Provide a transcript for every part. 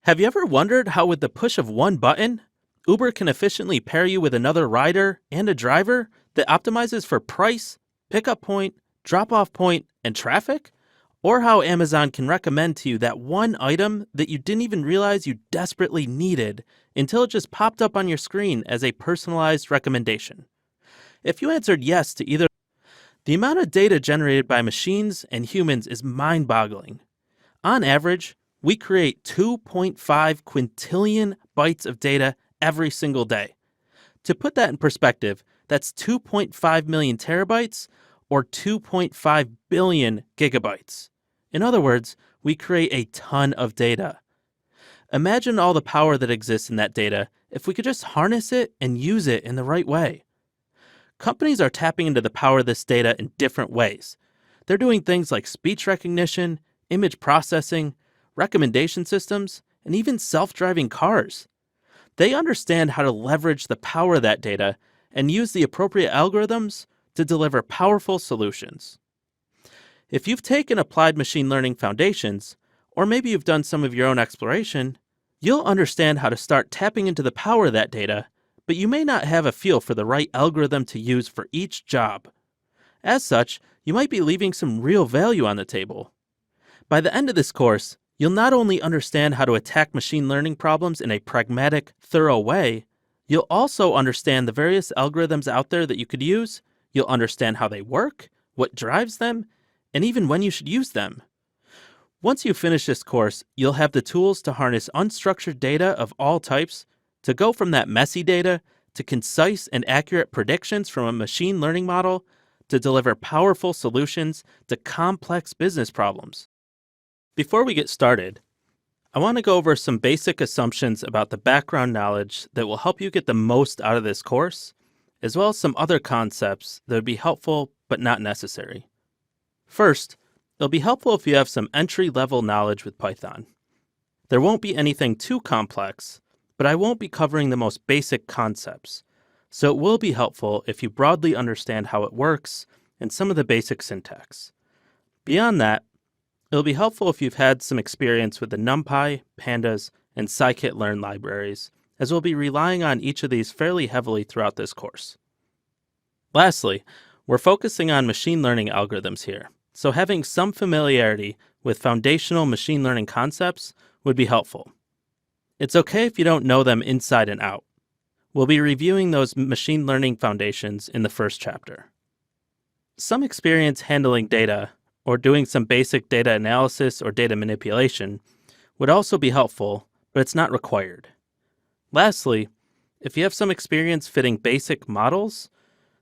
Have you ever wondered how, with the push of one button, Uber can efficiently pair you with another rider and a driver that optimizes for price, pickup point, drop off point, and traffic? Or how Amazon can recommend to you that one item that you didn't even realize you desperately needed until it just popped up on your screen as a personalized recommendation? If you answered yes to either, the amount of data generated by machines and humans is mind-boggling. On average, we create 2.5 quintillion bytes of data every single day. To put that in perspective, that's 2.5 million terabytes or 2.5 billion gigabytes. In other words, we create a ton of data. Imagine all the power that exists in that data if we could just harness it and use it in the right way. Companies are tapping into the power of this data in different ways. They're doing things like speech recognition, image processing, recommendation systems, and even self-driving cars. They understand how to leverage the power of that data and use the appropriate algorithms to deliver powerful solutions. If you've taken applied machine learning foundations, or maybe you've done some of your own exploration, you'll understand how to start tapping into the power of that data, but you may not have a feel for the right algorithm to use for each job. As such, you might be leaving some real value on the table. By the end of this course, you'll not only understand how to attack machine learning problems in a pragmatic, thorough way, you'll also understand the various algorithms out there that you could use, you'll understand how they work, what drives them, and even when you should use them. Once you finish this course, you'll have the tools to harness unstructured data of all types, to go from that messy data to concise and accurate predictions from a machine learning model, to deliver powerful solutions to complex business problems. Before we get started, I want to go over some basic assumptions about the background knowledge that will help you get the most out of this course, as well as some other concepts that would be helpful but not necessary. First, it'll be helpful if you have some entry-level knowledge with Python. There won't be anything too complex, but I won't be covering the most basic concepts, so it will be helpful if you broadly understand how it works and some of the basic syntax. Beyond that, it'll be helpful if you've had some experience with the NumPy, Pandas, and scikit-learn libraries, as we'll be relying on each of these fairly heavily throughout this course. Lastly, we're focusing on machine learning algorithms here, so having some familiarity with foundational machine learning concepts would be helpful. It's okay if you don't know them inside and out. We'll be reviewing those machine learning foundations in the first chapter. Some experience handling data or doing some basic data analysis or data manipulation would also be helpful, but it's not required. Lastly, if you have some experience fitting basic models,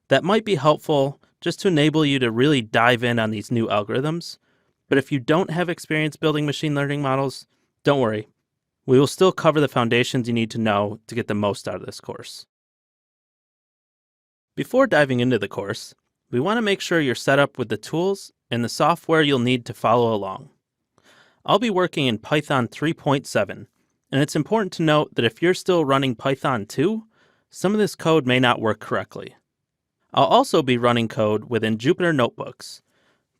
that might be helpful just to enable you to really dive in on these new algorithms. But if you don't have experience building machine learning models, don't worry. We will still cover the foundations you need to know to get the most out of this course. Before diving into the course, we want to make sure you're set up with the tools and the software you'll need to follow along. I'll be working in Python 3.7, and it's important to note that if you're still running Python 2, some of this code may not work correctly. I'll also be running code within Jupyter Notebooks.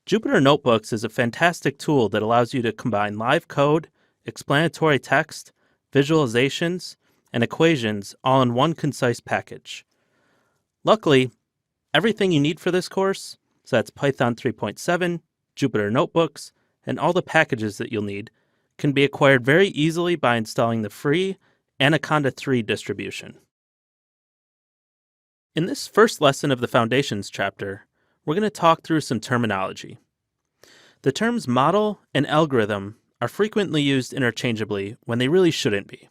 Jupyter Notebooks is a fantastic tool that allows you to combine live code, explanatory text, visualizations, and equations all in one concise package. Luckily, everything you need for this course, so that's Python 3.7, Jupyter Notebooks, and all the packages that you'll need, can be acquired very easily by installing the free Anaconda 3 distribution. In this first lesson of the Foundations chapter, we're going to talk through some terminology. The terms model and algorithm are frequently used interchangeably when they really shouldn't be.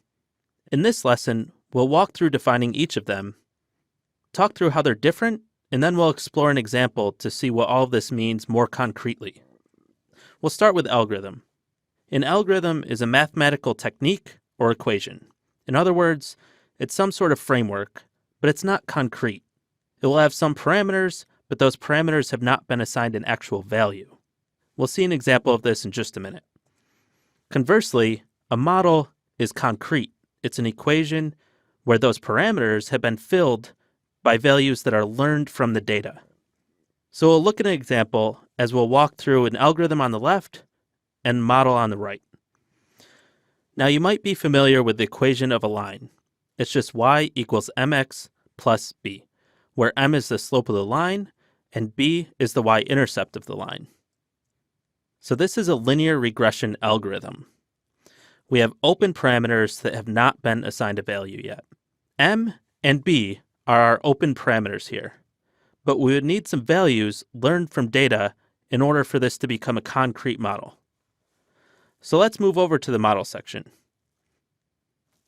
In this lesson, we'll walk through defining each of them, talk through how they're different, and then we'll explore an example to see what all of this means more concretely. We'll start with algorithm. An algorithm is a mathematical technique or equation. In other words, it's some sort of framework, but it's not concrete. It will have some parameters, but those parameters have not been assigned an actual value. We'll see an example of this in just a minute. Conversely, a model is concrete. It's an equation where those parameters have been filled by values that are learned from the data. So we'll look at an example as we'll walk through an algorithm on the left and model on the right. Now you might be familiar with the equation of a line. It's just y equals mx plus b, where m is the slope of the line and b is the y-intercept of the line. So this is a linear regression algorithm. We have open parameters that have not been assigned a value yet. M and B are our open parameters here, but we would need some values learned from data in order for this to become a concrete model. So let's move over to the model section.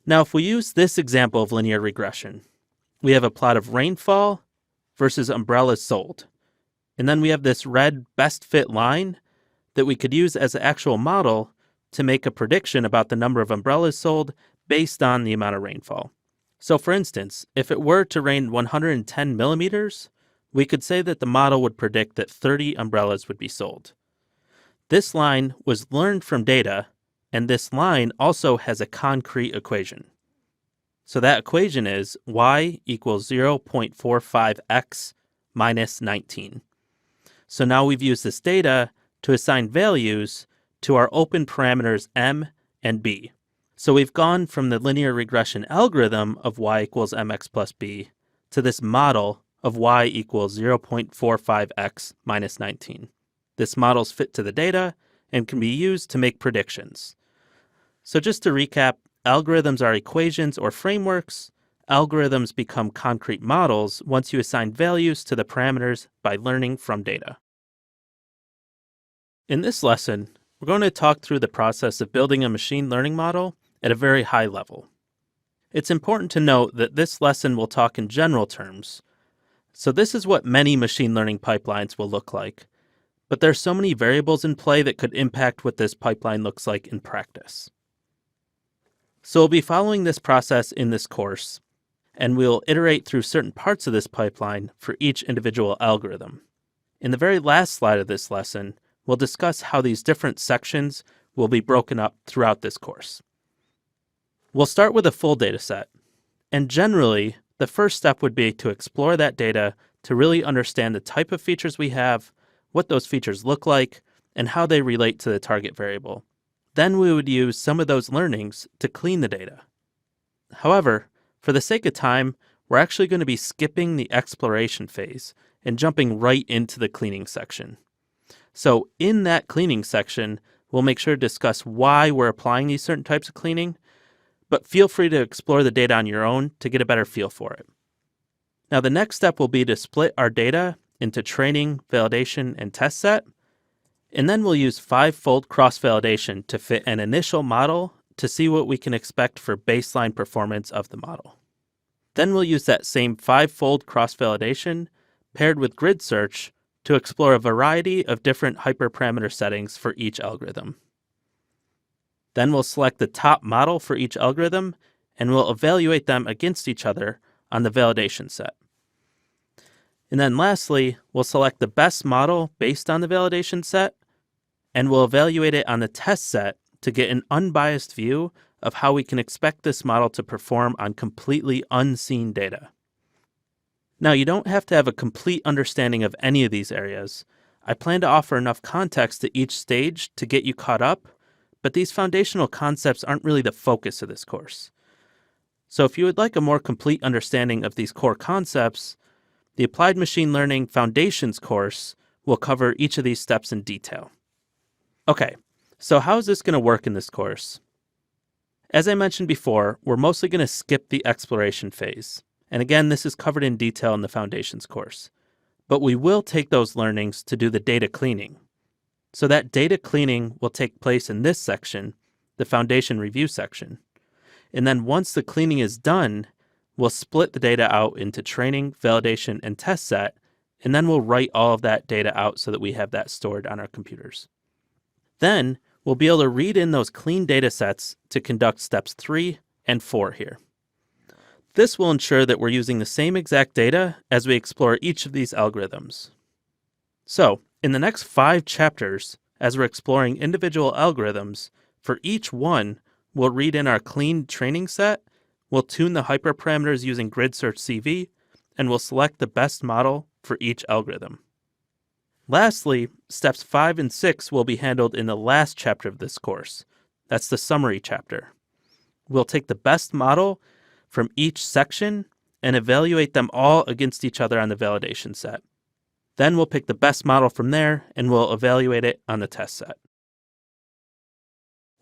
Now if we use this example of linear regression, we have a plot of rainfall versus umbrellas sold. And then we have this red best fit line that we could use as an actual model to make a prediction about the number of umbrellas sold based on the amount of rainfall. So for instance, if it were to rain 110 millimeters, we could say that the model would predict that 30 umbrellas would be sold. This line was learned from data, and this line also has a concrete equation. So that equation is y equals 0.45x minus 19. So now we've used this data to assign values to our open parameters m and b. So we've gone from the linear regression algorithm of y equals mx plus b to this model of y equals 0.45x minus 19. This model's fit to the data and can be used to make predictions. So just to recap, algorithms are equations or frameworks. Algorithms become concrete models once you assign values to the parameters by learning from data. In this lesson, we're going to talk through the process of building a machine learning model at a very high level. It's important to note that this lesson will talk in general terms. So this is what many machine learning pipelines will look like. But there's so many variables in play that could impact what this pipeline looks like in practice. So we'll be following this process in this course, and we'll iterate through certain parts of this pipeline for each individual algorithm. In the very last slide of this lesson, we'll discuss how these different sections will be broken up throughout this course. We'll start with a full data set, and generally, the first step would be to explore that data to really understand the type of features we have, what those features look like, and how they relate to the target variable. Then we would use some of those learnings to clean the data. However, for the sake of time, we're actually going to be skipping the exploration phase and jumping right into the cleaning section. So in that cleaning section, we'll make sure to discuss why we're applying these certain types of cleaning, but feel free to explore the data on your own to get a better feel for it. Now the next step will be to split our data into training, validation, and test set, and then we'll use 5-fold cross-validation to fit an initial model to see what we can expect for baseline performance of the model. Then we'll use that same 5-fold cross-validation paired with grid search to explore a variety of different hyperparameter settings for each algorithm. Then we'll select the top model for each algorithm, and we'll evaluate them against each other on the validation set. And then lastly, we'll select the best model based on the validation set, and we'll evaluate it on the test set to get an unbiased view of how we can expect this model to perform on completely unseen data. Now, you don't have to have a complete understanding of any of these areas. I plan to offer enough context to each stage to get you caught up, but these foundational concepts aren't really the focus of this course. So if you would like a more complete understanding of these core concepts, the Applied Machine Learning Foundations course will cover each of these steps in detail. Okay, so how is this going to work in this course? As I mentioned before, we're mostly going to skip the exploration phase. And again, this is covered in detail in the Foundations course. But we will take those learnings to do the data cleaning. So that data cleaning will take place in this section, the Foundation Review section. And then once the cleaning is done, we'll split the data out into training, validation, and test set, and then we'll write all of that data out so that we have that stored on our computers. Then we'll be able to read in those clean data sets to conduct steps 3 and 4 here. This will ensure that we're using the same exact data as we explore each of these algorithms. So, in the next 5 chapters, as we're exploring individual algorithms, for each one, we'll read in our clean training set, we'll tune the hyperparameters using grid search CV, and we'll select the best model for each algorithm. Lastly, steps 5 and 6 will be handled in the last chapter of this course. That's the summary chapter. we'll take the best model from each section and evaluate them all against each other on the validation set. Then we'll pick the best model from there and we'll evaluate it on the test set.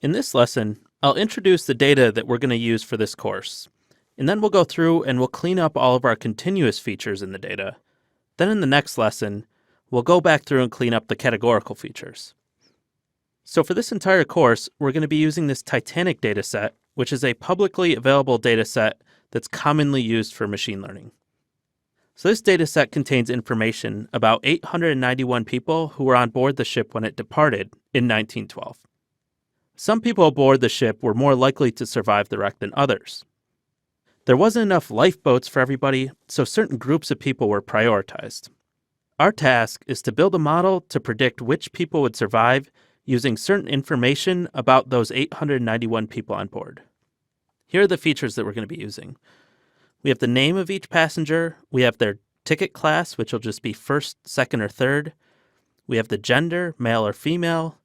In this lesson, I'll introduce the data that we're going to use for this course, and then we'll go through and we'll clean up all of our continuous features in the data. Then in the next lesson, we'll go back through and clean up the categorical features. So for this entire course, we're going to be using this Titanic dataset, which is a publicly available dataset that's commonly used for machine learning. So this dataset contains information about 891 people who were on board the ship when it departed in 1912. Some people aboard the ship were more likely to survive the wreck than others. There wasn't enough lifeboats for everybody, so certain groups of people were prioritized. Our task is to build a model to predict which people would survive using certain information about those 891 people on board. Here are the features that we're going to be using. We have the name of each passenger. We have their ticket class, which will just be first, second, or third. We have the gender, male or female,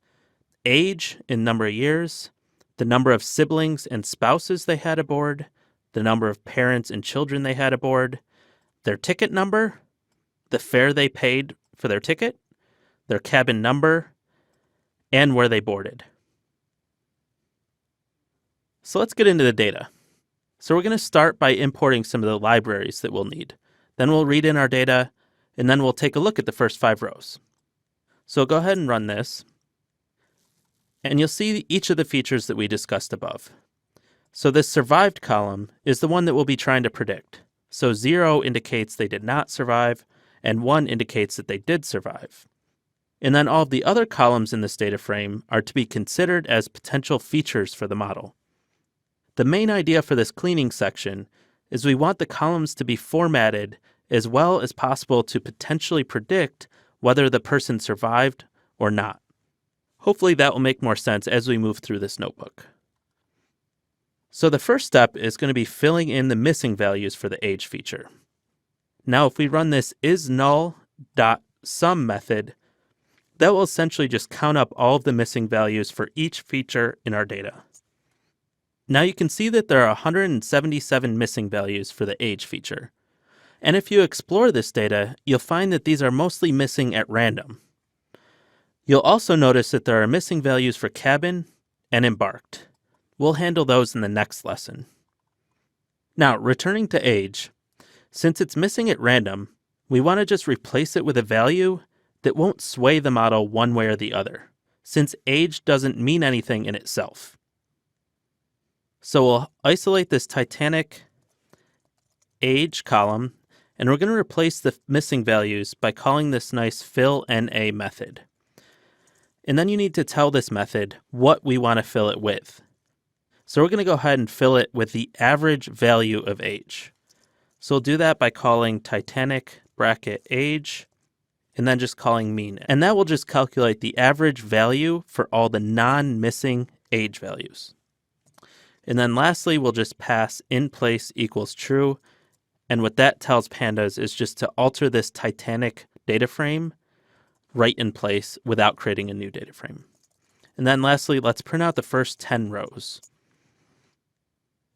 age in number of years, the number of siblings and spouses they had aboard, the number of parents and children they had aboard, their ticket number, the fare they paid for their ticket, their cabin number, and where they boarded. So let's get into the data. So we're going to start by importing some of the libraries that we'll need. Then we'll read in our data, and then we'll take a look at the first 5 rows. So go ahead and run this, and you'll see each of the features that we discussed above. So this survived column is the one that we'll be trying to predict. So 0 indicates they did not survive, and 1 indicates that they did survive. And then all of the other columns in this data frame are to be considered as potential features for the model. The main idea for this cleaning section is we want the columns to be formatted as well as possible to potentially predict whether the person survived or not. Hopefully that will make more sense as we move through this notebook. So the first step is going to be filling in the missing values for the age feature. Now if we run this isNull.sum method, that will essentially just count up all of the missing values for each feature in our data. Now you can see that there are 177 missing values for the age feature. And if you explore this data, you'll find that these are mostly missing at random. You'll also notice that there are missing values for cabin and embarked. We'll handle those in the next lesson. Now, returning to age, since it's missing at random, we want to just replace it with a value that won't sway the model one way or the other, since age doesn't mean anything in itself. So we'll isolate this Titanic age column, and we're going to replace the missing values by calling this nice fillNA method. And then you need to tell this method what we want to fill it with. So we're going to go ahead and fill it with the average value of age. So we'll do that by calling Titanic bracket age, and then just calling mean. And that will just calculate the average value for all the non-missing age values. And then lastly, we'll just pass in place equals true. And what that tells pandas is just to alter this Titanic data frame right in place without creating a new data frame. And then lastly, let's print out the first 10 rows.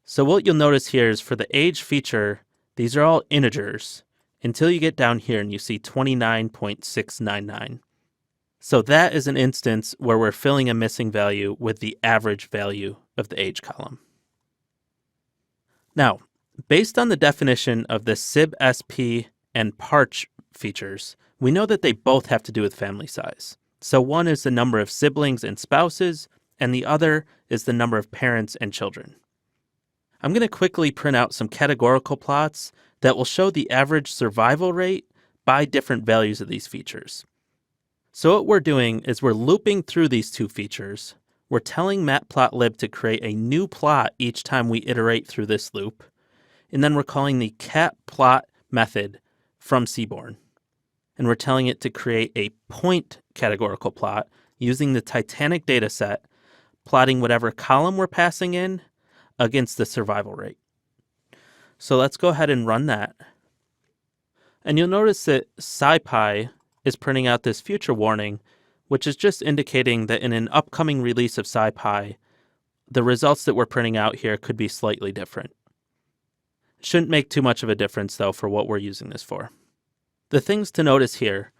So what you'll notice here is for the age feature, these are all integers until you get down here and you see 29.699. So that is an instance where we're filling a missing value with the average value of the age column. Now, based on the definition of the SIB, SP, and PARCH features, we know that they both have to do with family size. So one is the number of siblings and spouses, and the other is the number of parents and children. I'm going to quickly print out some categorical plots that will show the average survival rate by different values of these features. So what we're doing is we're looping through these two features. We're telling matplotlib to create a new plot each time we iterate through this loop. And then we're calling the catplot method from Seaborn. And we're telling it to create a point categorical plot using the Titanic dataset, plotting whatever column we're passing in against the survival rate. So let's go ahead and run that. And you'll notice that SciPy is printing out this future warning, which is just indicating that in an upcoming release of SciPy, the results that we're printing out here could be slightly different. Shouldn't make too much of a difference, though, for what we're using this for. The things to notice here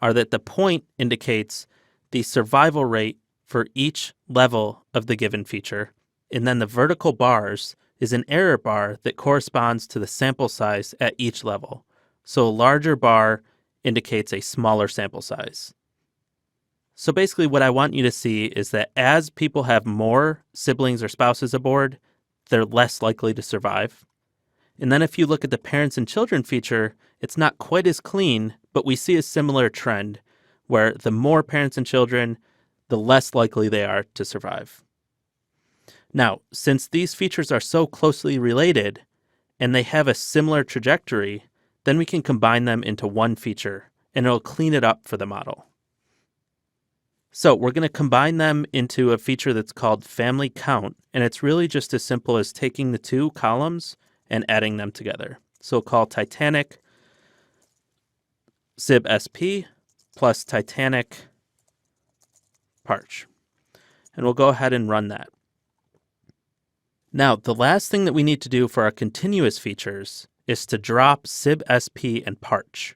are that the point indicates the survival rate for each level of the given feature, and then the vertical bars is an error bar that corresponds to the sample size at each level. So a larger bar indicates a smaller sample size. So basically what I want you to see is that as people have more siblings or spouses aboard, they're less likely to survive. And then if you look at the parents and children feature, it's not quite as clean, but we see a similar trend where the more parents and children, the less likely they are to survive. Now, since these features are so closely related and they have a similar trajectory, then we can combine them into one feature and it'll clean it up for the model. So we're going to combine them into a feature that's called family count, and it's really just as simple as taking the two columns and adding them together. So we'll call Titanic sib SP plus Titanic parch. And we'll go ahead and run that. Now, the last thing that we need to do for our continuous features is to drop sib SP and parch.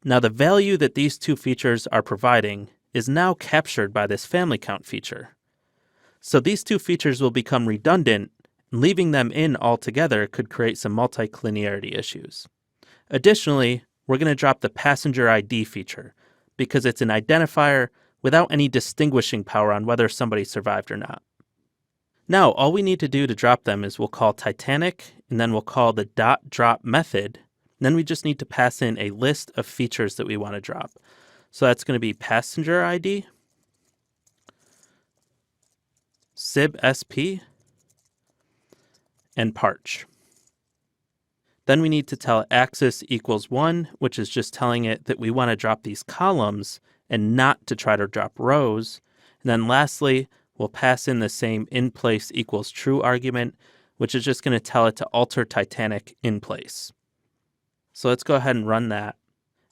Now, the value that these two features are providing is now captured by this family count feature. So these two features will become redundant, and leaving them in altogether could create some multi-collinearity issues. Additionally, we're going to drop the passenger ID feature because it's an identifier without any distinguishing power on whether somebody survived or not. Now, all we need to do to drop them is we'll call Titanic, and then we'll call the .drop method. Then we just need to pass in a list of features that we want to drop. So that's going to be passenger ID, sib SP, and parch. Then we need to tell axis equals 1, which is just telling it that we want to drop these columns and not to try to drop rows. And then lastly, we'll pass in the same in place equals true argument, which is just going to tell it to alter Titanic in place. So let's go ahead and run that.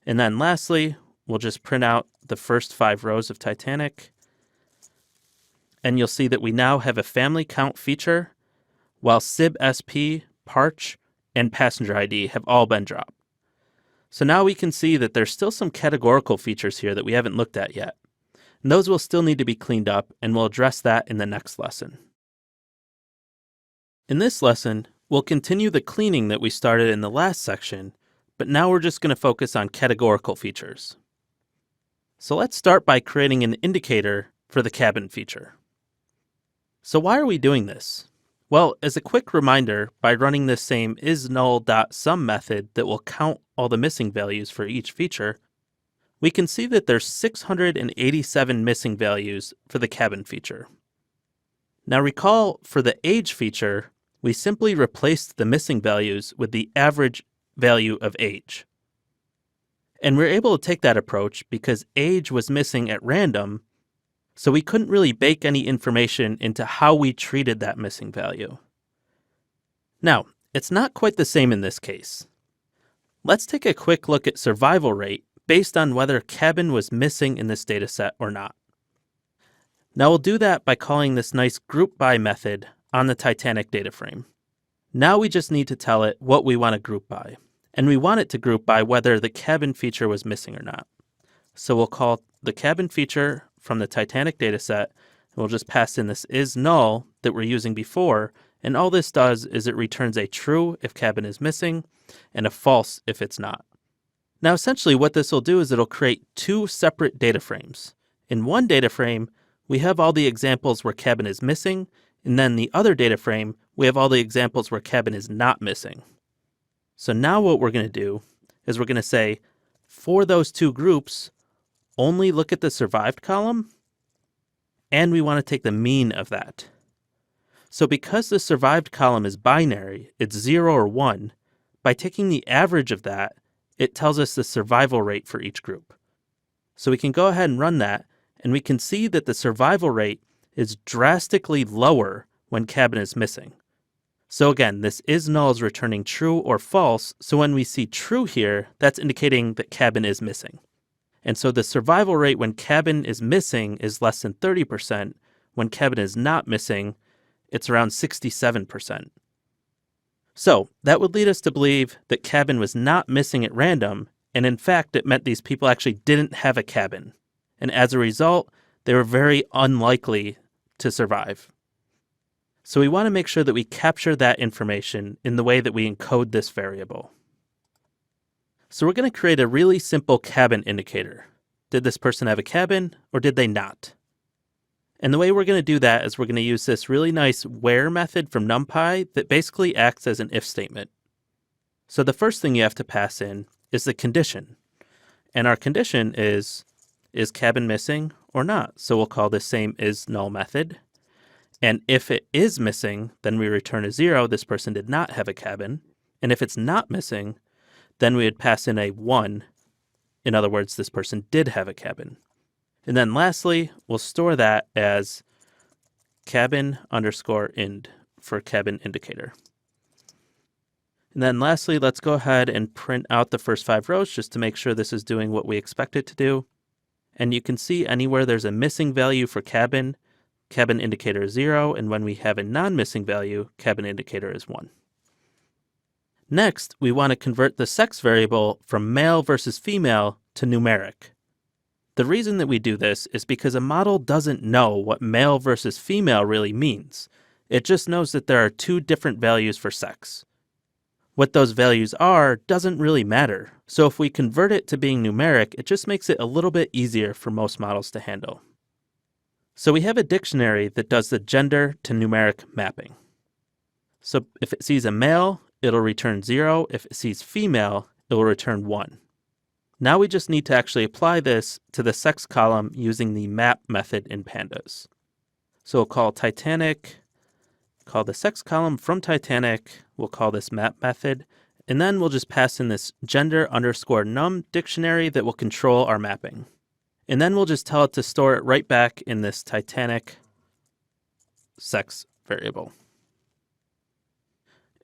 And then lastly, we'll just print out the first 5 rows of Titanic. And you'll see that we now have a family count feature, while sib SP, parch, and passenger ID have all been dropped. So now we can see that there's still some categorical features here that we haven't looked at yet. And those will still need to be cleaned up, and we'll address that in the next lesson. In this lesson, we'll continue the cleaning that we started in the last section, but now we're just going to focus on categorical features. So let's start by creating an indicator for the cabin feature. So why are we doing this? Well, as a quick reminder, by running this same isNull.sum method that will count all the missing values for each feature, we can see that there's 687 missing values for the cabin feature. Now recall, for the age feature, we simply replaced the missing values with the average value of age. And we're able to take that approach because age was missing at random, so we couldn't really bake any information into how we treated that missing value. Now, it's not quite the same in this case. Let's take a quick look at survival rate based on whether cabin was missing in this dataset or not. Now we'll do that by calling this nice group by method on the Titanic data frame. Now we just need to tell it what we want to group by. And we want it to group by whether the cabin feature was missing or not. So we'll call the cabin feature from the Titanic dataset, and we'll just pass in this isNull that we're using before, and all this does is it returns a true if cabin is missing, and a false if it's not. Now essentially what this will do is it'll create 2 separate data frames. In one data frame, we have all the examples where cabin is missing, and then the other data frame, we have all the examples where cabin is not missing. So now what we're going to do is we're going to say, for those 2 groups, only look at the survived column, and we want to take the mean of that. So because the survived column is binary, it's 0 or 1, by taking the average of that, it tells us the survival rate for each group. So we can go ahead and run that, and we can see that the survival rate is drastically lower when cabin is missing. So again, this isNull is returning true or false, so when we see true here, that's indicating that cabin is missing. And so the survival rate when cabin is missing is less than 30%, when cabin is not missing, it's around 67%. So that would lead us to believe that cabin was not missing at random, and in fact it meant these people actually didn't have a cabin. And as a result, they were very unlikely to survive. So we want to make sure that we capture that information in the way that we encode this variable. So we're going to create a really simple cabin indicator. Did this person have a cabin or did they not? And the way we're going to do that is we're going to use this really nice where method from NumPy that basically acts as an if statement. So the first thing you have to pass in is the condition. And our condition is cabin missing or not? So we'll call this same isNull method. And if it is missing, then we return a 0. This person did not have a cabin. And if it's not missing, then we would pass in a 1. In other words, this person did have a cabin. And then lastly, we'll store that as cabin_ind for cabin indicator. And then lastly, let's go ahead and print out the first 5 rows just to make sure this is doing what we expect it to do. And you can see anywhere there's a missing value for cabin indicator is 0, and when we have a non-missing value, cabin indicator is 1. Next, we want to convert the sex variable from male versus female to numeric. The reason that we do this is because a model doesn't know what male versus female really means. It just knows that there are 2 different values for sex. What those values are doesn't really matter. So if we convert it to being numeric, it just makes it a little bit easier for most models to handle. So we have a dictionary that does the gender to numeric mapping. So if it sees a male, it'll return 0. If it sees female, it will return 1. Now we just need to actually apply this to the sex column using the map method in pandas. So we'll call Titanic, call the sex column from Titanic, we'll call this map method, and then we'll just pass in this gender_num dictionary that will control our mapping. And then we'll just tell it to store it right back in this Titanic sex variable.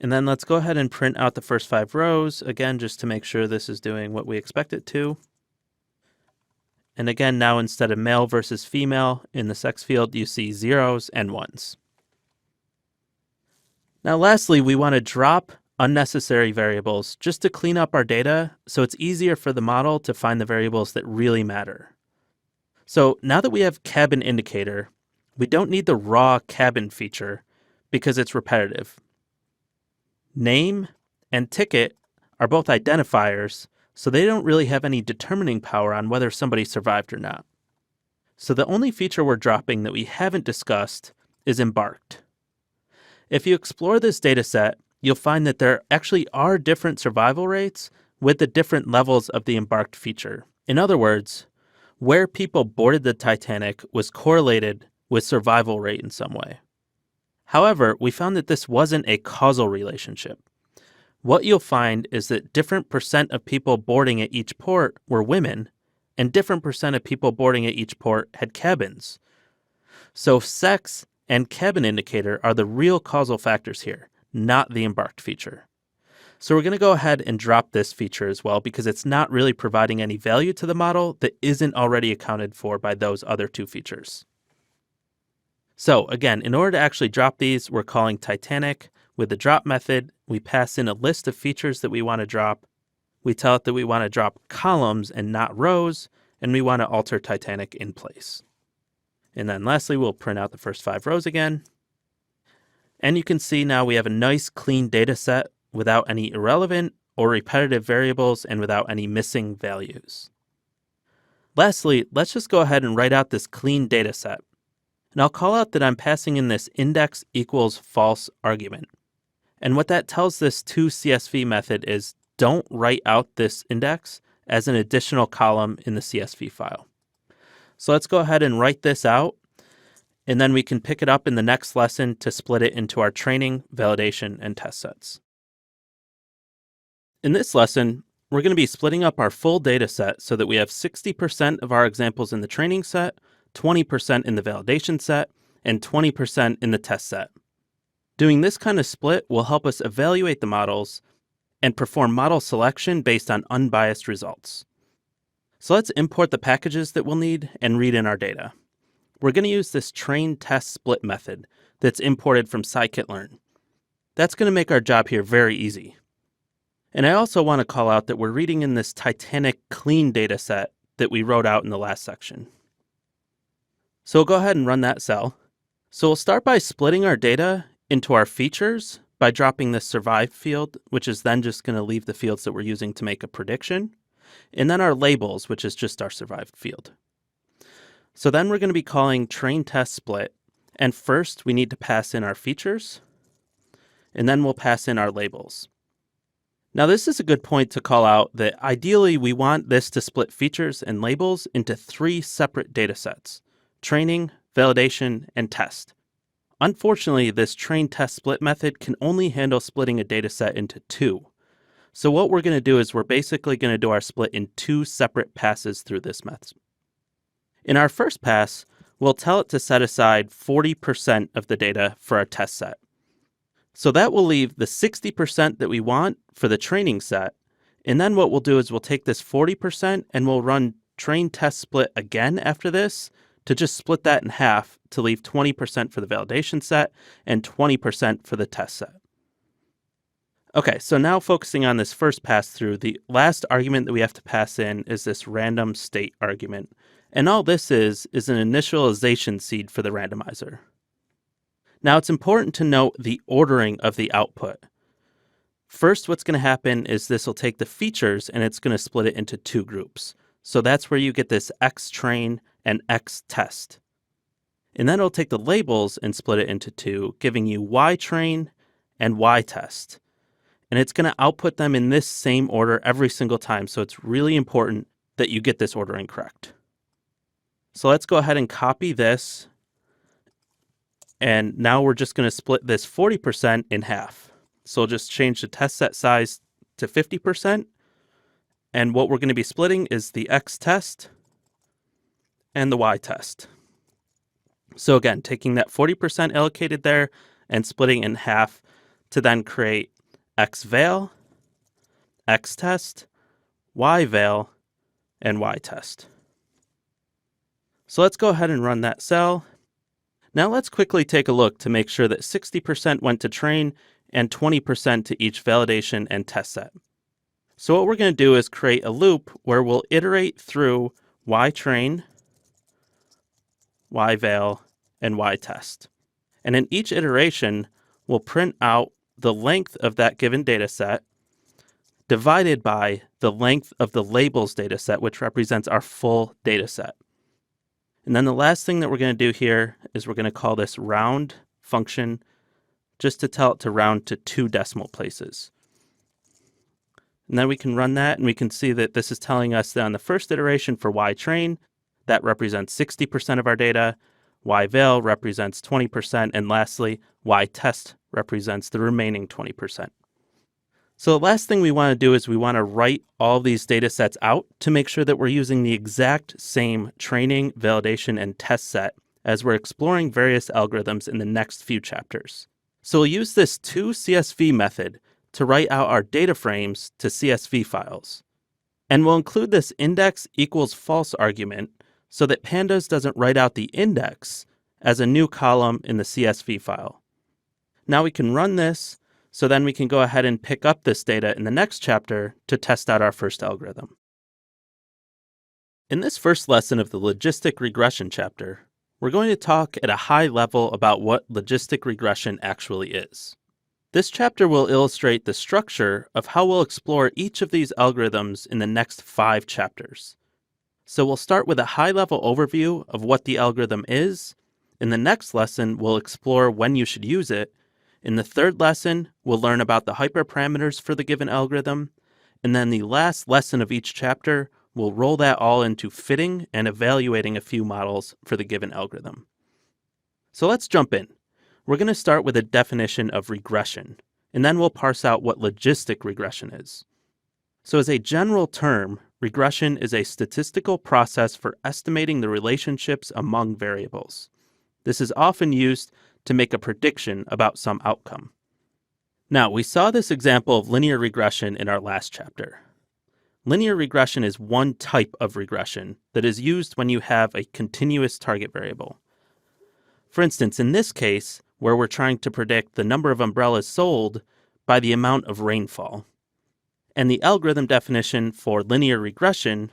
And then let's go ahead and print out the first 5 rows, again, just to make sure this is doing what we expect it to. And again, now instead of male versus female in the sex field, you see 0s and 1s. Now lastly, we want to drop unnecessary variables just to clean up our data so it's easier for the model to find the variables that really matter. So now that we have cabin indicator, we don't need the raw cabin feature because it's repetitive. Name and ticket are both identifiers, so they don't really have any determining power on whether somebody survived or not. So the only feature we're dropping that we haven't discussed is embarked. If you explore this data set, you'll find that there actually are different survival rates with the different levels of the embarked feature. In other words, where people boarded the Titanic was correlated with survival rate in some way. However, we found that this wasn't a causal relationship. What you'll find is that different percent of people boarding at each port were women, and different percent of people boarding at each port had cabins. So sex and cabin indicator are the real causal factors here, not the embarked feature. So we're going to go ahead and drop this feature as well because it's not really providing any value to the model that isn't already accounted for by those other 2 features. So again, in order to actually drop these, we're calling Titanic with the drop method. We pass in a list of features that we want to drop. We tell it that we want to drop columns and not rows, and we want to alter Titanic in place. And then lastly, we'll print out the first 5 rows again. And you can see now we have a nice clean data set without any irrelevant or repetitive variables and without any missing values. Lastly, let's just go ahead and write out this clean data set. And I'll call out that I'm passing in this index equals false argument. And what that tells this toCSV method is don't write out this index as an additional column in the CSV file. So let's go ahead and write this out, and then we can pick it up in the next lesson to split it into our training, validation, and test sets. In this lesson, we're going to be splitting up our full data set so that we have 60% of our examples in the training set, 20% in the validation set, and 20% in the test set. Doing this kind of split will help us evaluate the models and perform model selection based on unbiased results. So let's import the packages that we'll need and read in our data. we're going to use this train test split method that's imported from scikit-learn. That's going to make our job here very easy. And I also want to call out that we're reading in this Titanic clean data set that we wrote out in the last section. So we'll go ahead and run that cell. So we'll start by splitting our data into our features by dropping this survived field, which is then just going to leave the fields that we're using to make a prediction, and then our labels, which is just our survived field. So then we're going to be calling train test split, and first we need to pass in our features, and then we'll pass in our labels. Now this is a good point to call out that ideally we want this to split features and labels into 3 separate data sets: training, validation, and test. Unfortunately, this train test split method can only handle splitting a data set into 2. So what we're going to do is we're basically going to do our split in 2 separate passes through this method. In our first pass, we'll tell it to set aside 40% of the data for our test set. So that will leave the 60% that we want for the training set. And then what we'll do is we'll take this 40% and we'll run train test split again after this to just split that in half to leave 20% for the validation set and 20% for the test set. Okay, so now focusing on this first pass through, the last argument that we have to pass in is this random state argument. And all this is an initialization seed for the randomizer. Now it's important to note the ordering of the output. First, what's going to happen is this will take the features and it's going to split it into 2 groups. So that's where you get this X train and X test. And then it'll take the labels and split it into 2, giving you Y train and Y test. And it's going to output them in this same order every single time. So it's really important that you get this ordering correct. So let's go ahead and copy this. And now we're just going to split this 40% in half. So we'll just change the test set size to 50%. And what we're going to be splitting is the X test and the Y test. So again, taking that 40% allocated there and splitting in half to then create X val, X test, Y val, and Y test. So let's go ahead and run that cell. Now let's quickly take a look to make sure that 60% went to train and 20% to each validation and test set. So what we're going to do is create a loop where we'll iterate through Y train, Y val, and Y test. And in each iteration, we'll print out the length of that given data set divided by the length of the labels data set, which represents our full data set. And then the last thing that we're going to do here is we're going to call this round function just to tell it to round to 2 decimal places. And then we can run that and we can see that this is telling us that on the first iteration for Y train, that represents 60% of our data, Y val represents 20%, and lastly, Y test represents the remaining 20%. So the last thing we want to do is we want to write all these data sets out to make sure that we're using the exact same training, validation, and test set as we're exploring various algorithms in the next few chapters. So we'll use this toCSV method to write out our data frames to CSV files. And we'll include this index equals false argument so that pandas doesn't write out the index as a new column in the CSV file. Now we can run this, so then we can go ahead and pick up this data in the next chapter to test out our first algorithm. In this first lesson of the logistic regression chapter, we're going to talk at a high level about what logistic regression actually is. This chapter will illustrate the structure of how we'll explore each of these algorithms in the next 5 chapters. So we'll start with a high-level overview of what the algorithm is. In the next lesson, we'll explore when you should use it. In the third lesson, we'll learn about the hyperparameters for the given algorithm. And then the last lesson of each chapter, we'll roll that all into fitting and evaluating a few models for the given algorithm. So let's jump in. We're going to start with a definition of regression, and then we'll parse out what logistic regression is. So as a general term, regression is a statistical process for estimating the relationships among variables. This is often used to make a prediction about some outcome. Now, we saw this example of linear regression in our last chapter. Linear regression is one type of regression that is used when you have a continuous target variable. For instance, in this case, where we're trying to predict the number of umbrellas sold by the amount of rainfall. And the algorithm definition for linear regression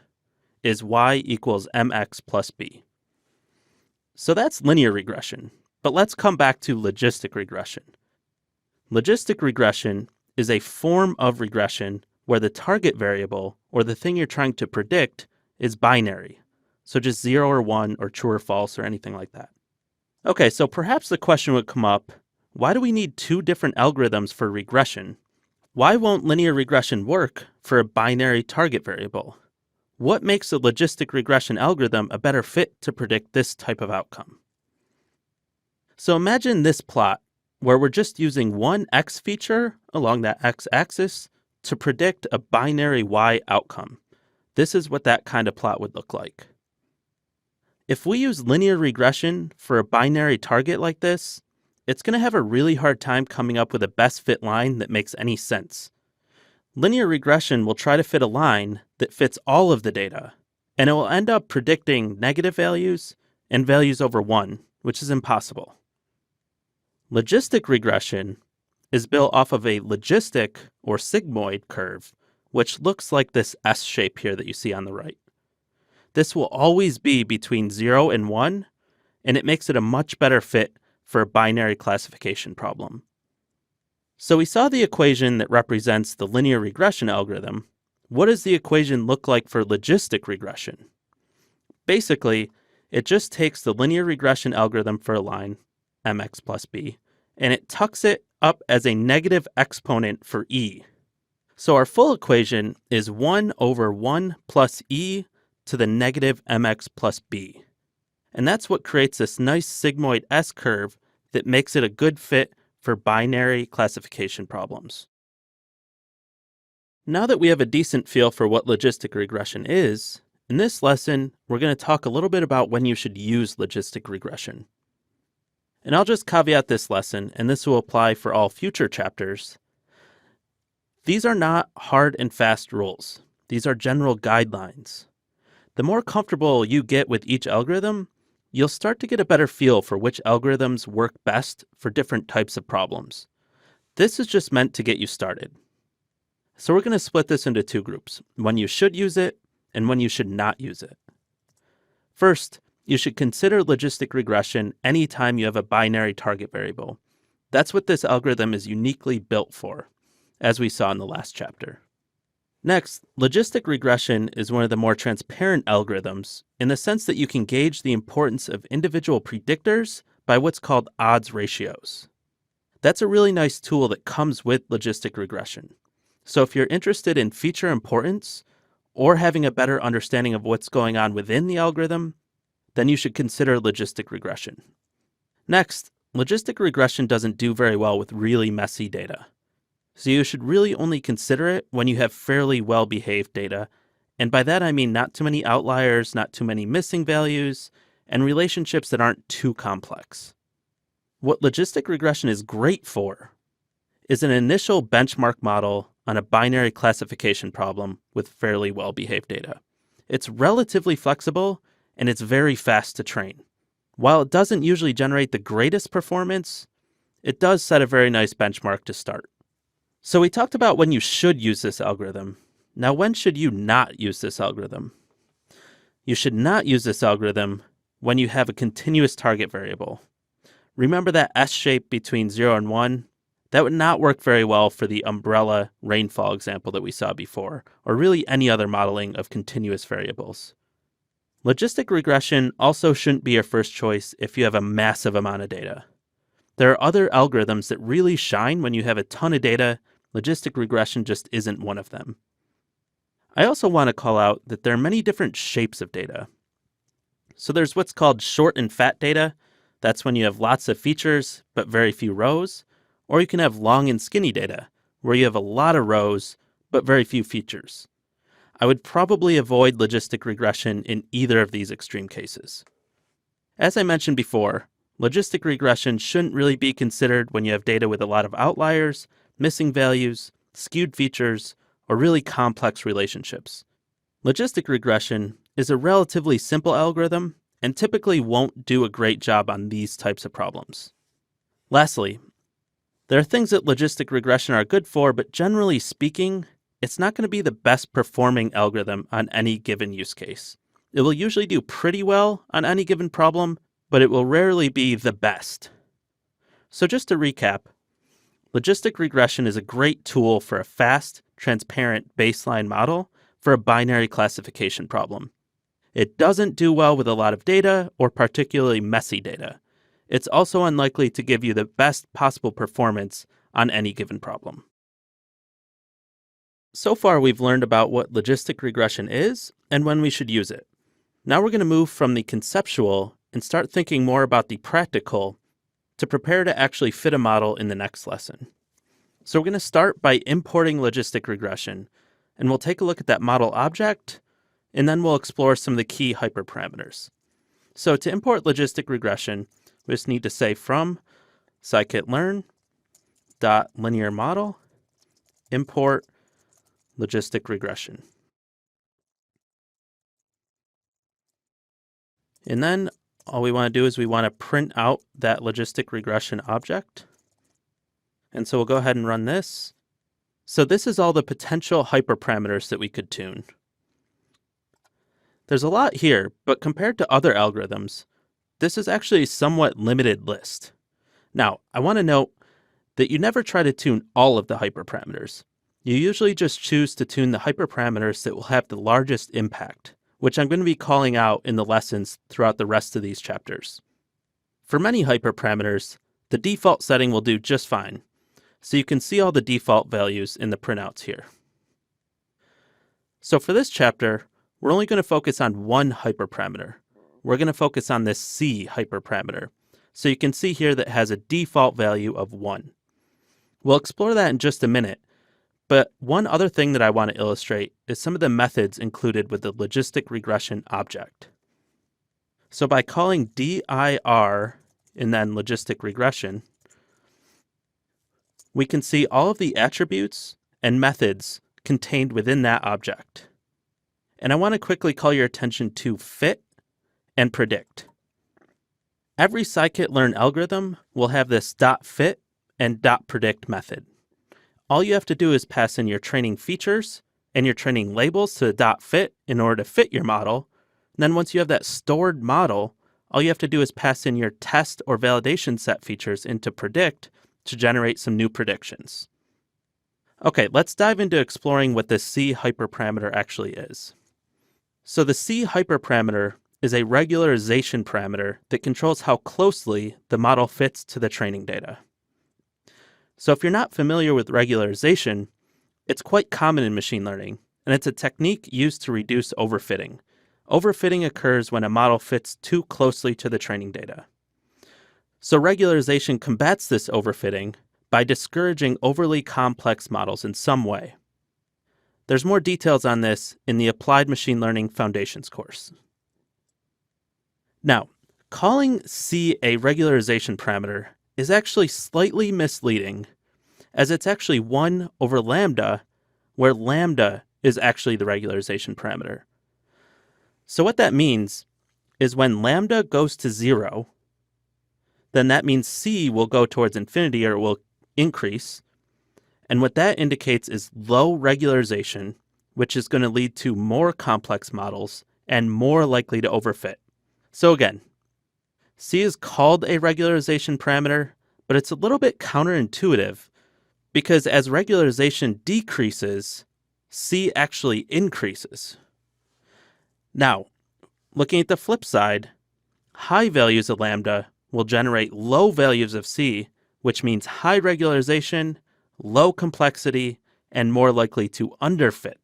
is y equals mx plus b. So that's linear regression. But let's come back to logistic regression. Logistic regression is a form of regression where the target variable, or the thing you're trying to predict, is binary. So just 0 or 1 or true or false or anything like that. Okay, so perhaps the question would come up, why do we need two different algorithms for regression? Why won't linear regression work for a binary target variable? What makes a logistic regression algorithm a better fit to predict this type of outcome? So imagine this plot where we're just using one x feature along that x-axis to predict a binary y outcome. This is what that kind of plot would look like. If we use linear regression for a binary target like this, it's going to have a really hard time coming up with a best fit line that makes any sense. Linear regression will try to fit a line that fits all of the data, and it will end up predicting negative values and values over 1, which is impossible. Logistic regression is built off of a logistic or sigmoid curve, which looks like this S shape here that you see on the right. This will always be between 0 and 1, and it makes it a much better fit for a binary classification problem. So we saw the equation that represents the linear regression algorithm. What does the equation look like for logistic regression? Basically, it just takes the linear regression algorithm for a line, mx plus b, and it tucks it up as a negative exponent for e. So our full equation is 1 over 1 plus e to the negative mx plus b. And that's what creates this nice sigmoid S curve that makes it a good fit for binary classification problems. Now that we have a decent feel for what logistic regression is, in this lesson, we're going to talk a little bit about when you should use logistic regression. And I'll just caveat this lesson, and this will apply for all future chapters. These are not hard and fast rules. These are general guidelines. The more comfortable you get with each algorithm, you'll start to get a better feel for which algorithms work best for different types of problems. This is just meant to get you started. So we're going to split this into two groups, when you should use it and when you should not use it. First, you should consider logistic regression anytime you have a binary target variable. That's what this algorithm is uniquely built for, as we saw in the last chapter. Next, logistic regression is one of the more transparent algorithms in the sense that you can gauge the importance of individual predictors by what's called odds ratios. That's a really nice tool that comes with logistic regression. So if you're interested in feature importance or having a better understanding of what's going on within the algorithm, then you should consider logistic regression. Next, logistic regression doesn't do very well with really messy data. So you should really only consider it when you have fairly well-behaved data. And by that I mean not too many outliers, not too many missing values, and relationships that aren't too complex. What logistic regression is great for is an initial benchmark model on a binary classification problem with fairly well-behaved data. It's relatively flexible, and it's very fast to train. While it doesn't usually generate the greatest performance, it does set a very nice benchmark to start. So we talked about when you should use this algorithm. Now, when should you not use this algorithm? You should not use this algorithm when you have a continuous target variable. Remember that S shape between 0 and 1? That would not work very well for the umbrella rainfall example that we saw before, or really any other modeling of continuous variables. Logistic regression also shouldn't be your first choice if you have a massive amount of data. There are other algorithms that really shine when you have a ton of data. Logistic regression just isn't one of them. I also want to call out that there are many different shapes of data. So there's what's called short and fat data. That's when you have lots of features but very few rows. Or you can have long and skinny data, where you have a lot of rows but very few features. I would probably avoid logistic regression in either of these extreme cases. As I mentioned before, logistic regression shouldn't really be considered when you have data with a lot of outliers, missing values, skewed features, or really complex relationships. Logistic regression is a relatively simple algorithm, and typically won't do a great job on these types of problems. Lastly, there are things that logistic regression are good for, but generally speaking, it's not going to be the best performing algorithm on any given use case. It will usually do pretty well on any given problem, but it will rarely be the best. So just to recap, logistic regression is a great tool for a fast, transparent baseline model for a binary classification problem. It doesn't do well with a lot of data or particularly messy data. It's also unlikely to give you the best possible performance on any given problem. So far, we've learned about what logistic regression is and when we should use it. Now we're going to move from the conceptual and start thinking more about the practical to prepare to actually fit a model in the next lesson. So we're going to start by importing logistic regression, and we'll take a look at that model object, and then we'll explore some of the key hyperparameters. So to import logistic regression, we just need to say from scikit-learn .linear model import logistic regression. And then all we want to do is we want to print out that logistic regression object. And so we'll go ahead and run this. So this is all the potential hyperparameters that we could tune. There's a lot here, but compared to other algorithms, this is actually a somewhat limited list. Now, I want to note that you never try to tune all of the hyperparameters. You usually just choose to tune the hyperparameters that will have the largest impact, which I'm going to be calling out in the lessons throughout the rest of these chapters. For many hyperparameters, the default setting will do just fine, so you can see all the default values in the printouts here. So for this chapter, we're only going to focus on one hyperparameter. We're going to focus on this C hyperparameter. So you can see here that it has a default value of 1. We'll explore that in just a minute, but one other thing that I want to illustrate is some of the methods included with the logistic regression object. So by calling dir and then logistic regression, we can see all of the attributes and methods contained within that object. And I want to quickly call your attention to fit and predict. Every scikit-learn algorithm will have this .fit and .predict method. All you have to do is pass in your training features and your training labels to the .fit in order to fit your model. And then once you have that stored model, all you have to do is pass in your test or validation set features into predict to generate some new predictions. Okay, let's dive into exploring what this C hyperparameter actually is. So the C hyperparameter is a regularization parameter that controls how closely the model fits to the training data. So if you're not familiar with regularization, it's quite common in machine learning, and it's a technique used to reduce overfitting. Overfitting occurs when a model fits too closely to the training data. So regularization combats this overfitting by discouraging overly complex models in some way. There's more details on this in the Applied Machine Learning Foundations course. Now, calling C a regularization parameter is actually slightly misleading, as it's actually 1 over lambda, where lambda is actually the regularization parameter. So what that means is when lambda goes to 0, then that means C will go towards infinity, or it will increase. And what that indicates is low regularization, which is going to lead to more complex models and more likely to overfit. So again, C is called a regularization parameter, but it's a little bit counterintuitive because as regularization decreases, C actually increases. Now, looking at the flip side, high values of lambda will generate low values of C, which means high regularization, low complexity, and more likely to underfit.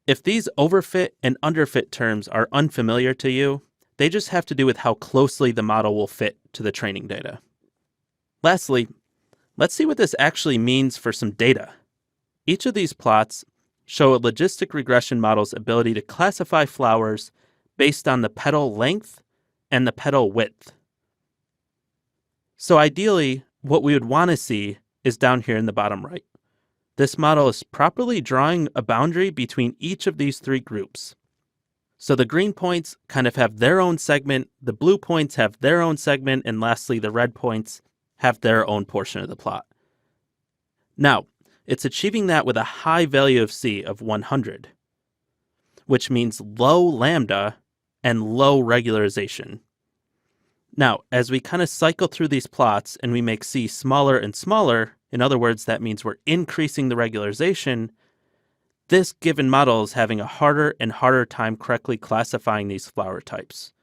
If these overfit and underfit terms are unfamiliar to you, they just have to do with how closely the model will fit to the training data. Lastly, let's see what this actually means for some data. Each of these plots show a logistic regression model's ability to classify flowers based on the petal length and the petal width. So ideally, what we would want to see is down here in the bottom right. This model is properly drawing a boundary between each of these three groups. So the green points kind of have their own segment, the blue points have their own segment, and lastly, the red points have their own portion of the plot. Now, it's achieving that with a high value of C of 100, which means low lambda and low regularization. Now, as we kind of cycle through these plots and we make C smaller and smaller, in other words, that means we're increasing the regularization, this given model is having a harder and harder time correctly classifying these flower types.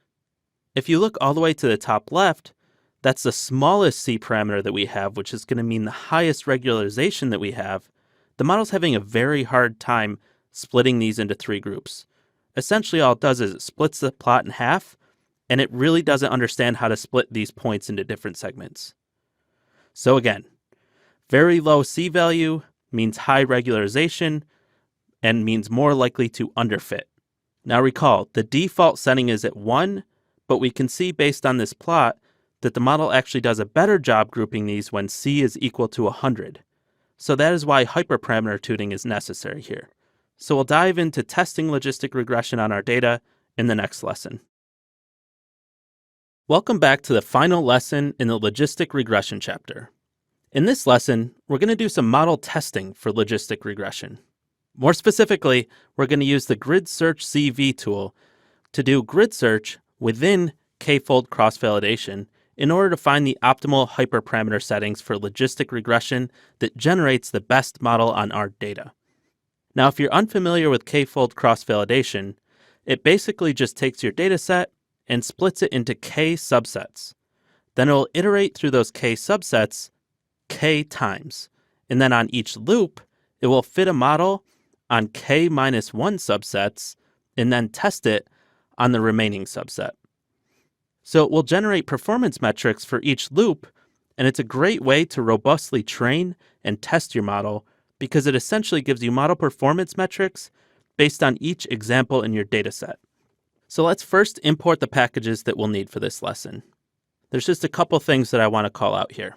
If you look all the way to the top left, that's the smallest C parameter that we have, which is going to mean the highest regularization that we have. The model's having a very hard time splitting these into three groups. Essentially, all it does is it splits the plot in half, and it really doesn't understand how to split these points into different segments. So again, very low C value means high regularization and means more likely to underfit. Now recall, the default setting is at 1, but we can see based on this plot that the model actually does a better job grouping these when C is equal to 100. So that is why hyperparameter tuning is necessary here. So we'll dive into testing logistic regression on our data in the next lesson. Welcome back to the final lesson in the logistic regression chapter. In this lesson, we're going to do some model testing for logistic regression. More specifically, we're going to use the grid search CV tool to do grid search within k-fold cross-validation in order to find the optimal hyperparameter settings for logistic regression that generates the best model on our data. Now, if you're unfamiliar with k-fold cross-validation, it basically just takes your data set and splits it into k subsets. Then it'll iterate through those k subsets k times. And then on each loop, it will fit a model on k minus 1 subsets and then test it on the remaining subset. So it will generate performance metrics for each loop, and it's a great way to robustly train and test your model because it essentially gives you model performance metrics based on each example in your dataset. So let's first import the packages that we'll need for this lesson. There's just a couple things that I want to call out here.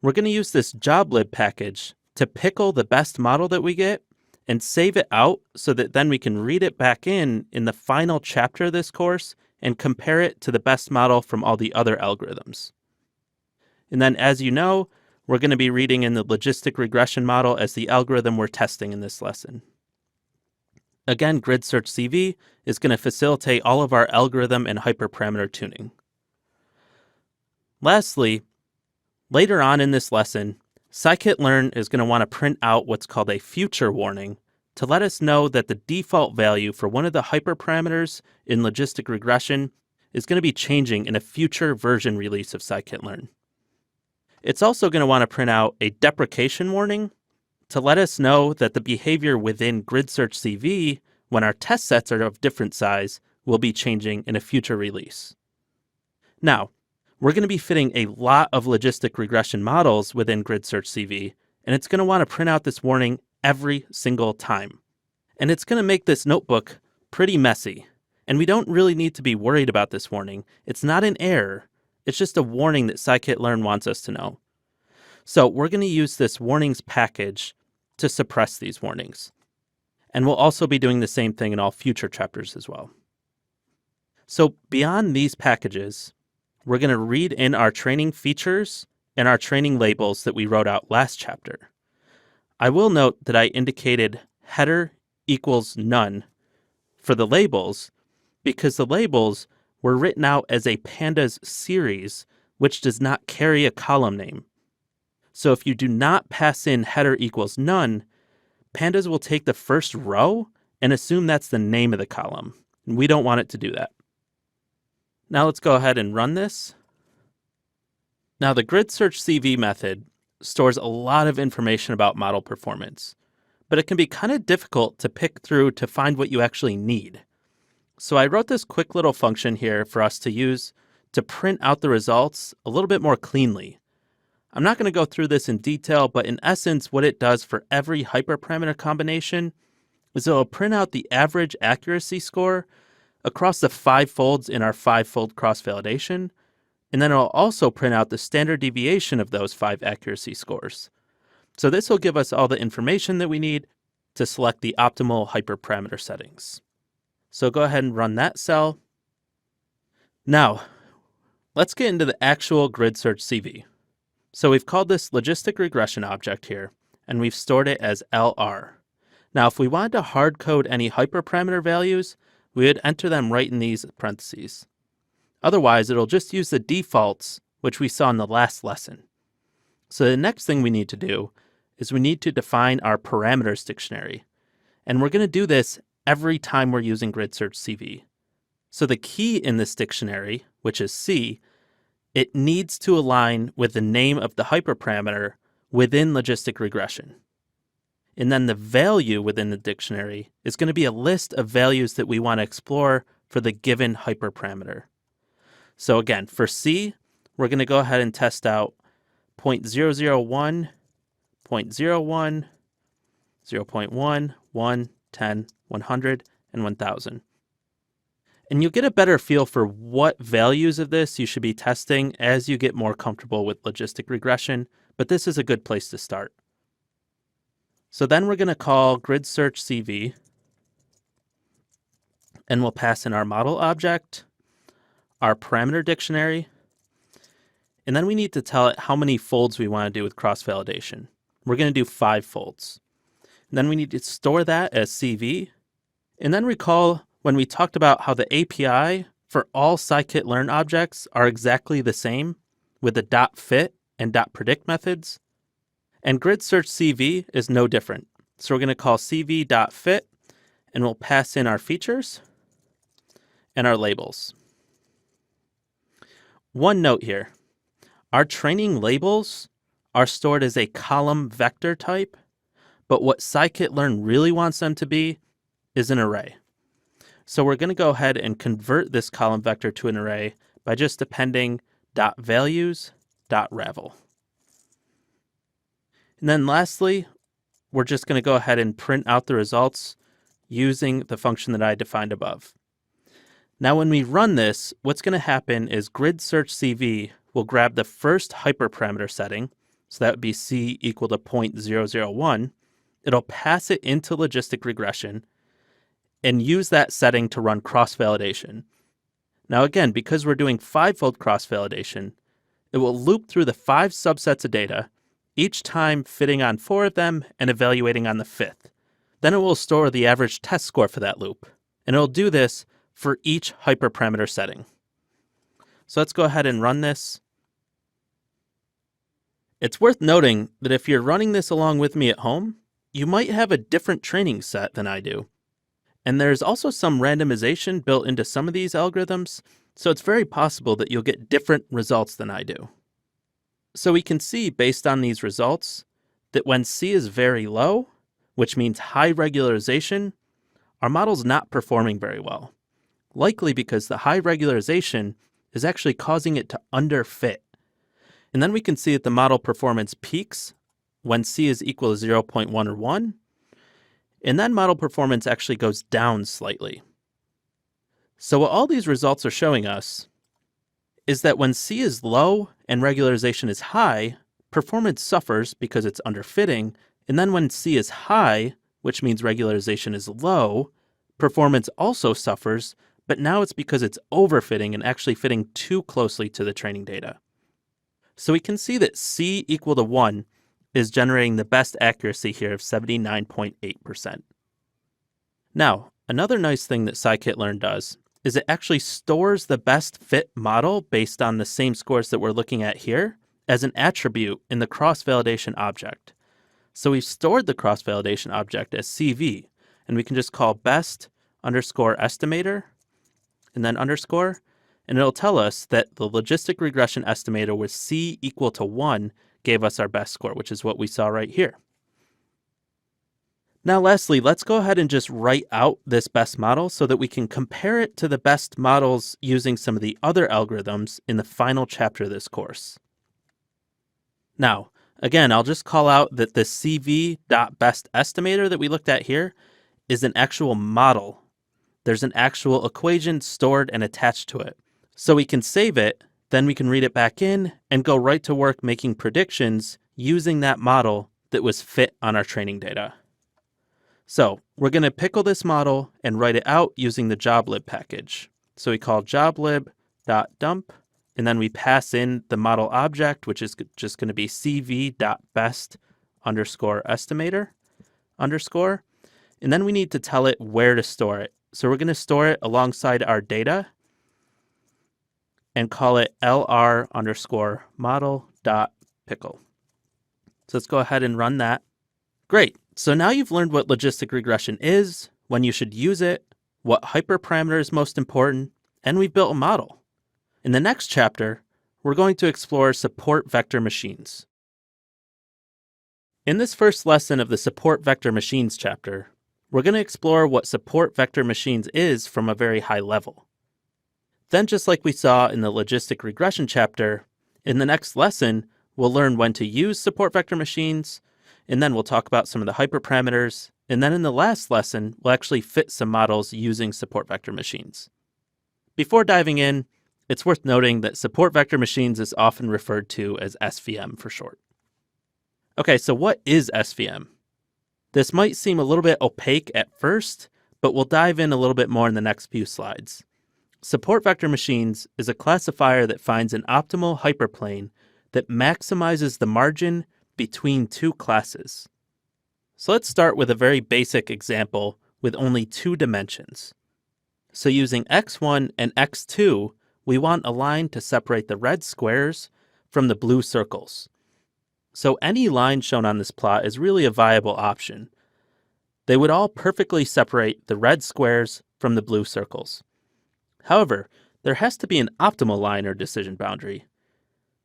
We're going to use this joblib package to pickle the best model that we get and save it out so that then we can read it back in the final chapter of this course and compare it to the best model from all the other algorithms. And then, as you know, we're going to be reading in the logistic regression model as the algorithm we're testing in this lesson. Again, grid search CV is going to facilitate all of our algorithm and hyperparameter tuning. Lastly, later on in this lesson, scikit-learn is going to want to print out what's called a future warning to let us know that the default value for one of the hyperparameters in logistic regression is going to be changing in a future version release of scikit-learn. It's also going to want to print out a deprecation warning to let us know that the behavior within grid search CV, when our test sets are of different size, will be changing in a future release. Now, we're going to be fitting a lot of logistic regression models within grid search CV, and it's going to want to print out this warning every single time. And it's going to make this notebook pretty messy. And we don't really need to be worried about this warning. It's not an error. It's just a warning that scikit-learn wants us to know. So we're going to use this warnings package to suppress these warnings. And we'll also be doing the same thing in all future chapters as well. So beyond these packages, we're going to read in our training features and our training labels that we wrote out last chapter. I will note that I indicated header equals none for the labels because the labels were written out as a pandas series, which does not carry a column name. So if you do not pass in header equals none, pandas will take the first row and assume that's the name of the column. And we don't want it to do that. Now let's go ahead and run this. Now the grid search CV method stores a lot of information about model performance, but it can be kind of difficult to pick through to find what you actually need. So I wrote this quick little function here for us to use to print out the results a little bit more cleanly. I'm not going to go through this in detail, but in essence, what it does for every hyperparameter combination is it will print out the average accuracy score across the 5 folds in our 5-fold cross-validation, and then it'll also print out the standard deviation of those 5 accuracy scores. So this will give us all the information that we need to select the optimal hyperparameter settings. So go ahead and run that cell. Now, let's get into the actual grid search CV. So we've called this logistic regression object here, and we've stored it as LR. Now, if we wanted to hard code any hyperparameter values, we would enter them right in these parentheses. Otherwise, it'll just use the defaults, which we saw in the last lesson. So the next thing we need to do is we need to define our parameters dictionary. And we're going to do this every time we're using grid search CV. So the key in this dictionary, which is C, it needs to align with the name of the hyperparameter within logistic regression. And then the value within the dictionary is going to be a list of values that we want to explore for the given hyperparameter. So again, for C, we're going to go ahead and test out 0.001, 0.01, 0.1, 1, 10, 100, and 1000. And you'll get a better feel for what values of this you should be testing as you get more comfortable with logistic regression, but this is a good place to start. So then we're going to call grid search CV, and we'll pass in our model object, our parameter dictionary, and then we need to tell it how many folds we want to do with cross-validation. We're going to do 5 folds. And then we need to store that as CV, and then recall when we talked about how the API for all scikit-learn objects are exactly the same with the .fit and .predict methods. And grid search CV is no different. So we're going to call CV.fit, and we'll pass in our features and our labels. One note here, our training labels are stored as a column vector type, but what scikit-learn really wants them to be is an array. So we're going to go ahead and convert this column vector to an array by just appending .values.ravel. And then lastly, we're just going to go ahead and print out the results using the function that I defined above. Now when we run this, what's going to happen is grid search CV will grab the first hyperparameter setting, so that would be C equal to 0.001. It'll pass it into logistic regression and use that setting to run cross-validation. Now again, because we're doing 5-fold cross-validation, it will loop through the 5 subsets of data, each time fitting on 4 of them and evaluating on the 5th. Then it will store the average test score for that loop, and it'll do this for each hyperparameter setting. So let's go ahead and run this. It's worth noting that if you're running this along with me at home, you might have a different training set than I do. And there's also some randomization built into some of these algorithms, so it's very possible that you'll get different results than I do. So we can see based on these results that when C is very low, which means high regularization, our model's not performing very well. Likely because the high regularization is actually causing it to underfit. And then we can see that the model performance peaks when C is equal to 0.1 or 1, and then model performance actually goes down slightly. So what all these results are showing us is that when C is low and regularization is high, performance suffers because it's underfitting, and then when C is high, which means regularization is low, performance also suffers, but now it's because it's overfitting and actually fitting too closely to the training data. So we can see that C equal to 1 is generating the best accuracy here of 79.8%. Now, another nice thing that scikit-learn does is it actually stores the best fit model based on the same scores that we're looking at here as an attribute in the cross-validation object. So we've stored the cross-validation object as CV, and we can just call best underscore estimator and then underscore, and it'll tell us that the logistic regression estimator with C equal to 1 gave us our best score, which is what we saw right here. Now lastly, let's go ahead and just write out this best model so that we can compare it to the best models using some of the other algorithms in the final chapter of this course. Now, again, I'll just call out that the CV.bestestimator that we looked at here is an actual model. There's an actual equation stored and attached to it. So we can save it, then we can read it back in and go right to work making predictions using that model that was fit on our training data. So we're going to pickle this model and write it out using the joblib package. So we call joblib.dump, and then we pass in the model object, which is just going to be cv.best_estimator_. And then we need to tell it where to store it. So we're going to store it alongside our data and call it lr_model.pickle. So let's go ahead and run that. Great. So now you've learned what logistic regression is, when you should use it, what hyperparameter is most important, and we've built a model. In the next chapter, we're going to explore support vector machines. In this first lesson of the support vector machines chapter, we're going to explore what support vector machines is from a very high level. Then, just like we saw in the logistic regression chapter, in the next lesson, we'll learn when to use support vector machines, and then we'll talk about some of the hyperparameters, and then in the last lesson, we'll actually fit some models using support vector machines. Before diving in, it's worth noting that support vector machines is often referred to as SVM for short. Okay, so what is SVM? This might seem a little bit opaque at first, but we'll dive in a little bit more in the next few slides. Support vector machines is a classifier that finds an optimal hyperplane that maximizes the margin between two classes. So let's start with a very basic example with only 2 dimensions. So using x1 and x2, we want a line to separate the red squares from the blue circles. So any line shown on this plot is really a viable option. They would all perfectly separate the red squares from the blue circles. However, there has to be an optimal line or decision boundary.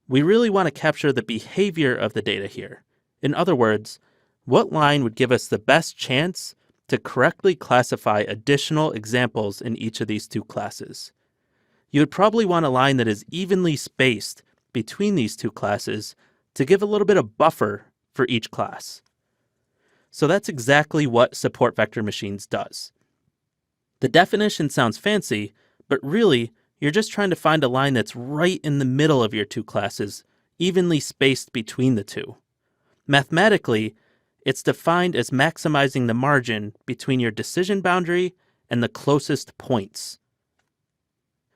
We really want to capture the behavior of the data here. In other words, what line would give us the best chance to correctly classify additional examples in each of these 2 classes? You would probably want a line that is evenly spaced between these 2 classes to give a little bit of buffer for each class. So that's exactly what support vector machines does. The definition sounds fancy, but really, you're just trying to find a line that's right in the middle of your 2 classes, evenly spaced between the 2. Mathematically, it's defined as maximizing the margin between your decision boundary and the closest points.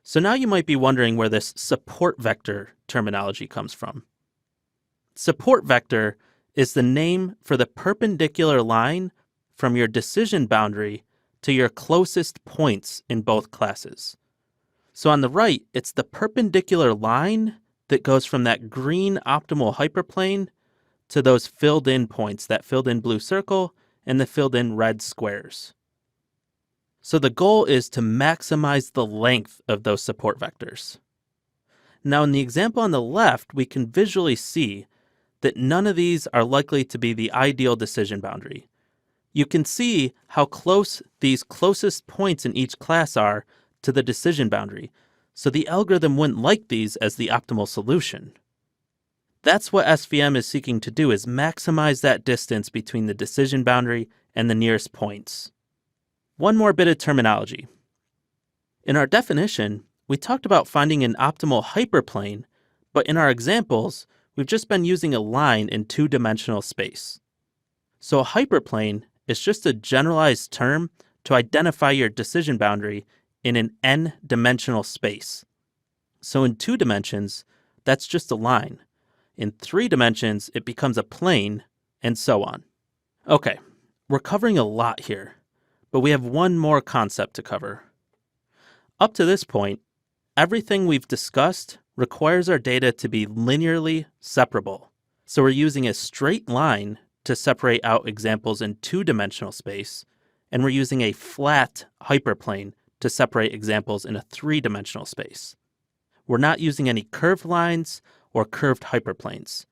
So now you might be wondering where this support vector terminology comes from. Support vector is the name for the perpendicular line from your decision boundary to your closest points in both classes. So on the right, it's the perpendicular line that goes from that green optimal hyperplane to those filled in points, that filled in blue circle and the filled in red squares. So the goal is to maximize the length of those support vectors. Now in the example on the left, we can visually see that none of these are likely to be the ideal decision boundary. You can see how close these closest points in each class are to the decision boundary, so the algorithm wouldn't like these as the optimal solution. That's what SVM is seeking to do, is maximize that distance between the decision boundary and the nearest points. One more bit of terminology. In our definition, we talked about finding an optimal hyperplane, but in our examples, we've just been using a line in 2-dimensional space. So a hyperplane is just a generalized term to identify your decision boundary in an n-dimensional space. So in 2 dimensions, that's just a line. In 3 dimensions, it becomes a plane, and so on. Okay, we're covering a lot here, but we have one more concept to cover. Up to this point, everything we've discussed requires our data to be linearly separable. So we're using a straight line to separate out examples in 2-dimensional space, and we're using a flat hyperplane to separate examples in a 3-dimensional space. We're not using any curved lines or curved hyperplanes.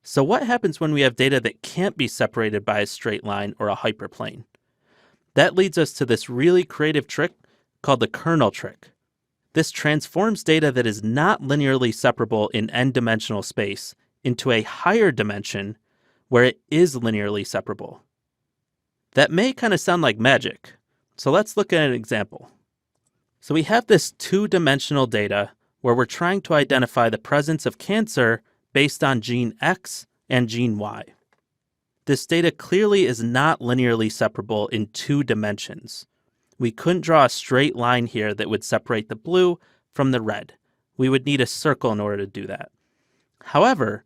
So what happens when we have data that can't be separated by a straight line or a hyperplane? That leads us to this really creative trick called the kernel trick. This transforms data that is not linearly separable in n-dimensional space into a higher dimension where it is linearly separable. That may kind of sound like magic, so let's look at an example. So we have this 2-dimensional data where we're trying to identify the presence of cancer based on gene X and gene Y. This data clearly is not linearly separable in 2 dimensions. We couldn't draw a straight line here that would separate the blue from the red. We would need a circle in order to do that. However,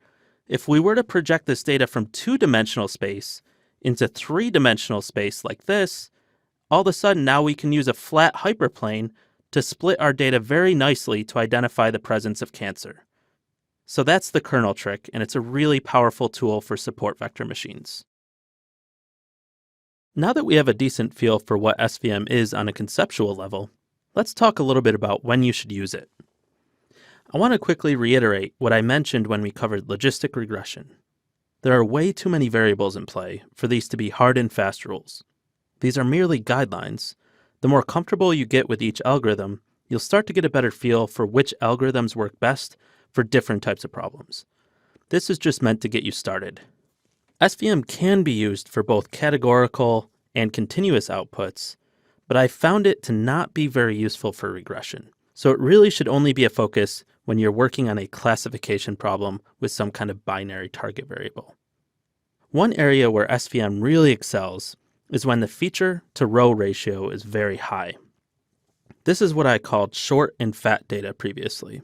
if we were to project this data from 2-dimensional space into 3-dimensional space like this, all of a sudden now we can use a flat hyperplane to split our data very nicely to identify the presence of cancer. So that's the kernel trick, and it's a really powerful tool for support vector machines. Now that we have a decent feel for what SVM is on a conceptual level, let's talk a little bit about when you should use it. I want to quickly reiterate what I mentioned when we covered logistic regression. There are way too many variables in play for these to be hard and fast rules. These are merely guidelines. The more comfortable you get with each algorithm, you'll start to get a better feel for which algorithms work best for different types of problems. This is just meant to get you started. SVM can be used for both categorical and continuous outputs, but I found it to not be very useful for regression. So it really should only be a focus when you're working on a classification problem with some kind of binary target variable. One area where SVM really excels is when the feature to row ratio is very high. This is what I called short and fat data previously.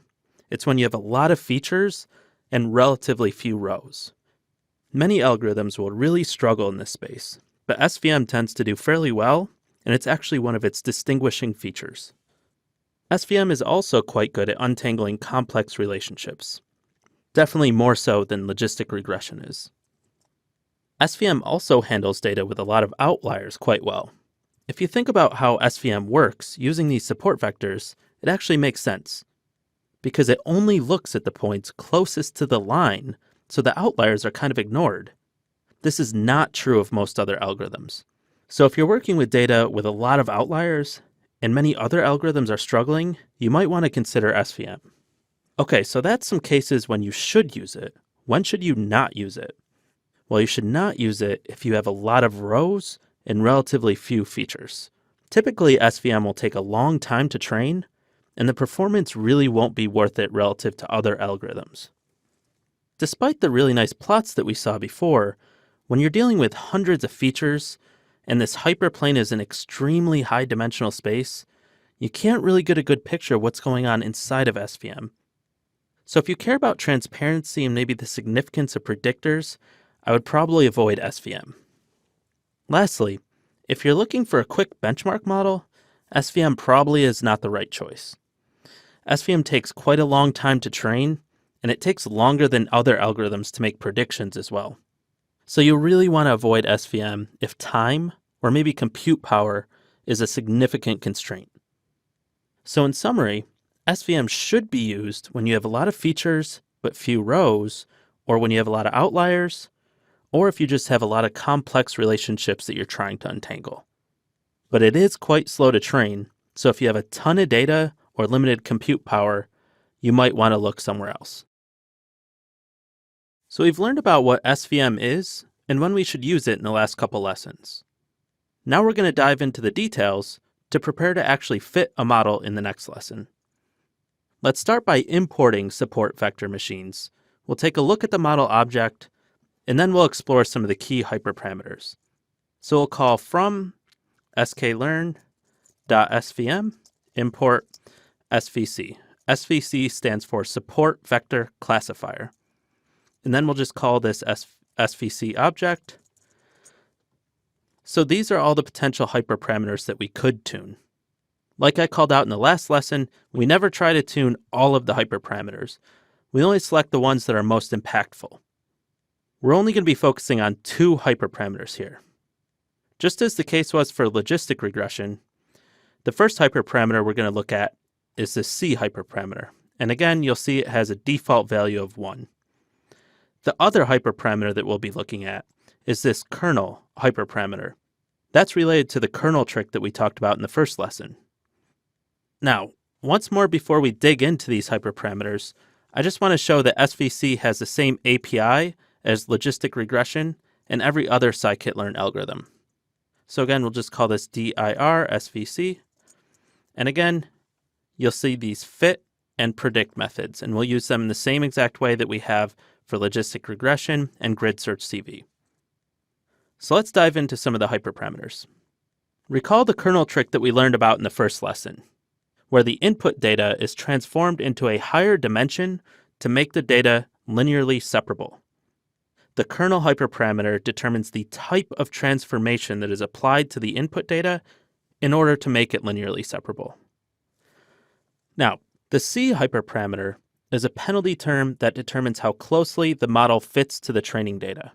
It's when you have a lot of features and relatively few rows. Many algorithms will really struggle in this space, but SVM tends to do fairly well, and it's actually one of its distinguishing features. SVM is also quite good at untangling complex relationships, definitely more so than logistic regression is. SVM also handles data with a lot of outliers quite well. If you think about how SVM works using these support vectors, it actually makes sense, because it only looks at the points closest to the line, so the outliers are kind of ignored. This is not true of most other algorithms. So if you're working with data with a lot of outliers, and many other algorithms are struggling, you might want to consider SVM. Okay, so that's some cases when you should use it. When should you not use it? Well, you should not use it if you have a lot of rows and relatively few features. Typically, SVM will take a long time to train, and the performance really won't be worth it relative to other algorithms. Despite the really nice plots that we saw before, when you're dealing with hundreds of features, and this hyperplane is an extremely high dimensional space, you can't really get a good picture of what's going on inside of SVM. So if you care about transparency and maybe the significance of predictors, I would probably avoid SVM. Lastly, if you're looking for a quick benchmark model, SVM probably is not the right choice. SVM takes quite a long time to train, and it takes longer than other algorithms to make predictions as well. So you'll really want to avoid SVM if time, or maybe compute power, is a significant constraint. So in summary, SVM should be used when you have a lot of features but few rows, or when you have a lot of outliers, or if you just have a lot of complex relationships that you're trying to untangle. But it is quite slow to train, so if you have a ton of data or limited compute power, you might want to look somewhere else. So we've learned about what SVM is and when we should use it in the last couple lessons. Now we're going to dive into the details to prepare to actually fit a model in the next lesson. Let's start by importing support vector machines. We'll take a look at the model object, and then we'll explore some of the key hyperparameters. So we'll call from sklearn.svm import SVC. SVC stands for support vector classifier. And then we'll just call this SVC object. So these are all the potential hyperparameters that we could tune. Like I called out in the last lesson, we never try to tune all of the hyperparameters. We only select the ones that are most impactful. We're only going to be focusing on 2 hyperparameters here. Just as the case was for logistic regression, the first hyperparameter we're going to look at is the C hyperparameter. And again, you'll see it has a default value of 1. The other hyperparameter that we'll be looking at is this kernel hyperparameter. That's related to the kernel trick that we talked about in the first lesson. Now, once more before we dig into these hyperparameters, I just want to show that SVC has the same API as logistic regression and every other scikit-learn algorithm. So again, we'll just call this dir SVC. And again, you'll see these fit and predict methods, and we'll use them in the same exact way that we have for logistic regression and grid search CV. So let's dive into some of the hyperparameters. Recall the kernel trick that we learned about in the first lesson, where the input data is transformed into a higher dimension to make the data linearly separable. The kernel hyperparameter determines the type of transformation that is applied to the input data in order to make it linearly separable. Now, the C hyperparameter is a penalty term that determines how closely the model fits to the training data.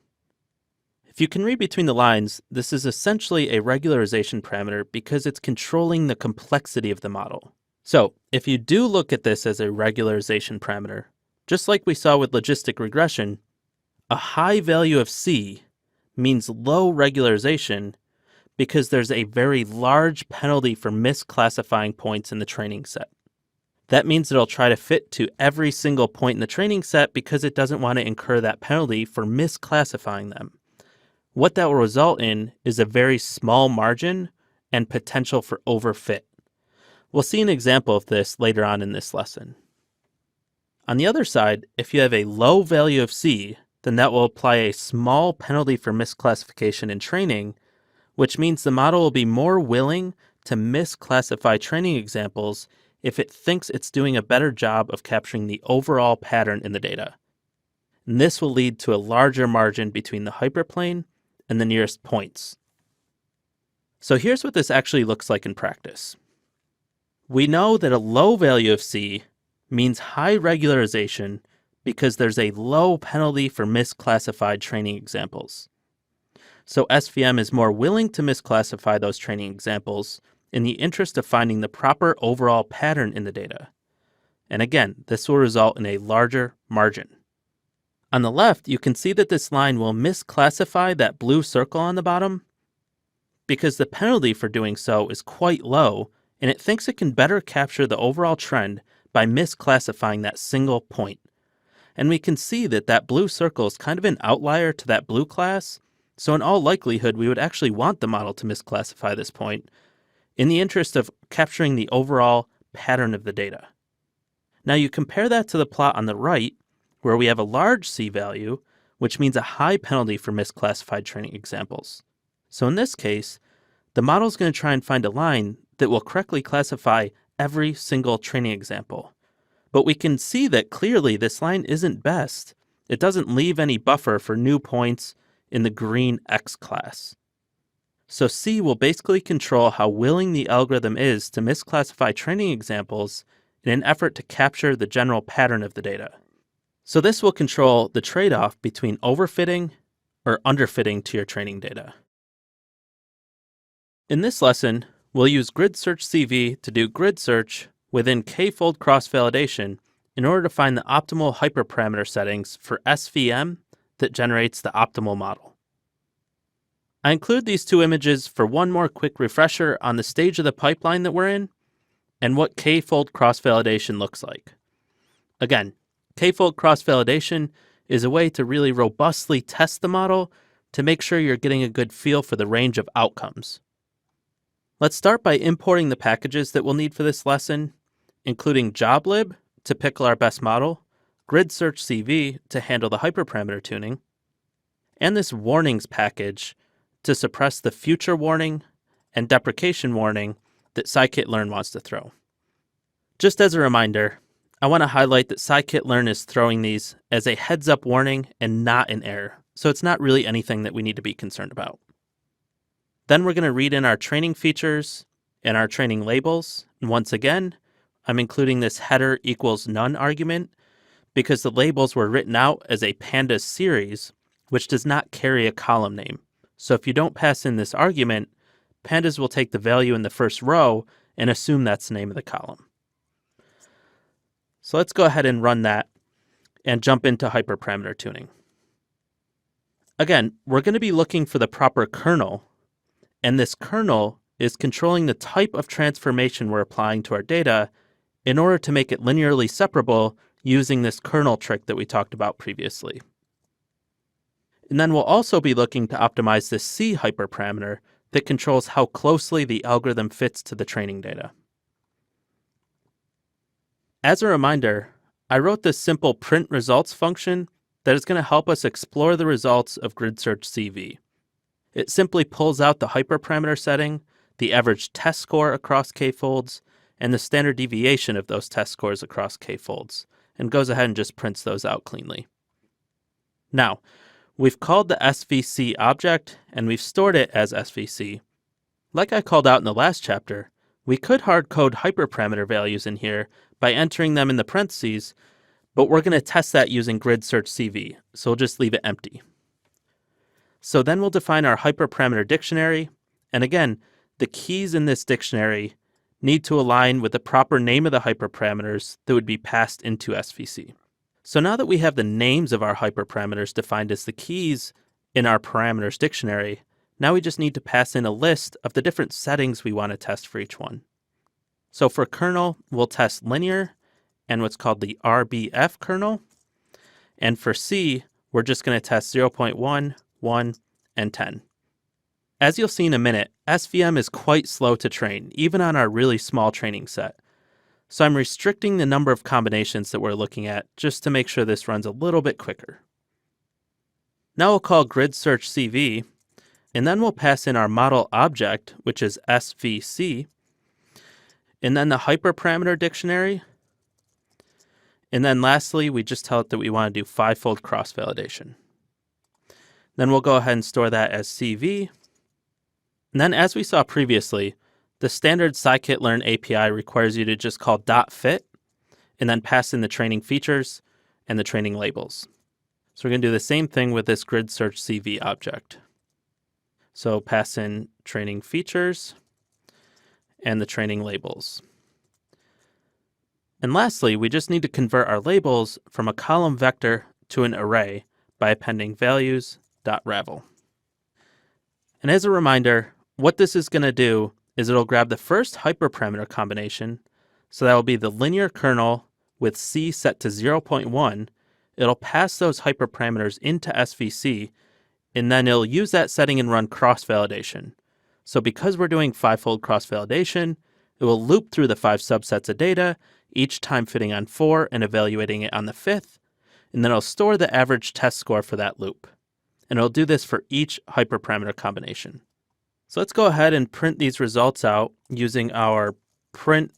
If you can read between the lines, this is essentially a regularization parameter because it's controlling the complexity of the model. So, if you do look at this as a regularization parameter, just like we saw with logistic regression, a high value of C means low regularization because there's a very large penalty for misclassifying points in the training set. That means it'll try to fit to every single point in the training set because it doesn't want to incur that penalty for misclassifying them. What that will result in is a very small margin and potential for overfit. We'll see an example of this later on in this lesson. On the other side, if you have a low value of C, then that will apply a small penalty for misclassification in training, which means the model will be more willing to misclassify training examples if it thinks it's doing a better job of capturing the overall pattern in the data. And this will lead to a larger margin between the hyperplane and the nearest points. So here's what this actually looks like in practice. We know that a low value of C means high regularization because there's a low penalty for misclassified training examples. So SVM is more willing to misclassify those training examples in the interest of finding the proper overall pattern in the data. And again, this will result in a larger margin. On the left, you can see that this line will misclassify that blue circle on the bottom because the penalty for doing so is quite low, and it thinks it can better capture the overall trend by misclassifying that single point. And we can see that that blue circle is kind of an outlier to that blue class, so in all likelihood, we would actually want the model to misclassify this point in the interest of capturing the overall pattern of the data. Now you compare that to the plot on the right, where we have a large C value, which means a high penalty for misclassified training examples. So in this case, the model is going to try and find a line that will correctly classify every single training example. But we can see that clearly this line isn't best. It doesn't leave any buffer for new points in the green X class. So C will basically control how willing the algorithm is to misclassify training examples in an effort to capture the general pattern of the data. So this will control the trade-off between overfitting or underfitting to your training data. In this lesson, we'll use grid search CV to do grid search within k-fold cross-validation in order to find the optimal hyperparameter settings for SVM that generates the optimal model. I include these two images for one more quick refresher on the stage of the pipeline that we're in and what k-fold cross-validation looks like. Again, k-fold cross-validation is a way to really robustly test the model to make sure you're getting a good feel for the range of outcomes. Let's start by importing the packages that we'll need for this lesson, including joblib to pickle our best model, grid search CV to handle the hyperparameter tuning, and this warnings package to suppress the future warning and deprecation warning that scikit-learn wants to throw. Just as a reminder, I want to highlight that scikit-learn is throwing these as a heads-up warning and not an error, so it's not really anything that we need to be concerned about. Then we're going to read in our training features and our training labels, and once again, I'm including this header equals none argument because the labels were written out as a pandas series, which does not carry a column name. So if you don't pass in this argument, pandas will take the value in the first row and assume that's the name of the column. So let's go ahead and run that and jump into hyperparameter tuning. Again, we're going to be looking for the proper kernel, and this kernel is controlling the type of transformation we're applying to our data in order to make it linearly separable using this kernel trick that we talked about previously. And then we'll also be looking to optimize this C hyperparameter that controls how closely the algorithm fits to the training data. As a reminder, I wrote this simple print results function that is going to help us explore the results of grid search CV. It simply pulls out the hyperparameter setting, the average test score across k-folds, and the standard deviation of those test scores across k-folds, and goes ahead and just prints those out cleanly. Now, we've called the SVC object, and we've stored it as SVC. Like I called out in the last chapter, we could hard-code hyperparameter values in here by entering them in the parentheses, but we're going to test that using grid search CV, so we'll just leave it empty. So then we'll define our hyperparameter dictionary, and again, the keys in this dictionary need to align with the proper name of the hyperparameters that would be passed into SVC. So now that we have the names of our hyperparameters defined as the keys in our parameters dictionary, now we just need to pass in a list of the different settings we want to test for each one. So for kernel, we'll test linear and what's called the RBF kernel. And for C, we're just going to test 0.1, 1, and 10. As you'll see in a minute, SVM is quite slow to train, even on our really small training set. So I'm restricting the number of combinations that we're looking at just to make sure this runs a little bit quicker. Now we'll call grid search CV, and then we'll pass in our model object, which is SVC, and then the hyperparameter dictionary. And then lastly, we just tell it that we want to do 5-fold cross-validation. Then we'll go ahead and store that as CV. And then as we saw previously, the standard scikit-learn API requires you to just call .fit and then pass in the training features and the training labels. So we're going to do the same thing with this grid search CV object. So pass in training features and the training labels. And lastly, we just need to convert our labels from a column vector to an array by appending values.ravel. And as a reminder, what this is going to do is it'll grab the first hyperparameter combination, so that will be the linear kernel with C set to 0.1. It'll pass those hyperparameters into SVC, and then it'll use that setting and run cross-validation. So because we're doing 5-fold cross-validation, it will loop through the 5 subsets of data, each time fitting on 4 and evaluating it on the 5th, and then it'll store the average test score for that loop. And it'll do this for each hyperparameter combination. So let's go ahead and print these results out using our print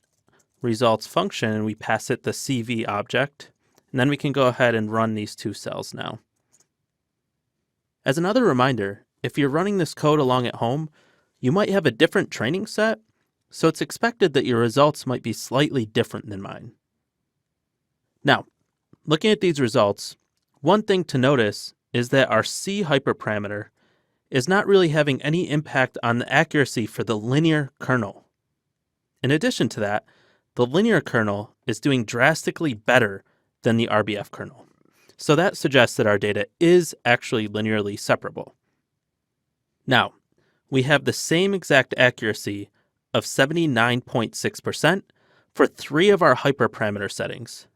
results function, and we pass it the CV object. And then we can go ahead and run these 2 cells now. As another reminder, if you're running this code along at home, you might have a different training set, so it's expected that your results might be slightly different than mine. Now, looking at these results, one thing to notice is that our C hyperparameter is not really having any impact on the accuracy for the linear kernel. In addition to that, the linear kernel is doing drastically better than the RBF kernel. So that suggests that our data is actually linearly separable. Now, we have the same exact accuracy of 79.6% for 3 of our hyperparameter settings.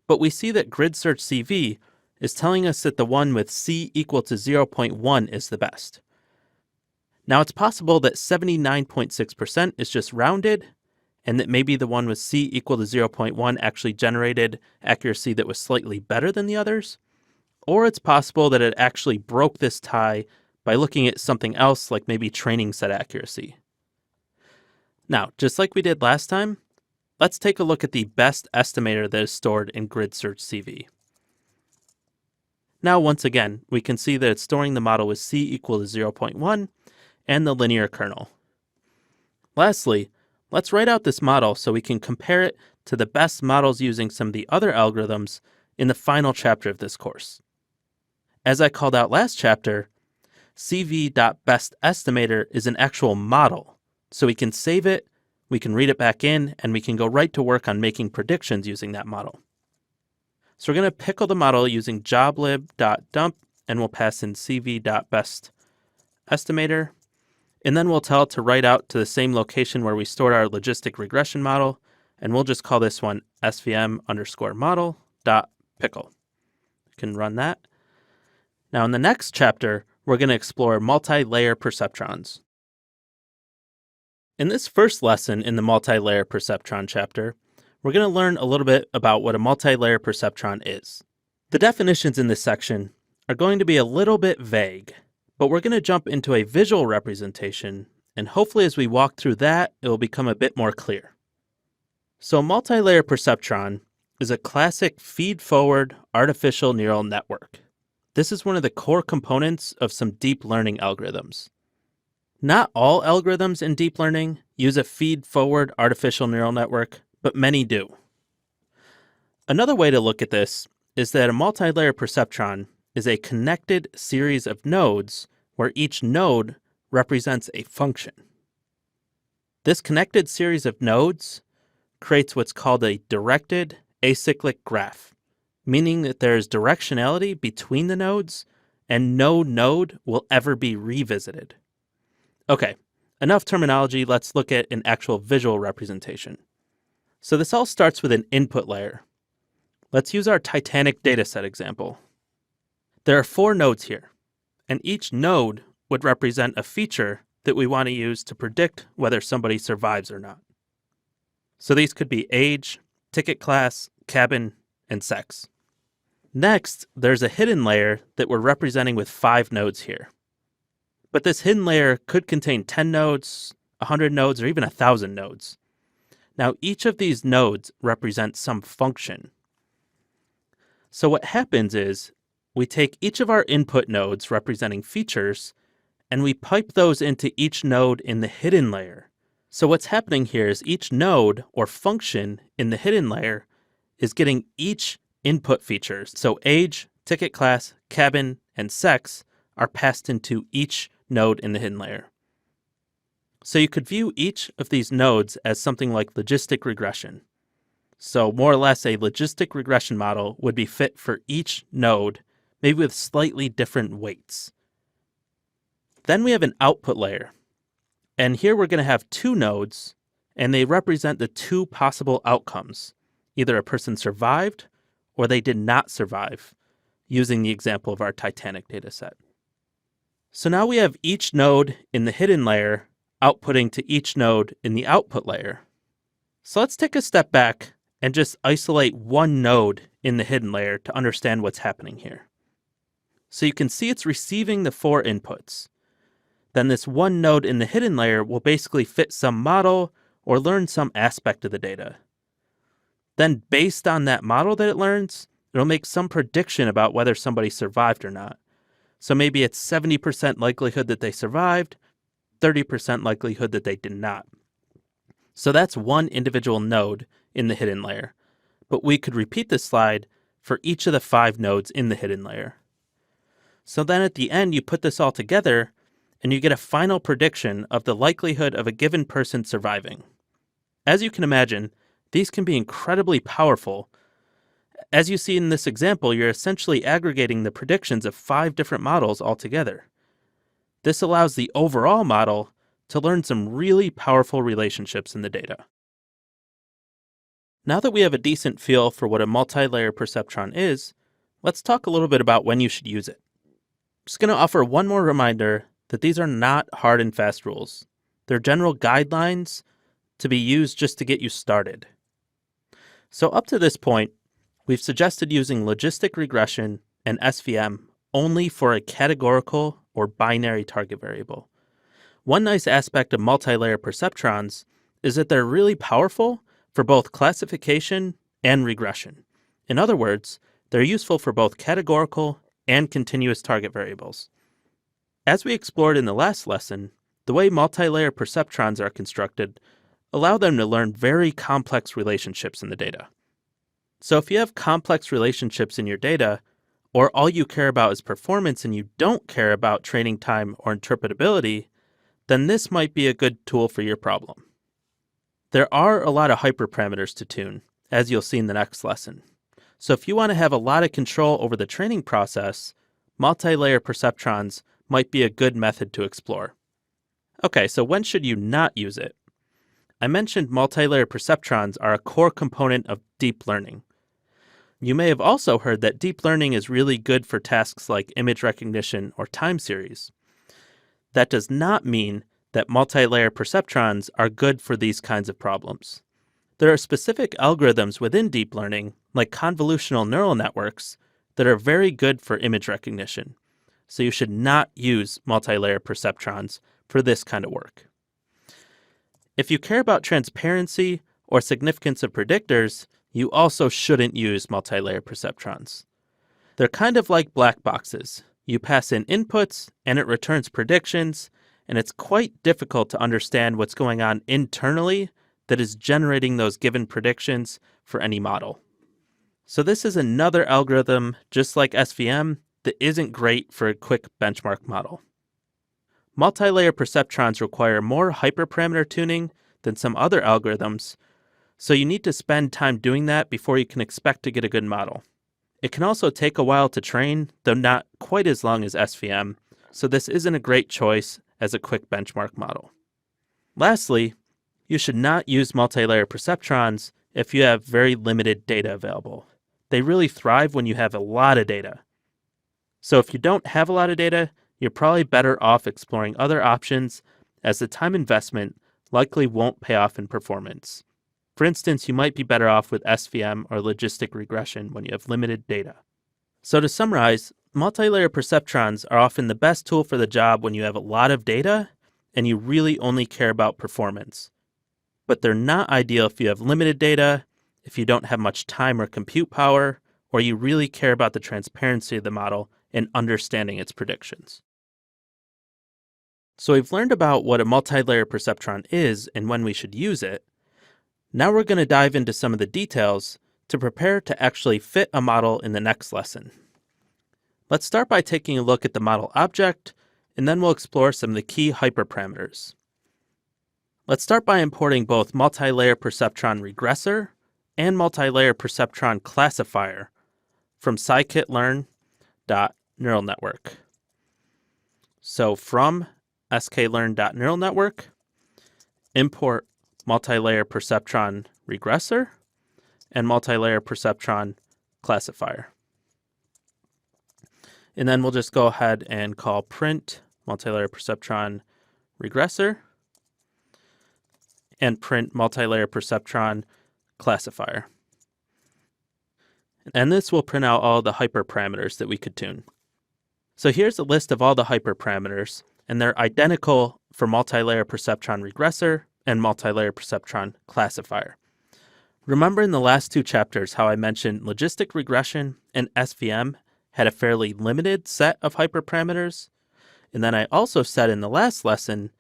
But we see that grid search CV is telling us that the one with C equal to 0.1 is the best. Now it's possible that 79.6% is just rounded, and that maybe the one with C equal to 0.1 actually generated accuracy that was slightly better than the others, or it's possible that it actually broke this tie by looking at something else like maybe training set accuracy. Now, just like we did last time, let's take a look at the best estimator that is stored in grid search CV. Now, once again, we can see that it's storing the model with C equal to 0.1 and the linear kernel. Lastly, let's write out this model so we can compare it to the best models using some of the other algorithms in the final chapter of this course. As I called out last chapter, CV.bestestimator is an actual model, so we can save it, we can read it back in, and we can go right to work on making predictions using that model. So we're going to pickle the model using joblib.dump, and we'll pass in cv.bestestimator, and then we'll tell it to write out to the same location where we stored our logistic regression model, and we'll just call this one svm_model.pickle. You can run that. Now in the next chapter, we're going to explore multi-layer perceptrons. In this first lesson in the multi-layer perceptron chapter, we're going to learn a little bit about what a multi-layer perceptron is. The definitions in this section are going to be a little bit vague, But we're going to jump into a visual representation, and hopefully as we walk through that, it will become a bit more clear. So a multi-layer perceptron is a classic feed-forward artificial neural network. This is one of the core components of some deep learning algorithms. Not all algorithms in deep learning use a feed-forward artificial neural network, but many do. Another way to look at this is that a multi-layer perceptron is a connected series of nodes where each node represents a function. This connected series of nodes creates what's called a directed acyclic graph, meaning that there is directionality between the nodes and no node will ever be revisited. Okay, enough terminology, let's look at an actual visual representation. So this all starts with an input layer. Let's use our Titanic dataset example. There are 4 nodes here, and each node would represent a feature that we want to use to predict whether somebody survives or not. So these could be age, ticket class, cabin, and sex. Next, there's a hidden layer that we're representing with 5 nodes here. But this hidden layer could contain 10 nodes, 100 nodes, or even 1,000 nodes. Now, each of these nodes represents some function. So what happens is we take each of our input nodes representing features, and we pipe those into each node in the hidden layer. So what's happening here is each node or function in the hidden layer is getting each input features. So age, ticket class, cabin, and sex are passed into each node in the hidden layer. So you could view each of these nodes as something like logistic regression. So more or less a logistic regression model would be fit for each node, maybe with slightly different weights. Then we have an output layer. And here we're going to have 2 nodes, and they represent the 2 possible outcomes. Either a person survived or they did not survive, using the example of our Titanic dataset. So now we have each node in the hidden layer outputting to each node in the output layer. So let's take a step back and just isolate one node in the hidden layer to understand what's happening here. So you can see it's receiving the 4 inputs. Then this one node in the hidden layer will basically fit some model or learn some aspect of the data. Then based on that model that it learns, it'll make some prediction about whether somebody survived or not. So maybe it's 70% likelihood that they survived, 30% likelihood that they did not. So that's one individual node in the hidden layer. But we could repeat this slide for each of the 5 nodes in the hidden layer. So then at the end, you put this all together and you get a final prediction of the likelihood of a given person surviving. As you can imagine, these can be incredibly powerful. As you see in this example, you're essentially aggregating the predictions of 5 different models all together. This allows the overall model to learn some really powerful relationships in the data. Now that we have a decent feel for what a multi-layer perceptron is, let's talk a little bit about when you should use it. I'm just going to offer one more reminder that these are not hard and fast rules. They're general guidelines to be used just to get you started. So up to this point, we've suggested using logistic regression and SVM only for a categorical or binary target variable. One nice aspect of multi-layer perceptrons is that they're really powerful for both classification and regression. In other words, they're useful for both categorical and continuous target variables. As we explored in the last lesson, the way multi-layer perceptrons are constructed allow them to learn very complex relationships in the data. So if you have complex relationships in your data, or all you care about is performance and you don't care about training time or interpretability, then this might be a good tool for your problem. There are a lot of hyperparameters to tune, as you'll see in the next lesson. So if you want to have a lot of control over the training process, multi-layer perceptrons might be a good method to explore. Okay, so when should you not use it? I mentioned multi-layer perceptrons are a core component of deep learning. You may have also heard that deep learning is really good for tasks like image recognition or time series. That does not mean that multi-layer perceptrons are good for these kinds of problems. There are specific algorithms within deep learning, like convolutional neural networks, that are very good for image recognition. so you should not use multi-layer perceptrons for this kind of work. If you care about transparency or significance of predictors, you also shouldn't use multi-layer perceptrons. They're kind of like black boxes. You pass in inputs and it returns predictions, and it's quite difficult to understand what's going on internally that is generating those given predictions for any model. So this is another algorithm, just like SVM, that isn't great for a quick benchmark model. Multi-layer perceptrons require more hyperparameter tuning than some other algorithms, so you need to spend time doing that before you can expect to get a good model. It can also take a while to train, though not quite as long as SVM, so this isn't a great choice as a quick benchmark model. Lastly, you should not use multi-layer perceptrons if you have very limited data available. They really thrive when you have a lot of data. So if you don't have a lot of data, you're probably better off exploring other options, as the time investment likely won't pay off in performance. For instance, you might be better off with SVM or logistic regression when you have limited data. So to summarize, multi-layer perceptrons are often the best tool for the job when you have a lot of data and you really only care about performance. But they're not ideal if you have limited data, if you don't have much time or compute power, or you really care about the transparency of the model and understanding its predictions. So we've learned about what a multi-layer perceptron is and when we should use it. Now we're going to dive into some of the details to prepare to actually fit a model in the next lesson. Let's start by taking a look at the model object, and then we'll explore some of the key hyperparameters. Let's start by importing both multi-layer perceptron regressor and multi-layer perceptron classifier from scikit-learn.neural network. So from sklearn.neural network, import multi-layer perceptron regressor and multi-layer perceptron classifier. And then we'll just go ahead and call print multi-layer perceptron regressor and print multi-layer perceptron classifier. And this will print out all the hyperparameters that we could tune. So here's a list of all the hyperparameters, and they're identical for multi-layer perceptron regressor and multi-layer perceptron classifier. Remember in the last two chapters how I mentioned logistic regression and SVM had a fairly limited set of hyperparameters? And then I also said in the last lesson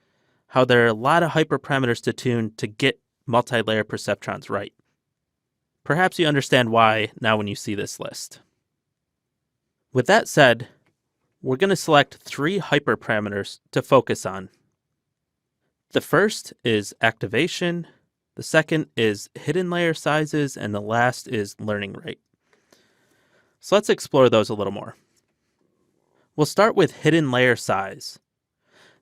how there are a lot of hyperparameters to tune to get multi-layer perceptrons right. Perhaps you understand why now when you see this list. With that said, we're going to select 3 hyperparameters to focus on. The first is activation, the second is hidden layer sizes, and the last is learning rate. So let's explore those a little more. We'll start with hidden layer size.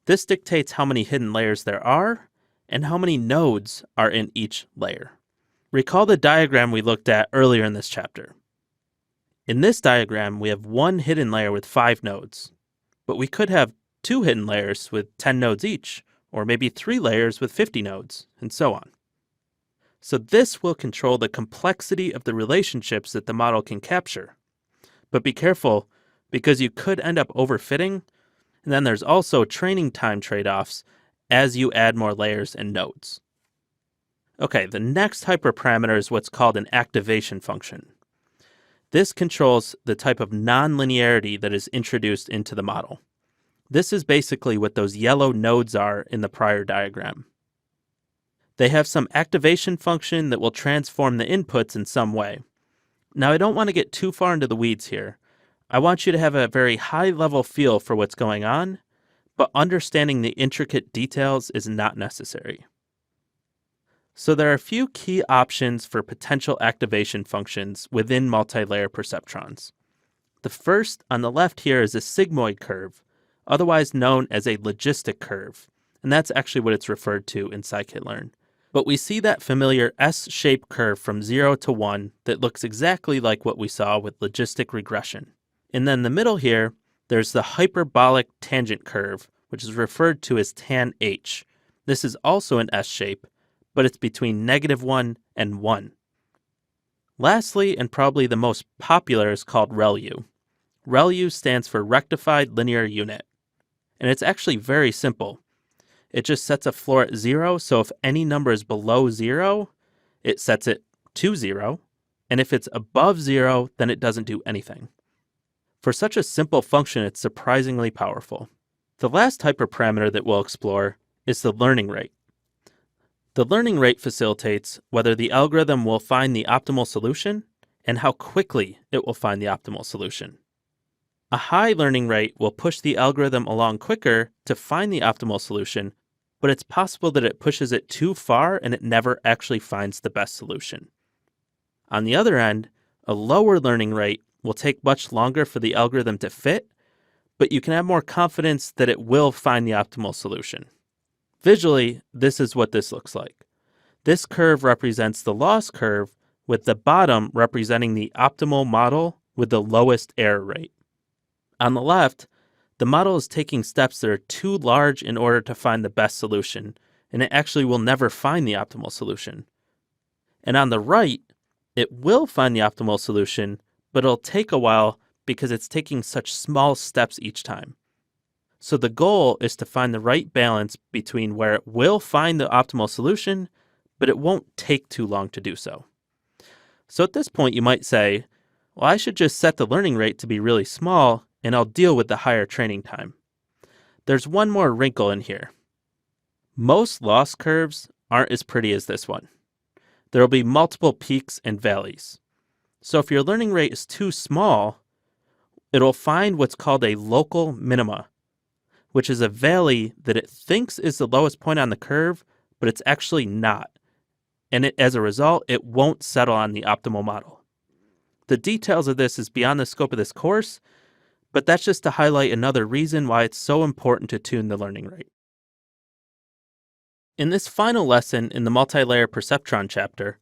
This dictates how many hidden layers there are and how many nodes are in each layer. Recall the diagram we looked at earlier in this chapter. In this diagram, we have one hidden layer with 5 nodes, but we could have 2 hidden layers with 10 nodes each, or maybe 3 layers with 50 nodes, and so on. So this will control the complexity of the relationships that the model can capture. But be careful, because you could end up overfitting, and then there's also training time trade-offs as you add more layers and nodes. Okay, the next hyperparameter is what's called an activation function. This controls the type of nonlinearity that is introduced into the model. This is basically what those yellow nodes are in the prior diagram. They have some activation function that will transform the inputs in some way. Now, I don't want to get too far into the weeds here. I want you to have a very high-level feel for what's going on, but understanding the intricate details is not necessary. So there are a few key options for potential activation functions within multi-layer perceptrons. The first on the left here is a sigmoid curve, otherwise known as a logistic curve, and that's actually what it's referred to in scikit-learn. But we see that familiar S-shaped curve from 0 to 1 that looks exactly like what we saw with logistic regression. And then in the middle here, there's the hyperbolic tangent curve, which is referred to as tan H. This is also an S-shape, but it's between -1 and 1. Lastly, and probably the most popular, is called ReLU. ReLU stands for rectified linear unit. And it's actually very simple. It just sets a floor at 0, so if any number is below 0, it sets it to 0. And if it's above 0, then it doesn't do anything. For such a simple function, it's surprisingly powerful. The last hyperparameter that we'll explore is the learning rate. The learning rate facilitates whether the algorithm will find the optimal solution and how quickly it will find the optimal solution. A high learning rate will push the algorithm along quicker to find the optimal solution, but it's possible that it pushes it too far and it never actually finds the best solution. On the other end, a lower learning rate will take much longer for the algorithm to fit, but you can have more confidence that it will find the optimal solution. Visually, this is what this looks like. This curve represents the loss curve, with the bottom representing the optimal model with the lowest error rate. On the left, the model is taking steps that are too large in order to find the best solution, and it actually will never find the optimal solution. And on the right, it will find the optimal solution, but it'll take a while because it's taking such small steps each time. So the goal is to find the right balance between where it will find the optimal solution, but it won't take too long to do so. So at this point, you might say, well, I should just set the learning rate to be really small, and I'll deal with the higher training time. There's one more wrinkle in here. Most loss curves aren't as pretty as this one. There will be multiple peaks and valleys. So if your learning rate is too small, it'll find what's called a local minima, which is a valley that it thinks is the lowest point on the curve, but it's actually not. And as a result, it won't settle on the optimal model. The details of this is beyond the scope of this course, but that's just to highlight another reason why it's so important to tune the learning rate. In this final lesson in the multi-layer perceptron chapter,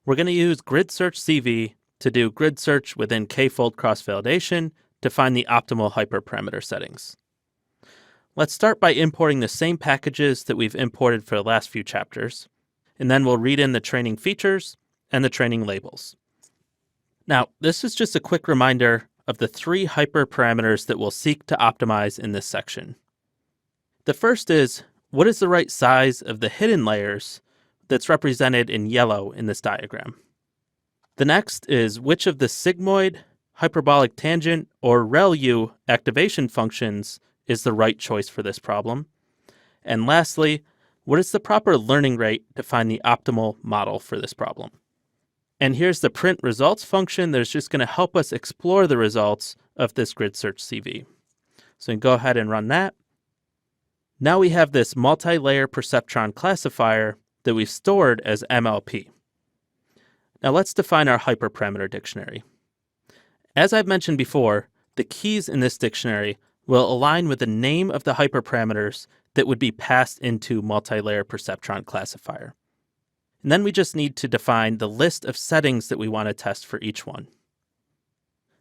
we're going to use grid search CV to do grid search within k-fold cross-validation to find the optimal hyperparameter settings. Let's start by importing the same packages that we've imported for the last few chapters, and then we'll read in the training features and the training labels. Now, this is just a quick reminder of the 3 hyperparameters that we'll seek to optimize in this section. The first is, what is the right size of the hidden layers that's represented in yellow in this diagram? The next is, which of the sigmoid, hyperbolic tangent, or ReLU activation functions is the right choice for this problem? And lastly, what is the proper learning rate to find the optimal model for this problem? And here's the print results function that's just going to help us explore the results of this grid search CV. So we can go ahead and run that. Now we have this multi-layer perceptron classifier that we've stored as MLP. Now let's define our hyperparameter dictionary. As I've mentioned before, the keys in this dictionary will align with the name of the hyperparameters that would be passed into multi-layer perceptron classifier. And then we just need to define the list of settings that we want to test for each one.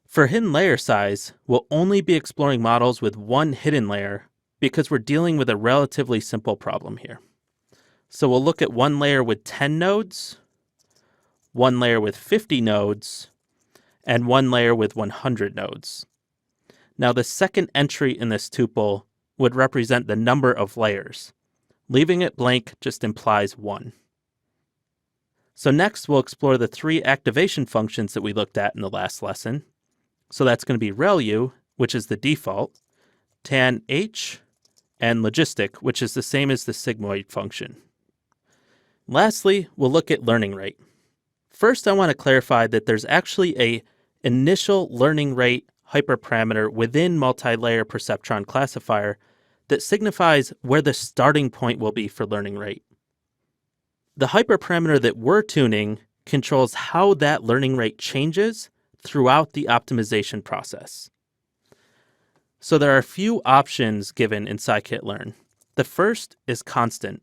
For hidden layer size, we'll only be exploring models with one hidden layer because we're dealing with a relatively simple problem here. So we'll look at one layer with 10 nodes, one layer with 50 nodes, and one layer with 100 nodes. Now the second entry in this tuple would represent the number of layers. Leaving it blank just implies 1. So next we'll explore the 3 activation functions that we looked at in the last lesson. So that's going to be ReLU, which is the default, tanh, and logistic, which is the same as the sigmoid function. Lastly, we'll look at learning rate. First, I want to clarify that there's actually an initial learning rate hyperparameter within multi-layer perceptron classifier that signifies where the starting point will be for learning rate. The hyperparameter that we're tuning controls how that learning rate changes throughout the optimization process. So there are a few options given in scikit-learn. The first is constant.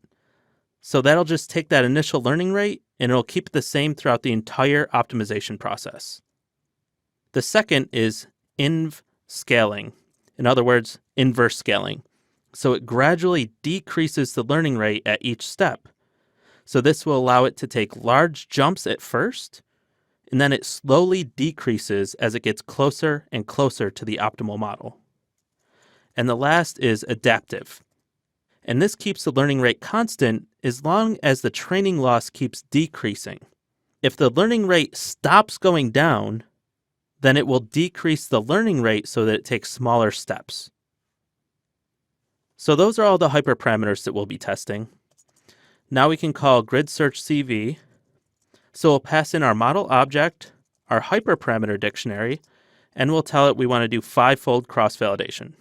So that'll just take that initial learning rate and it'll keep it the same throughout the entire optimization process. The second is inv scaling. In other words, inverse scaling. So it gradually decreases the learning rate at each step. So this will allow it to take large jumps at first and then it slowly decreases as it gets closer and closer to the optimal model. And the last is adaptive. And this keeps the learning rate constant as long as the training loss keeps decreasing. If the learning rate stops going down, then it will decrease the learning rate so that it takes smaller steps. So those are all the hyperparameters that we'll be testing. Now we can call grid search CV. So we'll pass in our model object, our hyperparameter dictionary, and we'll tell it we want to do 5-fold cross-validation.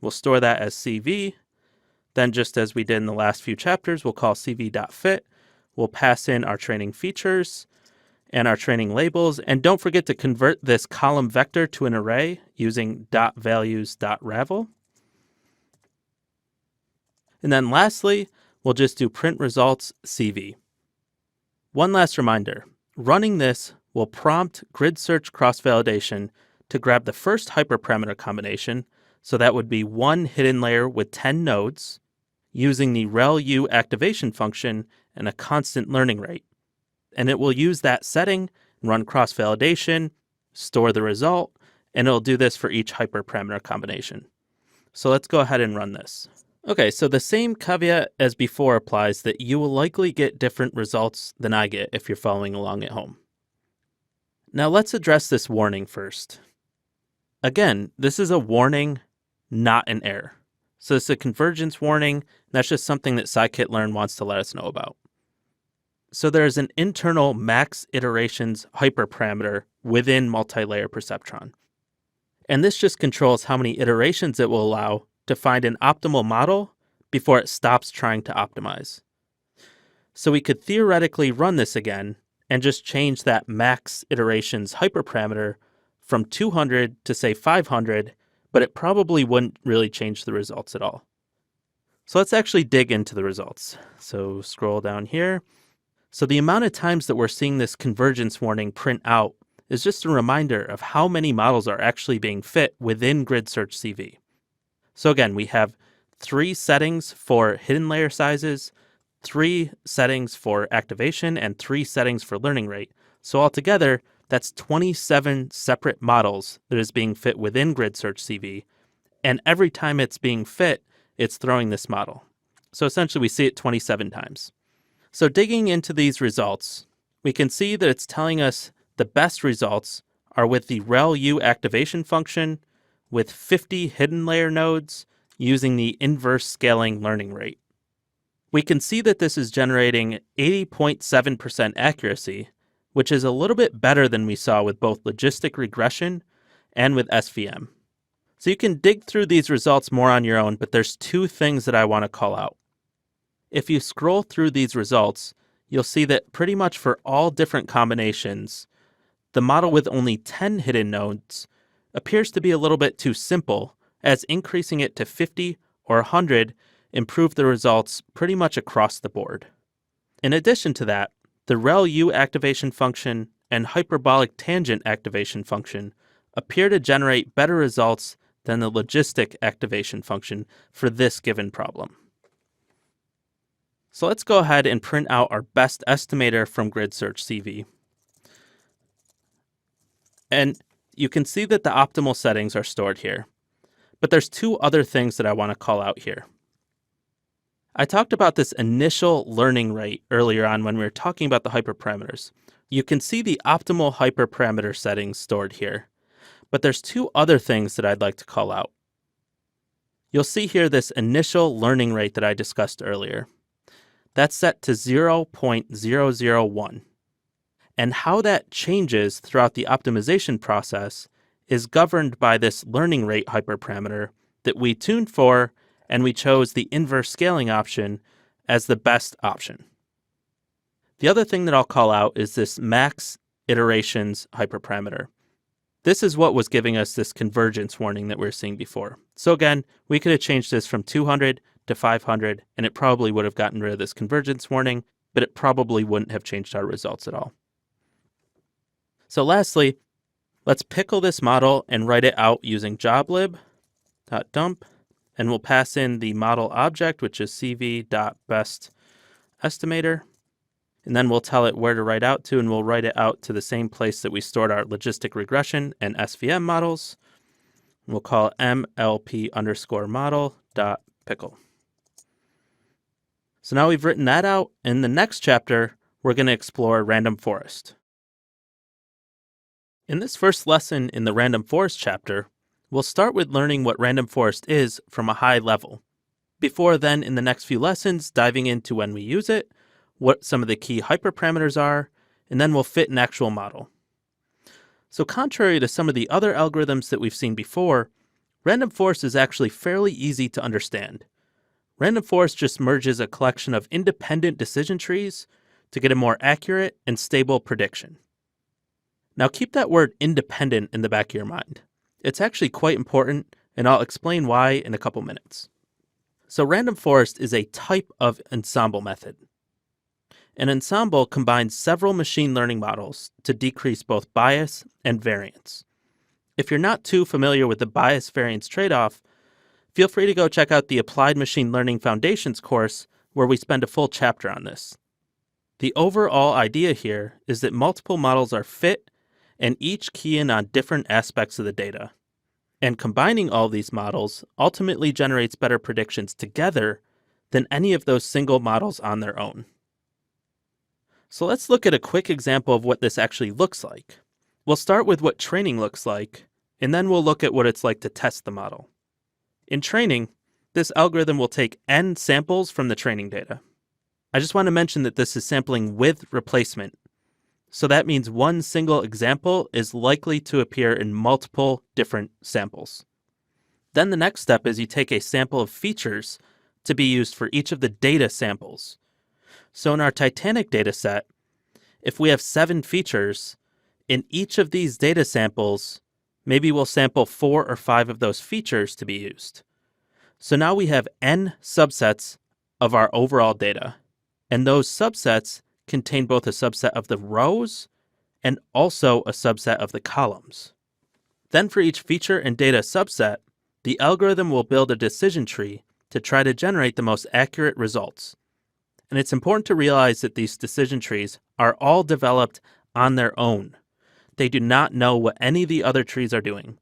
We'll store that as CV. Then just as we did in the last few chapters, we'll call cv.fit. We'll pass in our training features and our training labels. And don't forget to convert this column vector to an array using .values.ravel. And then lastly, we'll just do print results CV. One last reminder, running this will prompt grid search cross-validation to grab the first hyperparameter combination, so that would be one hidden layer with 10 nodes, using the rel_u activation function and a constant learning rate. And it will use that setting, run cross-validation, store the result, and it'll do this for each hyperparameter combination. So let's go ahead and run this. Okay, so the same caveat as before applies, that you will likely get different results than I get if you're following along at home. Now let's address this warning first. Again, this is a warning, not an error. So it's a convergence warning. That's just something that scikit-learn wants to let us know about. So there's an internal max iterations hyperparameter within multi-layer perceptron. And this just controls how many iterations it will allow to find an optimal model before it stops trying to optimize. So we could theoretically run this again and just change that max iterations hyperparameter from 200 to say 500, but it probably wouldn't really change the results at all. So let's actually dig into the results. So scroll down here. So the amount of times that we're seeing this convergence warning print out is just a reminder of how many models are actually being fit within grid search CV. So again, we have 3 settings for hidden layer sizes, 3 settings for activation, and 3 settings for learning rate. So altogether, that's 27 separate models that is being fit within grid search CV. And every time it's being fit, it's throwing this model. So essentially, we see it 27 times. So digging into these results, we can see that it's telling us the best results are with the rel_u activation function with 50 hidden layer nodes using the inverse scaling learning rate. We can see that this is generating 80.7% accuracy, which is a little bit better than we saw with both logistic regression and with SVM. So you can dig through these results more on your own, but there's 2 things that I want to call out. If you scroll through these results, you'll see that pretty much for all different combinations, the model with only 10 hidden nodes appears to be a little bit too simple, as increasing it to 50 or 100 improved the results pretty much across the board. In addition to that, the rel_u activation function and hyperbolic tangent activation function appear to generate better results than the logistic activation function for this given problem. So let's go ahead and print out our best estimator from grid search CV. And you can see that the optimal settings are stored here. But there's 2 other things that I want to call out here. I talked about this initial learning rate earlier on when we were talking about the hyperparameters. You can see the optimal hyperparameter settings stored here. But there's 2 other things that I'd like to call out. You'll see here this initial learning rate that I discussed earlier. That's set to 0.001. And how that changes throughout the optimization process is governed by this learning rate hyperparameter that we tuned for, and we chose the inverse scaling option as the best option. The other thing that I'll call out is this max iterations hyperparameter. This is what was giving us this convergence warning that we were seeing before. So again, we could have changed this from 200 to 500, and it probably would have gotten rid of this convergence warning, but it probably wouldn't have changed our results at all. So lastly, let's pickle this model and write it out using joblib.dump, and we'll pass in the model object, which is cv.bestestimator. and then we'll tell it where to write out to, and we'll write it out to the same place that we stored our logistic regression and SVM models. We'll call mlp_model.pickle. So now we've written that out. In the next chapter, we're going to explore random forest. In this first lesson in the random forest chapter, we'll start with learning what random forest is from a high level. Before then, in the next few lessons, diving into when we use it, what some of the key hyperparameters are, and then we'll fit an actual model. So contrary to some of the other algorithms that we've seen before, random forest is actually fairly easy to understand. Random forest just merges a collection of independent decision trees to get a more accurate and stable prediction. Now keep that word independent in the back of your mind. It's actually quite important, and I'll explain why in a couple minutes. So random forest is a type of ensemble method. An ensemble combines several machine learning models to decrease both bias and variance. If you're not too familiar with the bias-variance trade-off, feel free to go check out the Applied Machine Learning Foundations course where we spend a full chapter on this. The overall idea here is that multiple models are fit and each key in on different aspects of the data. And combining all these models ultimately generates better predictions together than any of those single models on their own. So let's look at a quick example of what this actually looks like. We'll start with what training looks like, and then we'll look at what it's like to test the model. In training, this algorithm will take n samples from the training data. I just want to mention that this is sampling with replacement. So that means one single example is likely to appear in multiple different samples. Then the next step is you take a sample of features to be used for each of the data samples. So in our Titanic data set, if we have 7 features, in each of these data samples, maybe we'll sample 4 or 5 of those features to be used. So now we have n subsets of our overall data, and those subsets contain both a subset of the rows and also a subset of the columns. Then for each feature and data subset, the algorithm will build a decision tree to try to generate the most accurate results. And it's important to realize that these decision trees are all developed on their own. They do not know what any of the other trees are doing.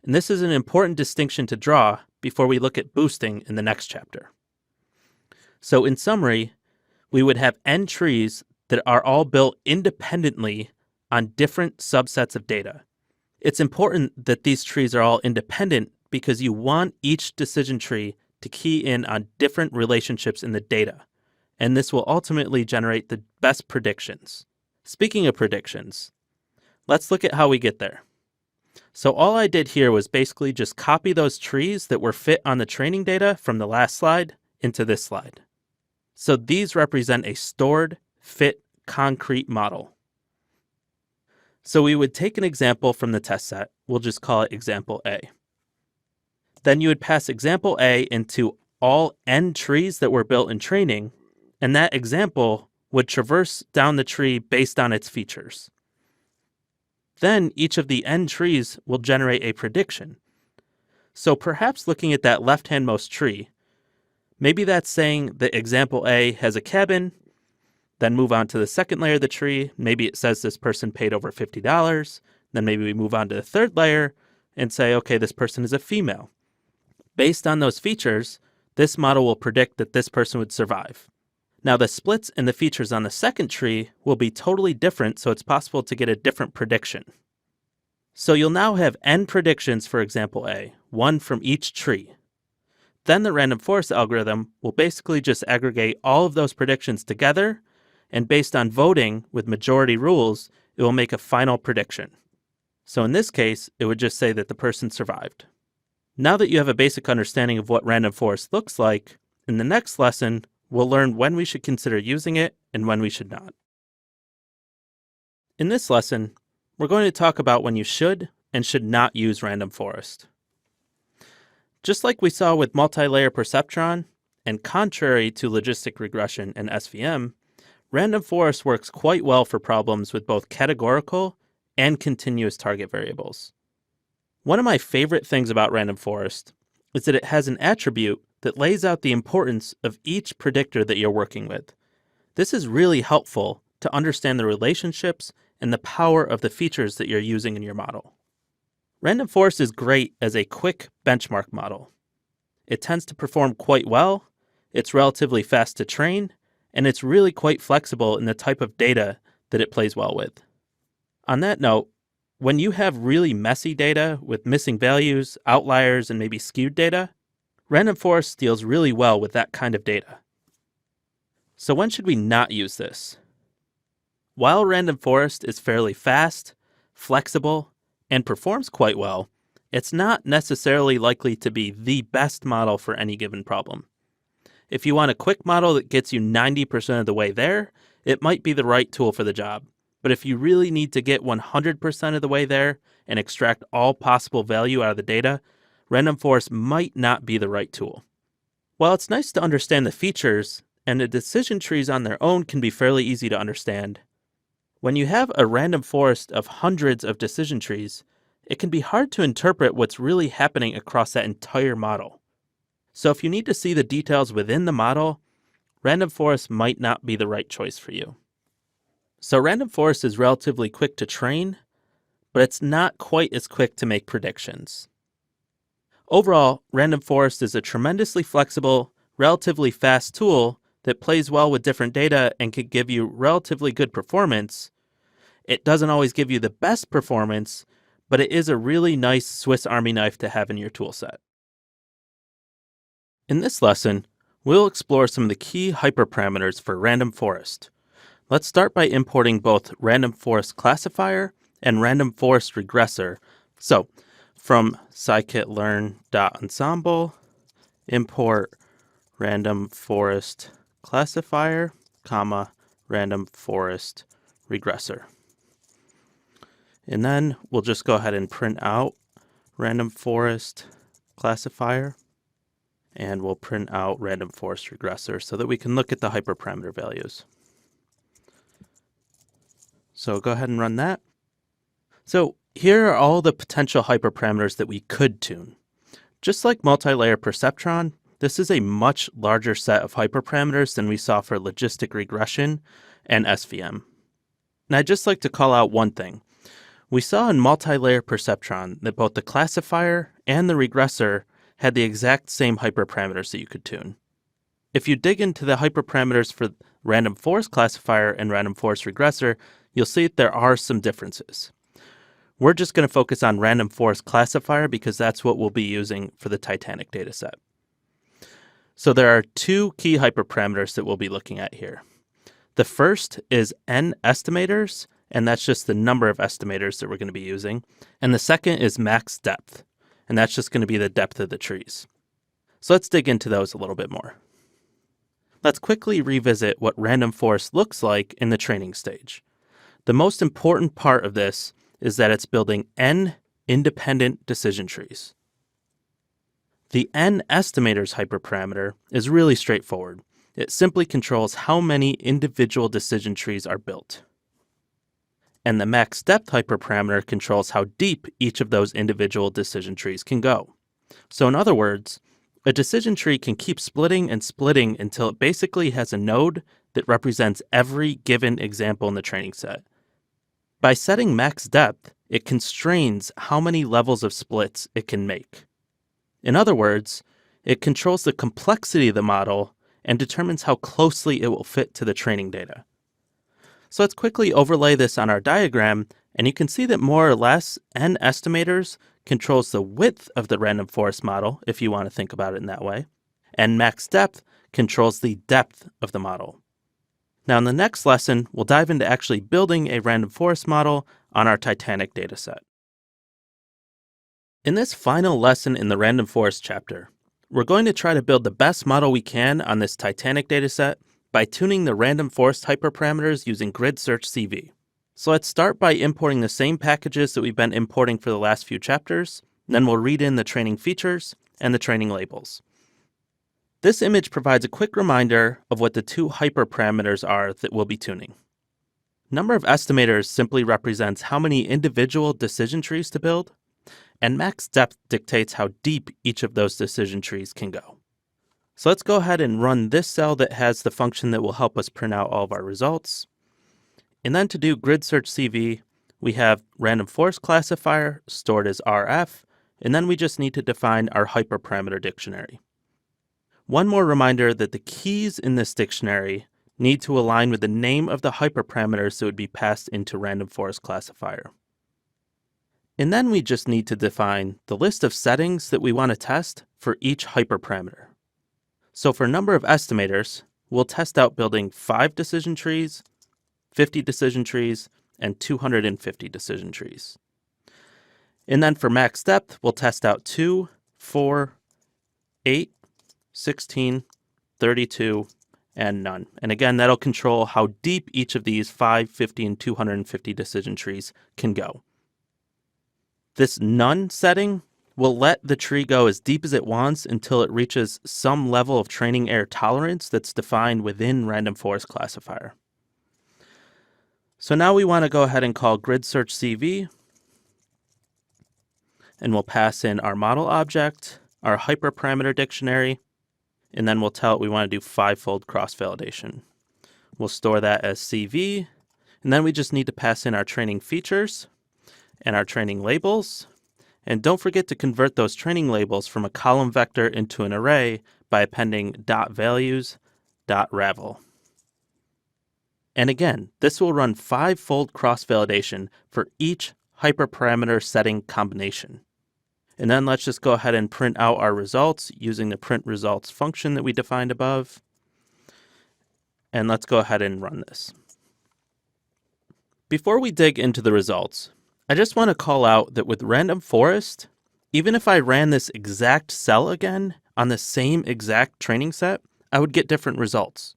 And this is an important distinction to draw before we look at boosting in the next chapter. So in summary, we would have n trees that are all built independently on different subsets of data. It's important that these trees are all independent because you want each decision tree to key in on different relationships in the data, and this will ultimately generate the best predictions. Speaking of predictions, let's look at how we get there. So all I did here was basically just copy those trees that were fit on the training data from the last slide into this slide. So these represent a stored, fit, concrete model. So we would take an example from the test set. We'll just call it example A. Then you would pass example A into all n trees that were built in training, and that example would traverse down the tree based on its features. Then each of the n trees will generate a prediction. So perhaps looking at that left-handmost tree, maybe that's saying that example A has a cabin, then move on to the second layer of the tree. Maybe it says this person paid over $50. Then maybe we move on to the third layer and say, okay, this person is a female. Based on those features, this model will predict that this person would survive. Now the splits and the features on the second tree will be totally different, so it's possible to get a different prediction. So you'll now have n predictions for example A, one from each tree. Then the random forest algorithm will basically just aggregate all of those predictions together, and based on voting with majority rules, it will make a final prediction. So in this case, it would just say that the person survived. Now that you have a basic understanding of what random forest looks like, in the next lesson, we'll learn when we should consider using it and when we should not. In this lesson, we're going to talk about when you should and should not use random forest. Just like we saw with multi-layer perceptron, and contrary to logistic regression and SVM, random forest works quite well for problems with both categorical and continuous target variables. One of my favorite things about random forest is that it has an attribute that lays out the importance of each predictor that you're working with. This is really helpful to understand the relationships and the power of the features that you're using in your model. Random forest is great as a quick benchmark model. It tends to perform quite well, it's relatively fast to train, and it's really quite flexible in the type of data that it plays well with. On that note, when you have really messy data with missing values, outliers, and maybe skewed data, random forest deals really well with that kind of data. So when should we not use this? While random forest is fairly fast, flexible, and performs quite well, it's not necessarily likely to be the best model for any given problem. If you want a quick model that gets you 90% of the way there, it might be the right tool for the job. But if you really need to get 100% of the way there and extract all possible value out of the data, random forest might not be the right tool. While it's nice to understand the features, and the decision trees on their own can be fairly easy to understand, when you have a random forest of hundreds of decision trees, it can be hard to interpret what's really happening across that entire model. So if you need to see the details within the model, random forest might not be the right choice for you. So random forest is relatively quick to train, but it's not quite as quick to make predictions. Overall, random forest is a tremendously flexible, relatively fast tool that plays well with different data and can give you relatively good performance. It doesn't always give you the best performance, but it is a really nice Swiss Army knife to have in your toolset. In this lesson, we'll explore some of the key hyperparameters for random forest. Let's start by importing both random forest classifier and random forest regressor. So, from scikit-learn.ensemble, import random forest classifier, random forest regressor. And then we'll just go ahead and print out random forest classifier, and we'll print out random forest regressor so that we can look at the hyperparameter values. So go ahead and run that. So here are all the potential hyperparameters that we could tune. Just like multi-layer perceptron, this is a much larger set of hyperparameters than we saw for logistic regression and SVM. And I'd just like to call out one thing. We saw in multi-layer perceptron that both the classifier and the regressor had the exact same hyperparameters that you could tune. If you dig into the hyperparameters for random forest classifier and random forest regressor, you'll see that there are some differences. We're just going to focus on random forest classifier because that's what we'll be using for the Titanic dataset. So there are two key hyperparameters that we'll be looking at here. The first is n estimators, and that's just the number of estimators that we're going to be using. And the second is max depth, and that's just going to be the depth of the trees. So let's dig into those a little bit more. Let's quickly revisit what random forest looks like in the training stage. The most important part of this is that it's building n independent decision trees. The n estimators hyperparameter is really straightforward. It simply controls how many individual decision trees are built. And the max depth hyperparameter controls how deep each of those individual decision trees can go. So in other words, a decision tree can keep splitting and splitting until it basically has a node that represents every given example in the training set. By setting max depth, it constrains how many levels of splits it can make. In other words, it controls the complexity of the model and determines how closely it will fit to the training data. So let's quickly overlay this on our diagram, and you can see that more or less n estimators controls the width of the random forest model, if you want to think about it in that way, and max depth controls the depth of the model. Now in the next lesson, we'll dive into actually building a random forest model on our Titanic dataset. In this final lesson in the random forest chapter, we're going to try to build the best model we can on this Titanic dataset by tuning the random forest hyperparameters using grid search CV. So let's start by importing the same packages that we've been importing for the last few chapters, and then we'll read in the training features and the training labels. This image provides a quick reminder of what the two hyperparameters are that we'll be tuning. Number of estimators simply represents how many individual decision trees to build, and max depth dictates how deep each of those decision trees can go. So let's go ahead and run this cell that has the function that will help us print out all of our results. And then to do grid search CV, we have random forest classifier stored as RF, and then we just need to define our hyperparameter dictionary. One more reminder that the keys in this dictionary need to align with the name of the hyperparameters that would be passed into random forest classifier. And then we just need to define the list of settings that we want to test for each hyperparameter. So for number of estimators, we'll test out building 5 decision trees, 50 decision trees, and 250 decision trees. And then for max depth, we'll test out 2, 4, 8, 16, 32, and none. And again, that'll control how deep each of these 5, 50, and 250 decision trees can go. This none setting will let the tree go as deep as it wants until it reaches some level of training error tolerance that's defined within random forest classifier. So now we want to go ahead and call grid search CV, and we'll pass in our model object, our hyperparameter dictionary, and then we'll tell it we want to do 5-fold cross-validation. We'll store that as CV, and then we just need to pass in our training features and our training labels. And don't forget to convert those training labels from a column vector into an array by appending .values.ravel. And again, this will run 5-fold cross-validation for each hyperparameter setting combination. And then let's just go ahead and print out our results using the print results function that we defined above. And let's go ahead and run this. Before we dig into the results, I just want to call out that with random forest, even if I ran this exact cell again on the same exact training set, I would get different results.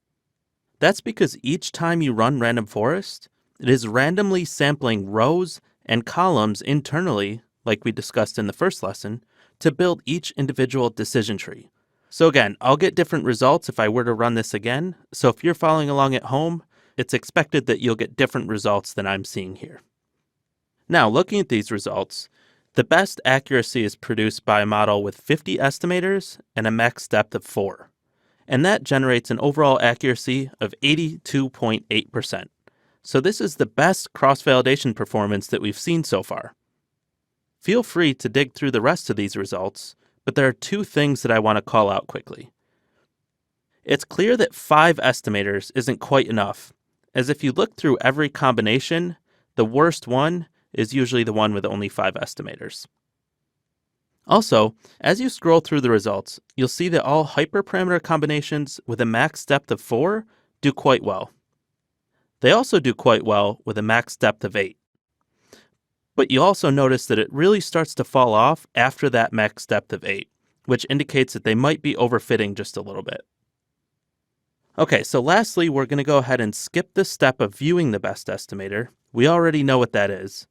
That's because each time you run random forest, it is randomly sampling rows and columns internally, like we discussed in the first lesson, to build each individual decision tree. So again, I'll get different results if I were to run this again. So if you're following along at home, it's expected that you'll get different results than I'm seeing here. Now, looking at these results, the best accuracy is produced by a model with 50 estimators and a max depth of 4. And that generates an overall accuracy of 82.8%. So this is the best cross-validation performance that we've seen so far. Feel free to dig through the rest of these results, but there are 2 things that I want to call out quickly. It's clear that 5 estimators isn't quite enough, as if you look through every combination, the worst one is usually the one with only 5 estimators. Also, as you scroll through the results, you'll see that all hyperparameter combinations with a max depth of 4 do quite well. They also do quite well with a max depth of 8. But you also notice that it really starts to fall off after that max depth of 8, which indicates that they might be overfitting just a little bit. Okay, so lastly, we're going to go ahead and skip the step of viewing the best estimator. We already know what that is.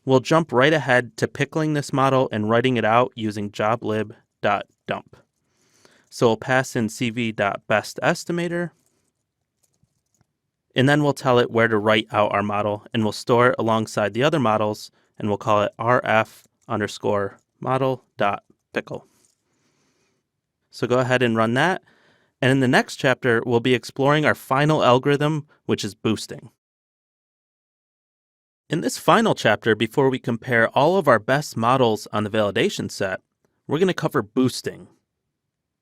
We'll jump right ahead to pickling this model and writing it out using joblib.dump. So we'll pass in cv.bestestimator, and then we'll tell it where to write out our model, and we'll store it alongside the other models, and we'll call it rf_model.pickle. So go ahead and run that. And in the next chapter, we'll be exploring our final algorithm, which is boosting. In this final chapter, before we compare all of our best models on the validation set, we're going to cover boosting.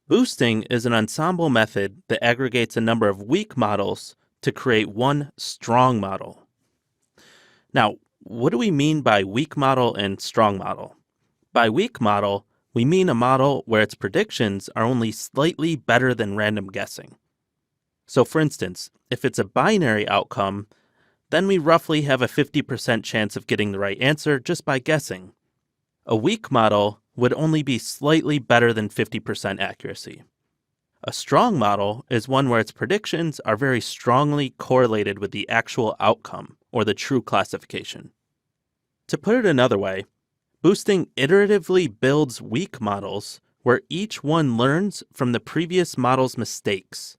Boosting is an ensemble method that aggregates a number of weak models to create one strong model. Now, what do we mean by weak model and strong model? By weak model, we mean a model where its predictions are only slightly better than random guessing. So for instance, if it's a binary outcome, then we roughly have a 50% chance of getting the right answer just by guessing. A weak model would only be slightly better than 50% accuracy. A strong model is one where its predictions are very strongly correlated with the actual outcome, or the true classification. To put it another way, boosting iteratively builds weak models where each one learns from the previous model's mistakes.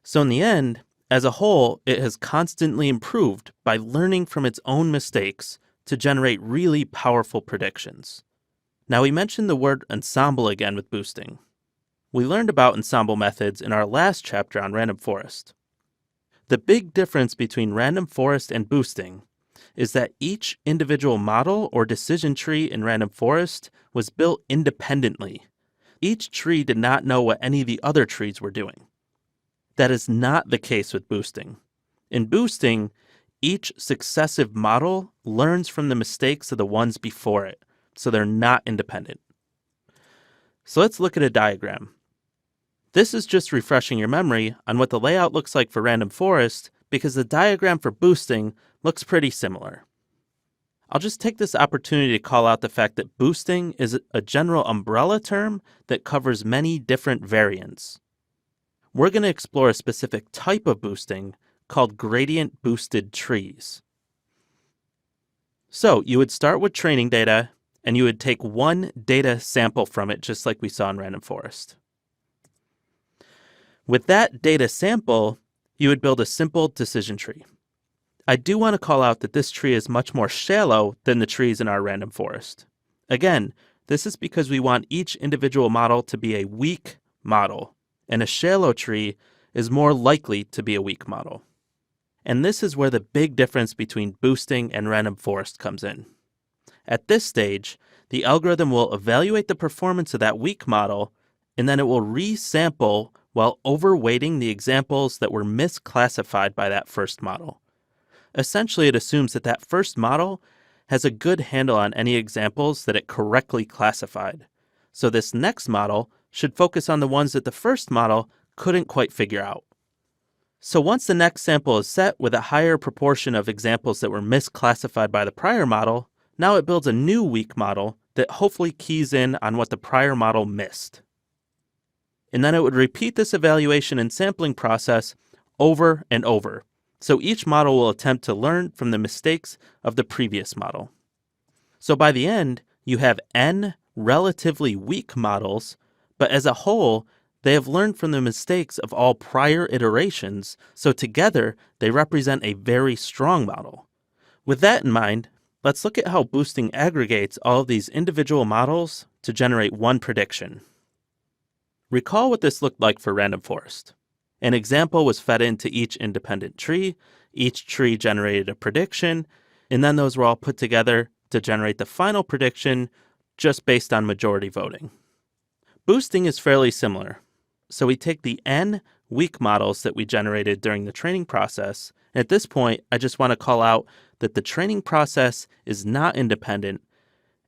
So in the end, as a whole, it has constantly improved by learning from its own mistakes to generate really powerful predictions. Now we mentioned the word ensemble again with boosting. we learned about ensemble methods in our last chapter on random forest. The big difference between random forest and boosting is that each individual model or decision tree in random forest was built independently. Each tree did not know what any of the other trees were doing. That is not the case with boosting. In boosting, each successive model learns from the mistakes of the ones before it, so they're not independent. So let's look at a diagram. This is just refreshing your memory on what the layout looks like for random forest because the diagram for boosting looks pretty similar. I'll just take this opportunity to call out the fact that boosting is a general umbrella term that covers many different variants. We're going to explore a specific type of boosting called gradient boosted trees. So you would start with training data and you would take one data sample from it, just like we saw in random forest. With that data sample, you would build a simple decision tree. I do want to call out that this tree is much more shallow than the trees in our random forest. Again, this is because we want each individual model to be a weak model, and a shallow tree is more likely to be a weak model. And this is where the big difference between boosting and random forest comes in. At this stage, the algorithm will evaluate the performance of that weak model, and then it will resample while overweighting the examples that were misclassified by that first model. Essentially, it assumes that that first model has a good handle on any examples that it correctly classified. So this next model should focus on the ones that the first model couldn't quite figure out. So once the next sample is set with a higher proportion of examples that were misclassified by the prior model, now it builds a new weak model that hopefully keys in on what the prior model missed. And then it would repeat this evaluation and sampling process over and over. So each model will attempt to learn from the mistakes of the previous model. So by the end, you have n relatively weak models, but as a whole, they have learned from the mistakes of all prior iterations, so together they represent a very strong model. With that in mind, let's look at how boosting aggregates all of these individual models to generate one prediction. Recall what this looked like for random forest. An example was fed into each independent tree generated a prediction, and then those were all put together to generate the final prediction just based on majority voting. Boosting is fairly similar. So we take the n weak models that we generated during the training process, and at this point, I just want to call out that the training process is not independent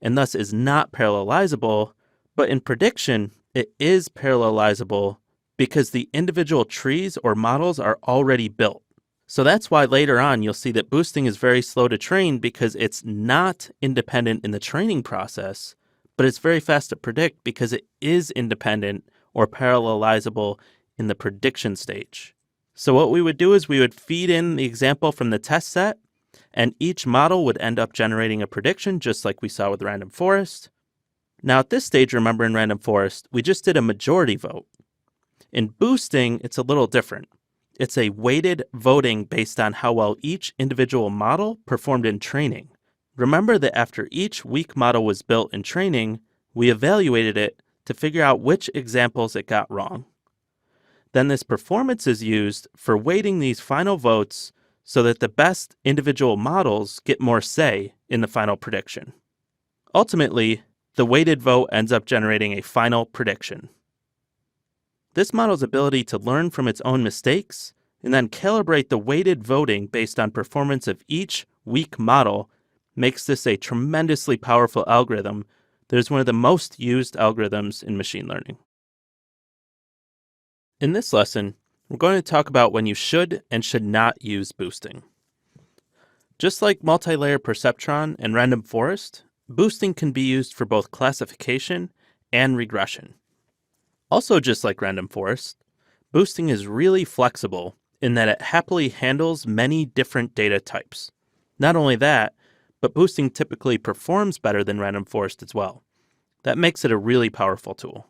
and thus is not parallelizable, but in prediction, it is parallelizable because the individual trees or models are already built. So that's why later on you'll see that boosting is very slow to train because it's not independent in the training process, but it's very fast to predict because it is independent or parallelizable in the prediction stage. So what we would do is we would feed in the example from the test set, and each model would end up generating a prediction just like we saw with random forest. Now at this stage, remember in random forest, we just did a majority vote. In boosting, it's a little different. It's a weighted voting based on how well each individual model performed in training. Remember that after each weak model was built in training, we evaluated it to figure out which examples it got wrong. Then this performance is used for weighting these final votes so that the best individual models get more say in the final prediction. Ultimately, the weighted vote ends up generating a final prediction. This model's ability to learn from its own mistakes and then calibrate the weighted voting based on performance of each weak model makes this a tremendously powerful algorithm that is one of the most used algorithms in machine learning. In this lesson, we're going to talk about when you should and should not use boosting. Just like multi-layer perceptron and random forest, boosting can be used for both classification and regression. Also, just like random forest, boosting is really flexible in that it happily handles many different data types. Not only that, but boosting typically performs better than random forest as well. That makes it a really powerful tool.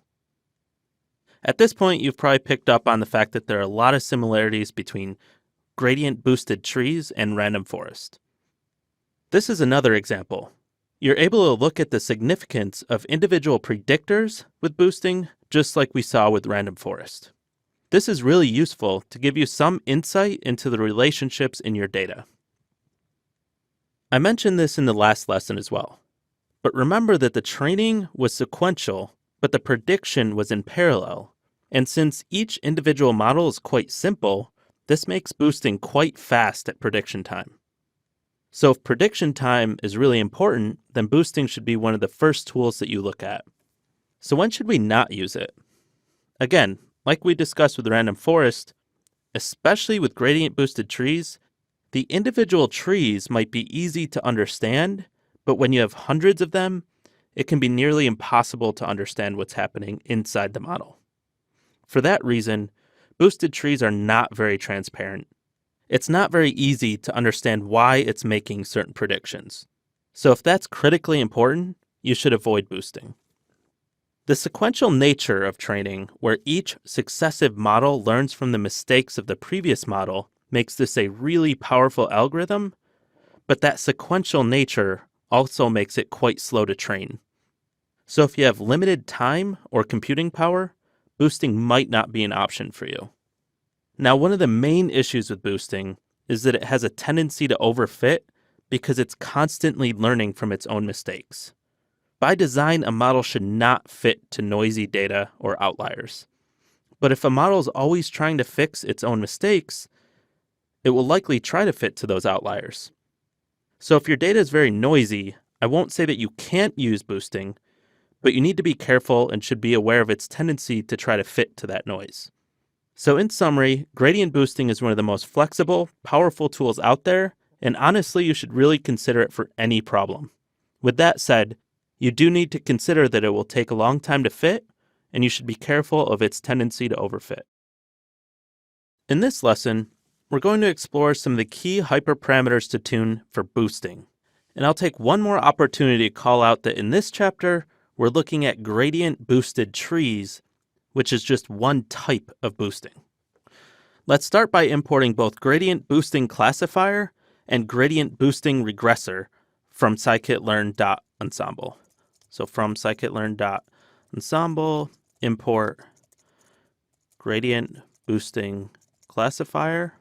At this point, you've probably picked up on the fact that there are a lot of similarities between gradient boosted trees and random forest. This is another example. You're able to look at the significance of individual predictors with boosting, just like we saw with random forest. This is really useful to give you some insight into the relationships in your data. I mentioned this in the last lesson as well, but remember that the training was sequential, but the prediction was in parallel. And since each individual model is quite simple, this makes boosting quite fast at prediction time. So if prediction time is really important, then boosting should be one of the first tools that you look at. So when should we not use it? Again, like we discussed with random forest, especially with gradient boosted trees, the individual trees might be easy to understand, but when you have hundreds of them, it can be nearly impossible to understand what's happening inside the model. For that reason, boosted trees are not very transparent. It's not very easy to understand why it's making certain predictions. So if that's critically important, you should avoid boosting. The sequential nature of training, where each successive model learns from the mistakes of the previous model, makes this a really powerful algorithm, but that sequential nature also makes it quite slow to train. So if you have limited time or computing power, boosting might not be an option for you. Now, one of the main issues with boosting is that it has a tendency to overfit because it's constantly learning from its own mistakes. By design, a model should not fit to noisy data or outliers. But if a model is always trying to fix its own mistakes, it will likely try to fit to those outliers. So if your data is very noisy, I won't say that you can't use boosting, but you need to be careful and should be aware of its tendency to try to fit to that noise. So in summary, gradient boosting is one of the most flexible, powerful tools out there, and honestly, you should really consider it for any problem. With that said, you do need to consider that it will take a long time to fit, and you should be careful of its tendency to overfit. In this lesson, we're going to explore some of the key hyperparameters to tune for boosting. And I'll take one more opportunity to call out that in this chapter, we're looking at gradient boosted trees, which is just one type of boosting. Let's start by importing both gradient boosting classifier and gradient boosting regressor from scikit-learn.ensemble. So from scikit-learn.ensemble, import gradient boosting classifier,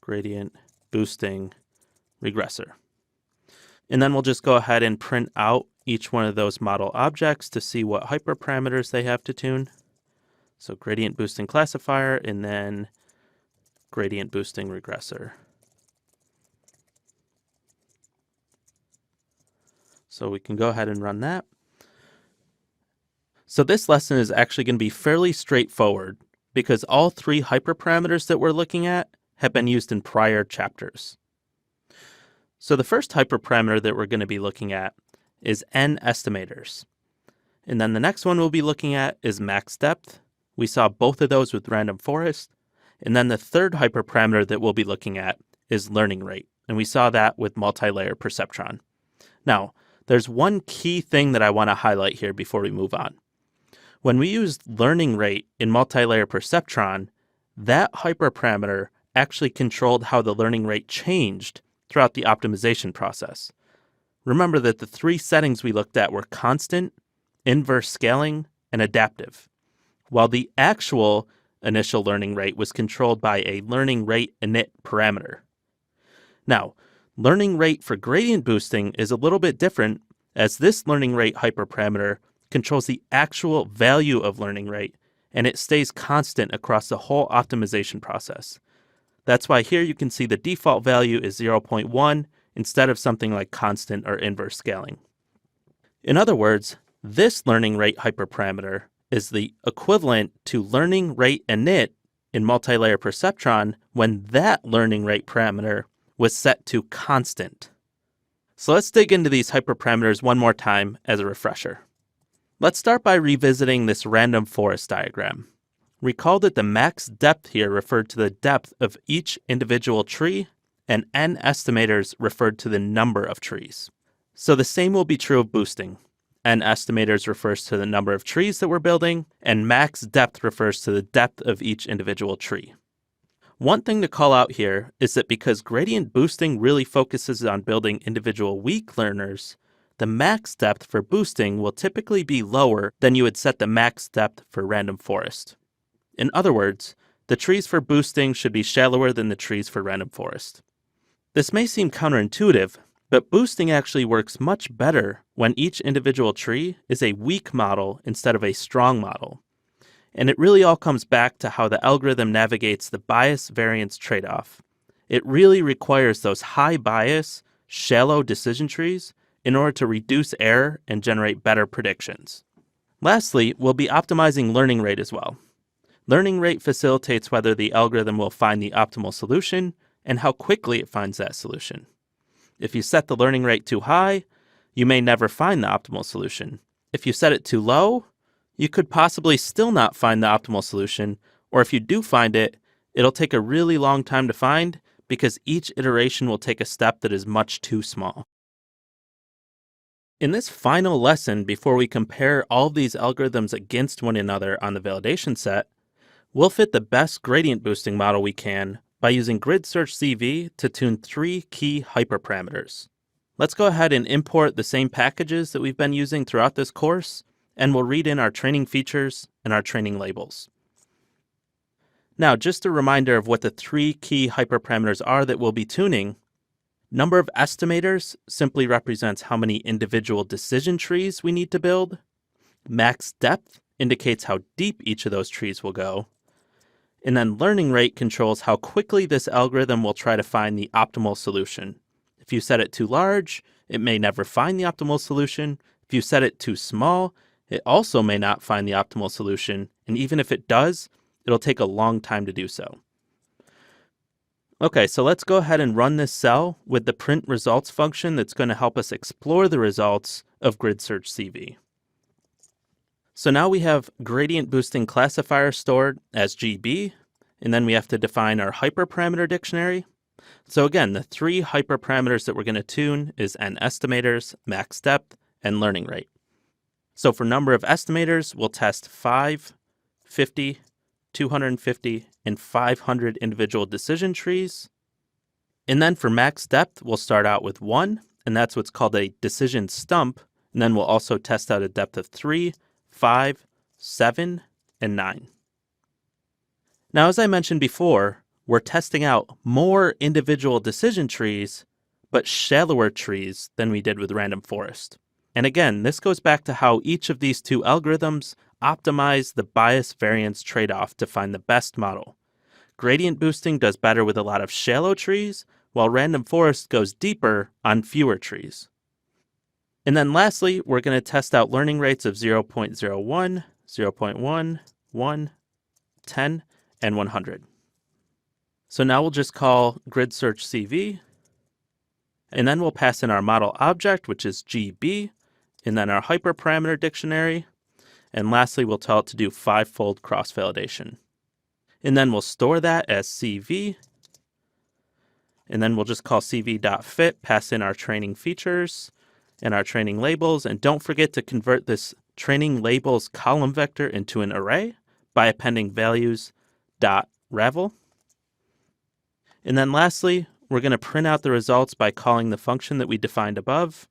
gradient boosting regressor. And then we'll just go ahead and print out each one of those model objects to see what hyperparameters they have to tune. So gradient boosting classifier and then gradient boosting regressor. So we can go ahead and run that. So this lesson is actually going to be fairly straightforward because all three hyperparameters that we're looking at have been used in prior chapters. So the first hyperparameter that we're going to be looking at is n estimators. And then the next one we'll be looking at is max depth. We saw both of those with random forest. And then the third hyperparameter that we'll be looking at is learning rate. And we saw that with multi-layer perceptron. Now, there's one key thing that I want to highlight here before we move on. When we used learning rate in multi-layer perceptron, that hyperparameter actually controlled how the learning rate changed throughout the optimization process. Remember that the three settings we looked at were constant, inverse scaling, and adaptive, while the actual initial learning rate was controlled by a learning rate init parameter. Now, learning rate for gradient boosting is a little bit different, as this learning rate hyperparameter controls the actual value of learning rate, and it stays constant across the whole optimization process. That's why here you can see the default value is 0.1 instead of something like constant or inverse scaling. In other words, this learning rate hyperparameter is the equivalent to learning rate init in multi-layer perceptron when that learning rate parameter was set to constant. So let's dig into these hyperparameters one more time as a refresher. Let's start by revisiting this random forest diagram. Recall that the max depth here referred to the depth of each individual tree, and n estimators referred to the number of trees. So the same will be true of boosting. N estimators refers to the number of trees that we're building, and max depth refers to the depth of each individual tree. One thing to call out here is that because gradient boosting really focuses on building individual weak learners, the max depth for boosting will typically be lower than you would set the max depth for random forest. In other words, the trees for boosting should be shallower than the trees for random forest. This may seem counterintuitive, but boosting actually works much better when each individual tree is a weak model instead of a strong model. And it really all comes back to how the algorithm navigates the bias-variance trade-off. It really requires those high bias, shallow decision trees in order to reduce error and generate better predictions. Lastly, we'll be optimizing learning rate as well. Learning rate facilitates whether the algorithm will find the optimal solution and how quickly it finds that solution. If you set the learning rate too high, you may never find the optimal solution. If you set it too low, you could possibly still not find the optimal solution, or if you do find it, it'll take a really long time to find because each iteration will take a step that is much too small. In this final lesson, before we compare all these algorithms against one another on the validation set, we'll fit the best gradient boosting model we can by using Grid Search CV to tune 3 key hyperparameters. Let's go ahead and import the same packages that we've been using throughout this course, and we'll read in our training features and our training labels. Now, just a reminder of what the 3 key hyperparameters are that we'll be tuning. Number of estimators simply represents how many individual decision trees we need to build. Max depth indicates how deep each of those trees will go. And then learning rate controls how quickly this algorithm will try to find the optimal solution. If you set it too large, it may never find the optimal solution. If you set it too small, it also may not find the optimal solution, and even if it does, it'll take a long time to do so. Okay, so let's go ahead and run this cell with the print results function that's going to help us explore the results of Grid Search CV. So now we have gradient boosting classifier stored as GB, and then we have to define our hyperparameter dictionary. So again, the 3 hyperparameters that we're going to tune is n estimators, max depth, and learning rate. So for number of estimators, we'll test 5, 50, 250, and 500 individual decision trees. And then for max depth, we'll start out with 1, and that's what's called a decision stump. And then we'll also test out a depth of 3, 5, 7, and 9. Now, as I mentioned before, we're testing out more individual decision trees, but shallower trees than we did with random forest. And again, this goes back to how each of these 2 algorithms optimize the bias-variance trade-off to find the best model. Gradient boosting does better with a lot of shallow trees, while random forest goes deeper on fewer trees. And then lastly, we're going to test out learning rates of 0.01, 0.1, 1, 10, and 100. So now we'll just call Grid Search CV, and then we'll pass in our model object, which is GB, and then our hyperparameter dictionary, and lastly, we'll tell it to do 5-fold cross-validation. And then we'll store that as CV, and then we'll just call cv.fit, pass in our training features and our training labels, and don't forget to convert this training labels column vector into an array by appending values.ravel. And then lastly, we're going to print out the results by calling the function that we defined above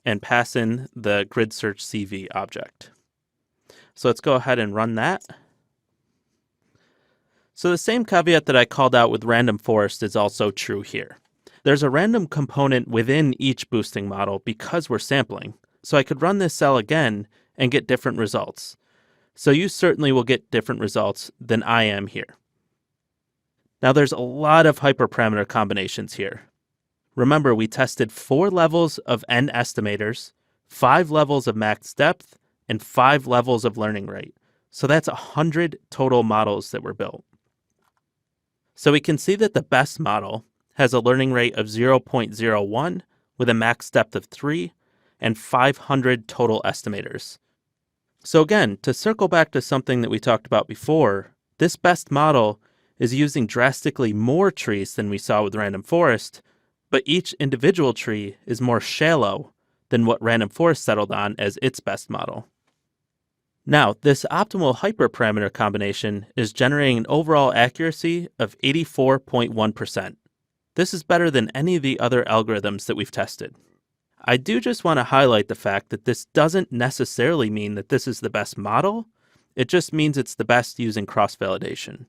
and pass in the Grid Search CV object. So let's go ahead and run that. So the same caveat that I called out with random forest is also true here. There's a random component within each boosting model because we're sampling. So I could run this cell again and get different results. So you certainly will get different results than I am here. Now there's a lot of hyperparameter combinations here. Remember, we tested 4 levels of n estimators, 5 levels of max depth, and 5 levels of learning rate. So that's 100 total models that were built. So we can see that the best model has a learning rate of 0.01 with a max depth of 3 and 500 total estimators. So again, to circle back to something that we talked about before, this best model is using drastically more trees than we saw with random forest, but each individual tree is more shallow than what random forest settled on as its best model. Now, this optimal hyperparameter combination is generating an overall accuracy of 84.1%. This is better than any of the other algorithms that we've tested. I do just want to highlight the fact that this doesn't necessarily mean that this is the best model. It just means it's the best using cross-validation.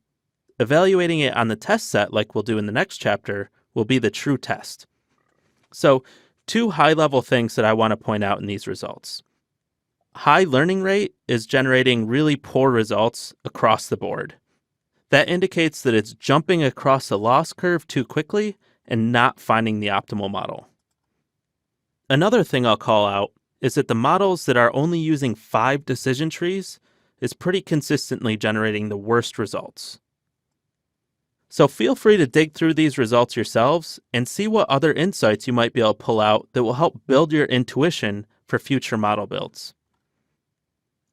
Evaluating it on the test set, like we'll do in the next chapter, will be the true test. So, two high-level things that I want to point out in these results. High learning rate is generating really poor results across the board. That indicates that it's jumping across the loss curve too quickly and not finding the optimal model. Another thing I'll call out is that the models that are only using 5 decision trees is pretty consistently generating the worst results. So feel free to dig through these results yourselves and see what other insights you might be able to pull out that will help build your intuition for future model builds.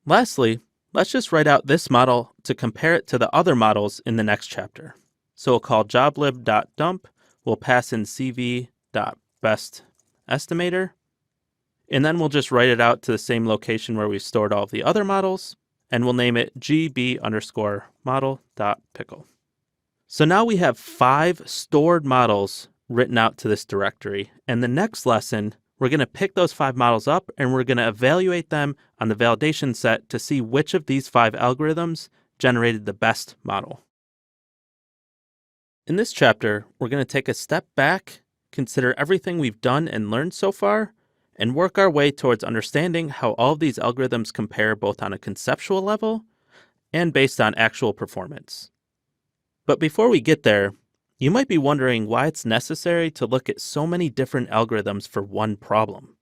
Lastly, let's just write out this model to compare it to the other models in the next chapter. So we'll call joblib.dump, we'll pass in cv.bestestimator, and then we'll just write it out to the same location where we stored all of the other models, and we'll name it gb_model.pickle. So now we have 5 stored models written out to this directory, and the next lesson, we're going to pick those 5 models up and we're going to evaluate them on the validation set to see which of these 5 algorithms generated the best model. In this chapter, we're going to take a step back, consider everything we've done and learned so far, and work our way towards understanding how all of these algorithms compare both on a conceptual level and based on actual performance. But before we get there, you might be wondering why it's necessary to look at so many different algorithms for one problem.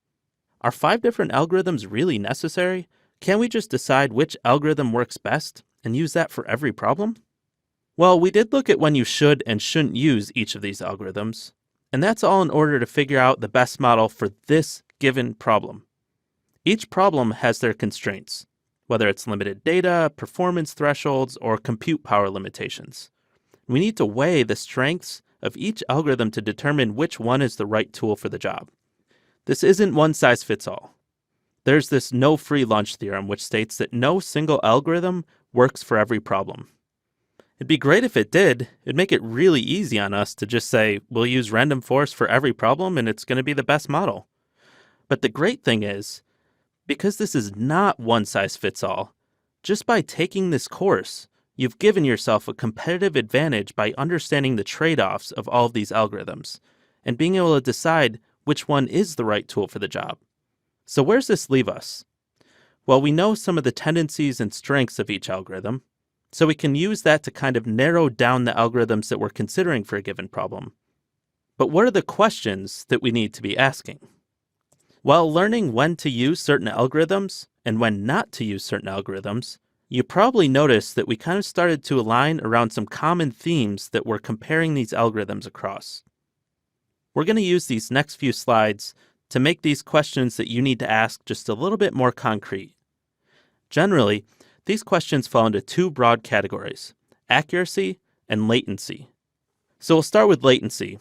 Are 5 different algorithms really necessary? Can't we just decide which algorithm works best and use that for every problem? Well, we did look at when you should and shouldn't use each of these algorithms, and that's all in order to figure out the best model for this given problem. Each problem has their constraints, whether it's limited data, performance thresholds, or compute power limitations. We need to weigh the strengths of each algorithm to determine which one is the right tool for the job. This isn't one size fits all. There's this no free lunch theorem, which states that no single algorithm works for every problem. It'd be great if it did. It'd make it really easy on us to just say, we'll use random forest for every problem and it's going to be the best model. But the great thing is, because this is not one size fits all, just by taking this course, you've given yourself a competitive advantage by understanding the trade-offs of all of these algorithms and being able to decide which one is the right tool for the job. So where's this leave us? Well, we know some of the tendencies and strengths of each algorithm, so we can use that to kind of narrow down the algorithms that we're considering for a given problem. But what are the questions that we need to be asking? While learning when to use certain algorithms and when not to use certain algorithms, you probably noticed that we kind of started to align around some common themes that we're comparing these algorithms across. We're going to use these next few slides to make these questions that you need to ask just a little bit more concrete. Generally, these questions fall into 2 broad categories: accuracy and latency. So we'll start with latency.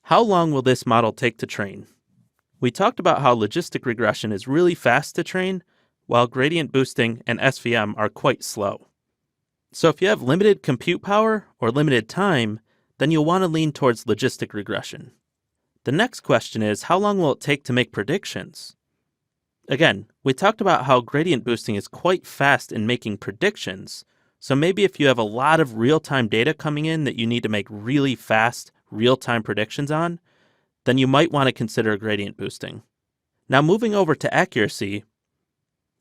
How long will this model take to train? We talked about how logistic regression is really fast to train, while gradient boosting and SVM are quite slow. So if you have limited compute power or limited time, then you'll want to lean towards logistic regression. The next question is, how long will it take to make predictions? Again, we talked about how gradient boosting is quite fast in making predictions, so maybe if you have a lot of real-time data coming in that you need to make really fast, real-time predictions on, then you might want to consider gradient boosting. Now moving over to accuracy,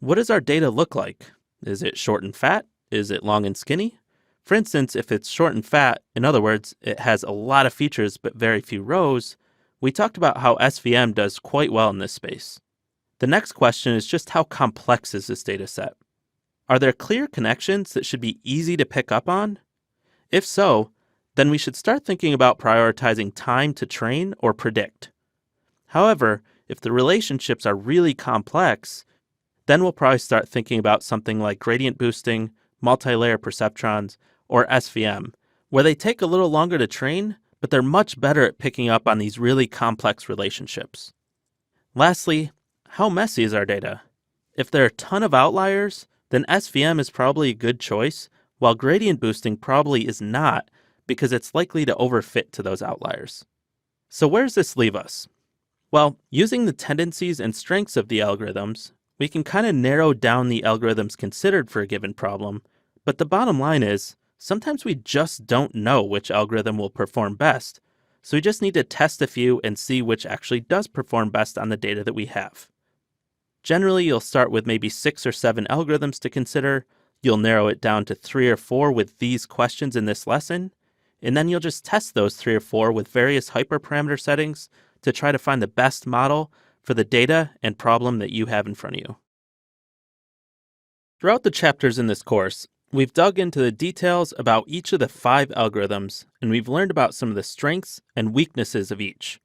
what does our data look like? Is it short and fat? Is it long and skinny? For instance, if it's short and fat, in other words, it has a lot of features but very few rows, we talked about how SVM does quite well in this space. The next question is just how complex is this data set? Are there clear connections that should be easy to pick up on? If so, then we should start thinking about prioritizing time to train or predict. However, if the relationships are really complex, then we'll probably start thinking about something like gradient boosting, multi-layer perceptrons, or SVM, where they take a little longer to train, but they're much better at picking up on these really complex relationships. Lastly, how messy is our data? If there are a ton of outliers, then SVM is probably a good choice, while gradient boosting probably is not because it's likely to overfit to those outliers. So where does this leave us? Well, using the tendencies and strengths of the algorithms, we can kind of narrow down the algorithms considered for a given problem, but the bottom line is, sometimes we just don't know which algorithm will perform best, so we just need to test a few and see which actually does perform best on the data that we have. Generally, you'll start with maybe 6 or 7 algorithms to consider, you'll narrow it down to 3 or 4 with these questions in this lesson, and then you'll just test those 3 or 4 with various hyperparameter settings to try to find the best model for the data and problem that you have in front of you. Throughout the chapters in this course, we've dug into the details about each of the 5 algorithms, and we've learned about some of the strengths and weaknesses of each.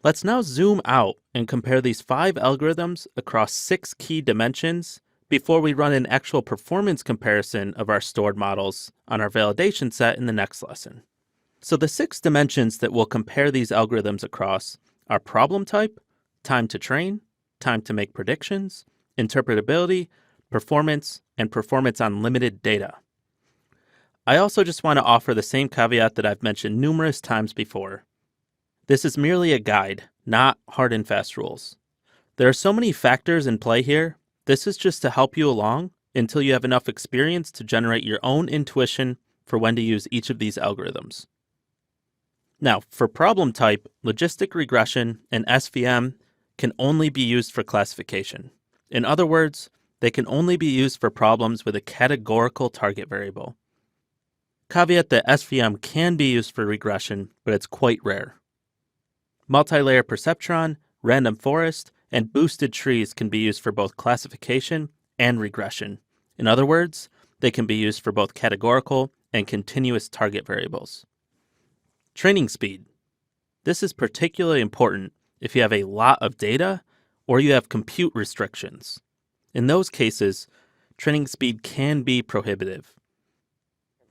Let's now zoom out and compare these 5 algorithms across 6 key dimensions before we run an actual performance comparison of our stored models on our validation set in the next lesson. So the 6 dimensions that we'll compare these algorithms across are problem type, time to train, time to make predictions, interpretability, performance, and performance on limited data. I also just want to offer the same caveat that I've mentioned numerous times before. This is merely a guide, not hard and fast rules. There are so many factors in play here, this is just to help you along until you have enough experience to generate your own intuition for when to use each of these algorithms. Now, for problem type, logistic regression and SVM can only be used for classification. In other words, they can only be used for problems with a categorical target variable. Caveat that SVM can be used for regression, but it's quite rare. Multi-layer perceptron, random forest, and boosted trees can be used for both classification and regression. In other words, they can be used for both categorical and continuous target variables. Training speed. This is particularly important if you have a lot of data or you have compute restrictions. In those cases, training speed can be prohibitive.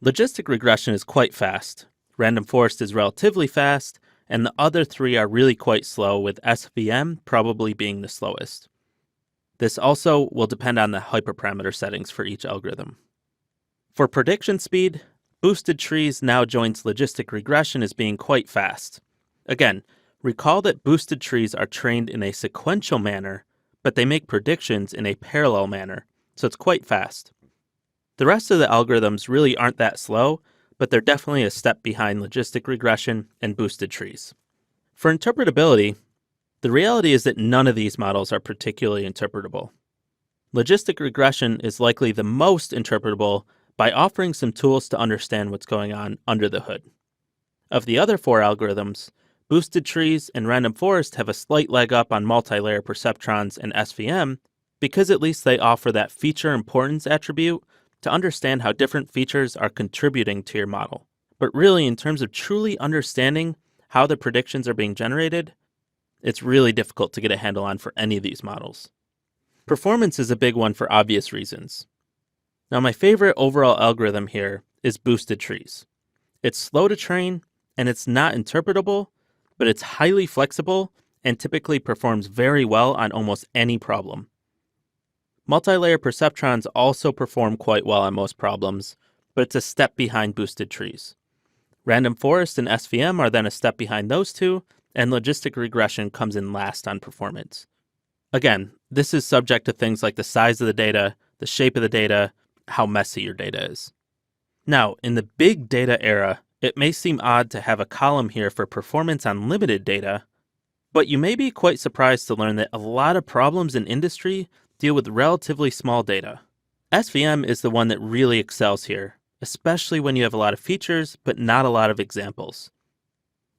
Logistic regression is quite fast. Random forest is relatively fast, and the other 3 are really quite slow, with SVM probably being the slowest. This also will depend on the hyperparameter settings for each algorithm. For prediction speed, boosted trees now joins logistic regression as being quite fast. Again, recall that boosted trees are trained in a sequential manner, but they make predictions in a parallel manner, so it's quite fast. The rest of the algorithms really aren't that slow, but they're definitely a step behind logistic regression and boosted trees. For interpretability, the reality is that none of these models are particularly interpretable. Logistic regression is likely the most interpretable by offering some tools to understand what's going on under the hood. Of the other 4 algorithms, boosted trees and random forest have a slight leg up on multi-layer perceptrons and SVM because at least they offer that feature importance attribute to understand how different features are contributing to your model. But really, in terms of truly understanding how the predictions are being generated, it's really difficult to get a handle on for any of these models. Performance is a big one for obvious reasons. Now, my favorite overall algorithm here is boosted trees. It's slow to train, and it's not interpretable, but it's highly flexible and typically performs very well on almost any problem. Multi-layer perceptrons also perform quite well on most problems, but it's a step behind boosted trees. Random forest and SVM are then a step behind those 2, and logistic regression comes in last on performance. Again, this is subject to things like the size of the data, the shape of the data, how messy your data is. Now, in the big data era, it may seem odd to have a column here for performance on limited data, but you may be quite surprised to learn that a lot of problems in industry deal with relatively small data. SVM is the one that really excels here, especially when you have a lot of features but not a lot of examples.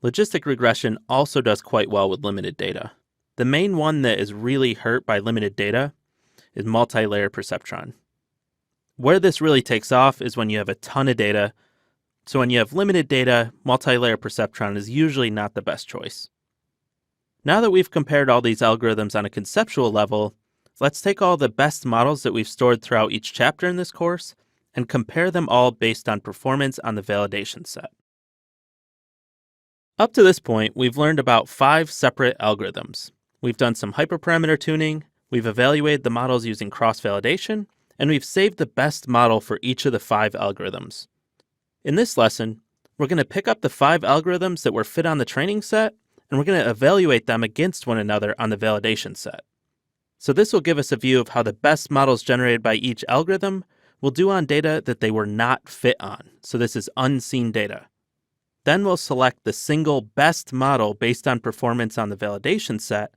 Logistic regression also does quite well with limited data. The main one that is really hurt by limited data is multi-layer perceptron. Where this really takes off is when you have a ton of data. So when you have limited data, multi-layer perceptron is usually not the best choice. Now that we've compared all these algorithms on a conceptual level, let's take all the best models that we've stored throughout each chapter in this course and compare them all based on performance on the validation set. Up to this point, we've learned about 5 separate algorithms. We've done some hyperparameter tuning, we've evaluated the models using cross-validation, and we've saved the best model for each of the 5 algorithms. In this lesson, we're going to pick up the 5 algorithms that were fit on the training set, and we're going to evaluate them against one another on the validation set. So this will give us a view of how the best models generated by each algorithm will do on data that they were not fit on. So this is unseen data. Then we'll select the single best model based on performance on the validation set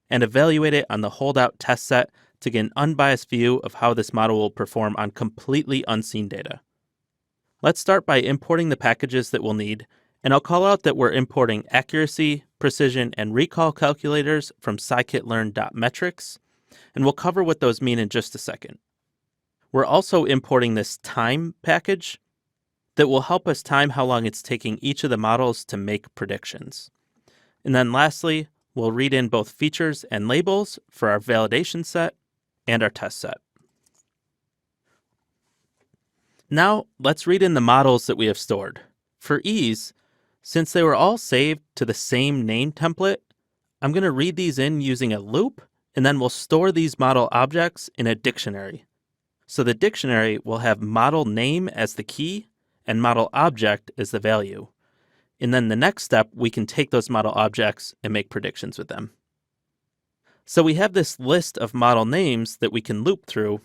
and evaluate it on the holdout test set to get an unbiased view of how this model will perform on completely unseen data. Let's start by importing the packages that we'll need, and I'll call out that we're importing accuracy, precision, and recall calculators from scikit-learn.metrics, and we'll cover what those mean in just a second. We're also importing this time package that will help us time how long it's taking each of the models to make predictions. And then lastly, we'll read in both features and labels for our validation set and our test set. Now, let's read in the models that we have stored. For ease, since they were all saved to the same name template, I'm going to read these in using a loop, and then we'll store these model objects in a dictionary. So the dictionary will have model name as the key and model object as the value. And then the next step, we can take those model objects and make predictions with them. So we have this list of model names that we can loop through,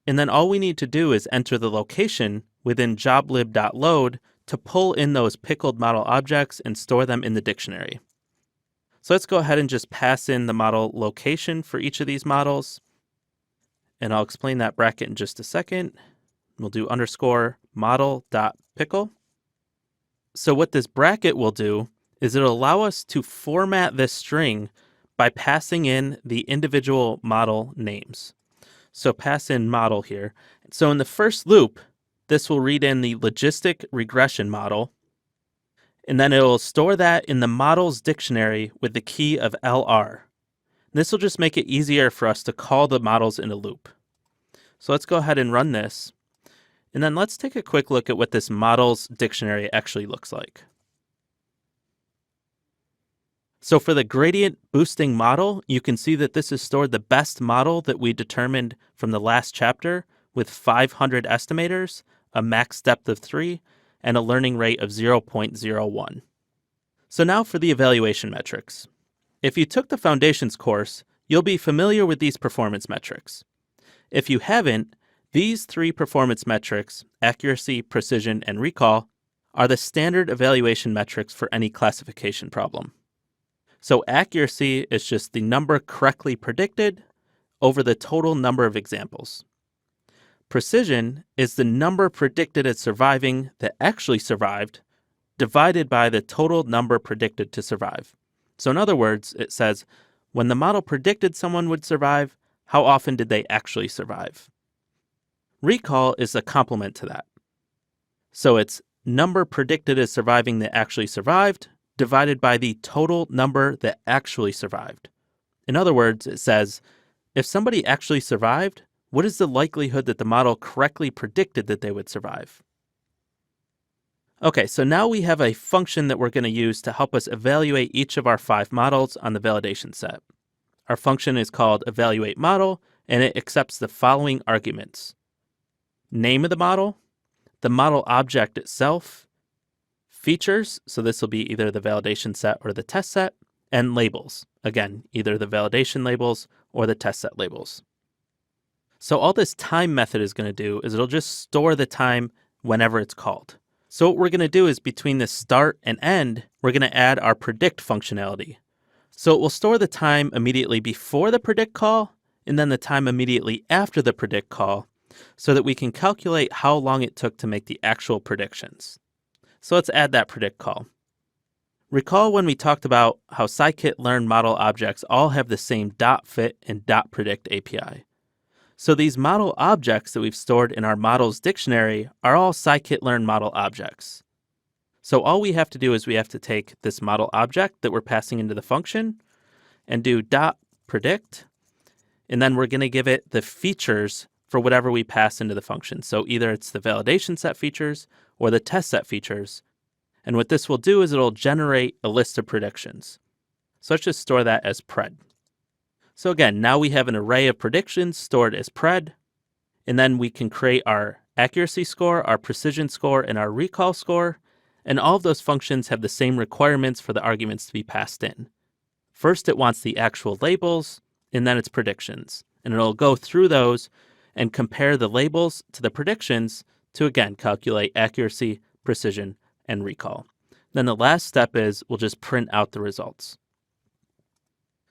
and then all we need to do is enter the location within joblib.load to pull in those pickled model objects and store them in the dictionary. So let's go ahead and just pass in the model location for each of these models. And I'll explain that bracket in just a second. We'll do underscore model.pickle. So what this bracket will do is it'll allow us to format this string by passing in the individual model names. So pass in model here. So in the first loop, this will read in the logistic regression model, and then it will store that in the models dictionary with the key of LR. This will just make it easier for us to call the models in a loop. So let's go ahead and run this. And then let's take a quick look at what this models dictionary actually looks like. So for the gradient boosting model, you can see that this has stored the best model that we determined from the last chapter with 500 estimators, a max depth of 3, and a learning rate of 0.01. So now for the evaluation metrics. If you took the Foundations course, you'll be familiar with these performance metrics. If you haven't, these 3 performance metrics, accuracy, precision, and recall, are the standard evaluation metrics for any classification problem. So accuracy is just the number correctly predicted over the total number of examples. Precision is the number predicted as surviving that actually survived divided by the total number predicted to survive. So in other words, it says, when the model predicted someone would survive, how often did they actually survive? Recall is a complement to that. So it's number predicted as surviving that actually survived divided by the total number that actually survived. In other words, it says, if somebody actually survived, what is the likelihood that the model correctly predicted that they would survive? Okay, so now we have a function that we're going to use to help us evaluate each of our 5 models on the validation set. Our function is called evaluateModel, and it accepts the following arguments: name of the model object itself, features, so this will be either the validation set or the test set, and labels, again, either the validation labels or the test set labels. So all this time method is going to do is it'll just store the time whenever it's called. So what we're going to do is between the start and end, we're going to add our predict functionality. So it will store the time immediately before the predict call and then the time immediately after the predict call so that we can calculate how long it took to make the actual predictions. So let's add that predict call. Recall when we talked about how scikit-learn model objects all have the same .fit and .predict API. So these model objects that we've stored in our models dictionary are all scikit-learn model objects. So all we have to do is we have to take this model object that we're passing into the function and do .predict, and then we're going to give it the features for whatever we pass into the function. So either it's the validation set features or the test set features. And what this will do is it'll generate a list of predictions. So let's just store that as pred. So again, now we have an array of predictions stored as pred. And then we can create our accuracy score, our precision score, and our recall score. And all of those functions have the same requirements for the arguments to be passed in. First, it wants the actual labels, and then its predictions. And it'll go through those and compare the labels to the predictions to, again, calculate accuracy, precision, and recall. Then the last step is we'll just print out the results.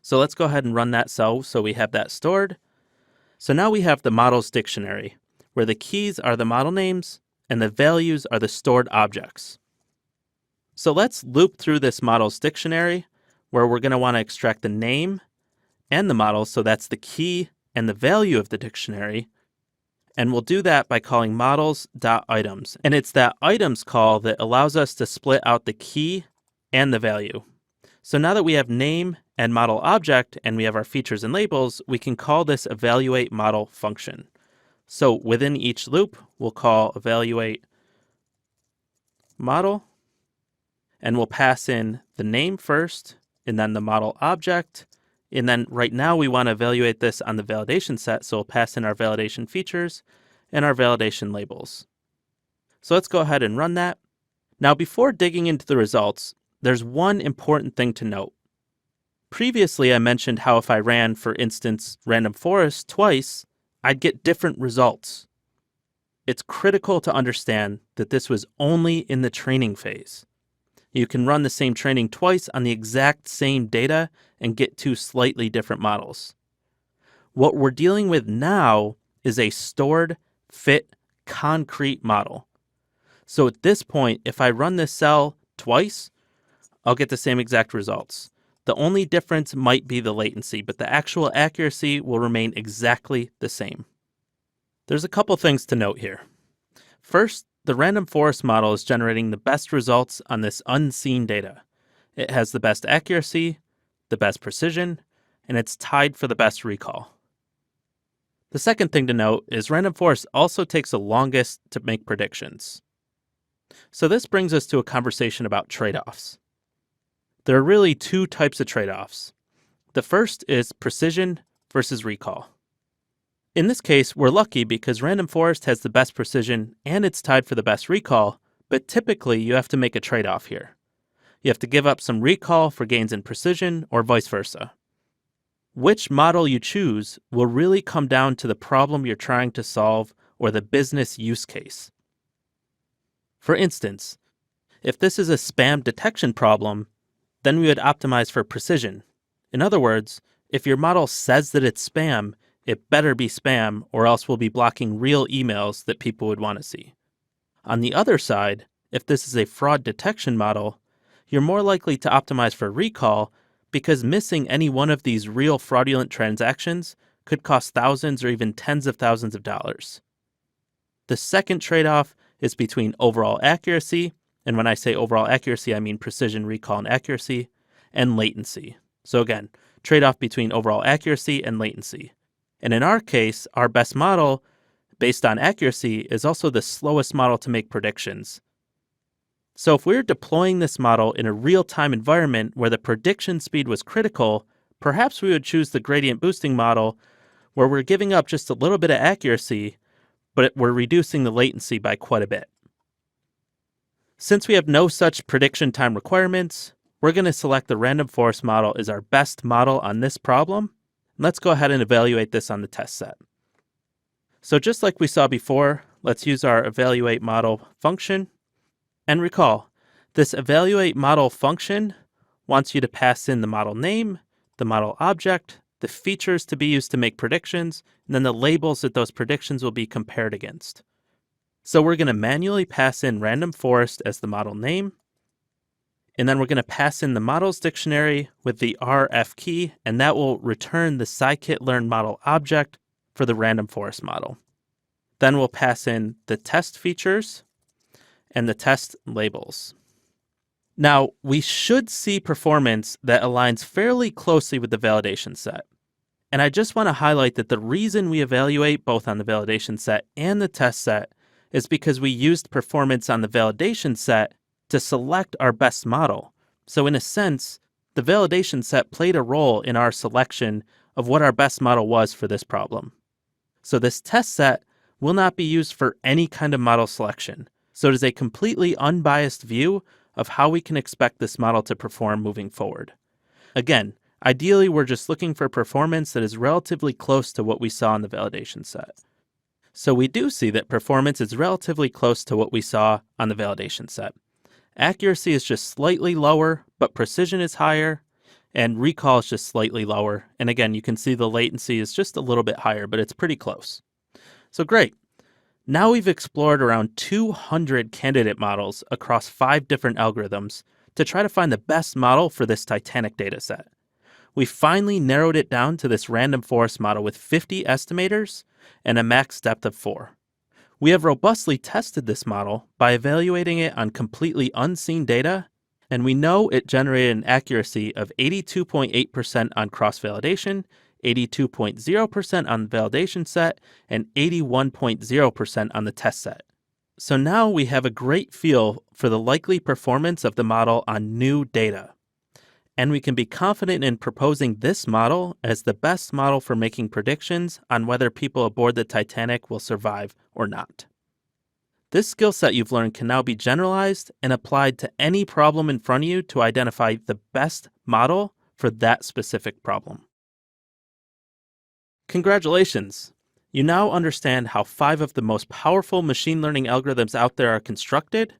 So let's go ahead and run that cell so we have that stored. So now we have the models dictionary, where the keys are the model names and the values are the stored objects. So let's loop through this models dictionary, where we're going to want to extract the name and the model, so that's the key and the value of the dictionary. And we'll do that by calling models.items. And it's that items call that allows us to split out the key and the value. So now that we have name and model object and we have our features and labels, we can call this evaluate model function. So within each loop, we'll call evaluate model, and we'll pass in the name first, and then the model object. And then right now we want to evaluate this on the validation set, so we'll pass in our validation features and our validation labels. So let's go ahead and run that. Now, before digging into the results, there's one important thing to note. Previously, I mentioned how if I ran, for instance, random forest twice, I'd get different results. It's critical to understand that this was only in the training phase. You can run the same training twice on the exact same data and get two slightly different models. What we're dealing with now is a stored, fit, concrete model. So at this point, if I run this cell twice, I'll get the same exact results. The only difference might be the latency, but the actual accuracy will remain exactly the same. There's a couple things to note here. First, the random forest model is generating the best results on this unseen data. It has the best accuracy, the best precision, and it's tied for the best recall. The second thing to note is random forest also takes the longest to make predictions. So this brings us to a conversation about trade-offs. There are really two types of trade-offs. The first is precision versus recall. In this case, we're lucky because random forest has the best precision and it's tied for the best recall, but typically you have to make a trade-off here. You have to give up some recall for gains in precision or vice versa. Which model you choose will really come down to the problem you're trying to solve or the business use case. For instance, if this is a spam detection problem, then we would optimize for precision. In other words, if your model says that it's spam, it better be spam, or else we'll be blocking real emails that people would want to see. On the other side, if this is a fraud detection model, you're more likely to optimize for recall because missing any one of these real fraudulent transactions could cost thousands or even tens of thousands of dollars. The second trade-off is between overall accuracy, and when I say overall accuracy, I mean precision, recall, and accuracy, and latency. So again, trade-off between overall accuracy and latency. And in our case, our best model, based on accuracy, is also the slowest model to make predictions. So if we're deploying this model in a real-time environment where the prediction speed was critical, perhaps we would choose the gradient boosting model where we're giving up just a little bit of accuracy, but we're reducing the latency by quite a bit. Since we have no such prediction time requirements, we're going to select the random forest model as our best model on this problem. Let's go ahead and evaluate this on the test set. So just like we saw before, let's use our evaluate model function. And recall, this evaluate model function wants you to pass in the model name, the model object, the features to be used to make predictions, and then the labels that those predictions will be compared against. So we're going to manually pass in random forest as the model name, and then we're going to pass in the models dictionary with the RF key, and that will return the scikit-learn model object for the random forest model. Then we'll pass in the test features and the test labels. Now, we should see performance that aligns fairly closely with the validation set. And I just want to highlight that the reason we evaluate both on the validation set and the test set is because we used performance on the validation set to select our best model. So in a sense, the validation set played a role in our selection of what our best model was for this problem. So this test set will not be used for any kind of model selection, so it is a completely unbiased view of how we can expect this model to perform moving forward. Again, ideally we're just looking for performance that is relatively close to what we saw in the validation set. So we do see that performance is relatively close to what we saw on the validation set. Accuracy is just slightly lower, but precision is higher, and recall is just slightly lower. And again, you can see the latency is just a little bit higher, but it's pretty close. So great. Now we've explored around 200 candidate models across 5 different algorithms to try to find the best model for this titanic dataset. We finally narrowed it down to this random forest model with 50 estimators and a max depth of 4. We have robustly tested this model by evaluating it on completely unseen data, and we know it generated an accuracy of 82.8% on cross-validation, 82.0% on the validation set, and 81.0% on the test set. So now we have a great feel for the likely performance of the model on new data. And we can be confident in proposing this model as the best model for making predictions on whether people aboard the Titanic will survive or not. This skill set you've learned can now be generalized and applied to any problem in front of you to identify the best model for that specific problem. Congratulations! You now understand how 5 of the most powerful machine learning algorithms out there are constructed,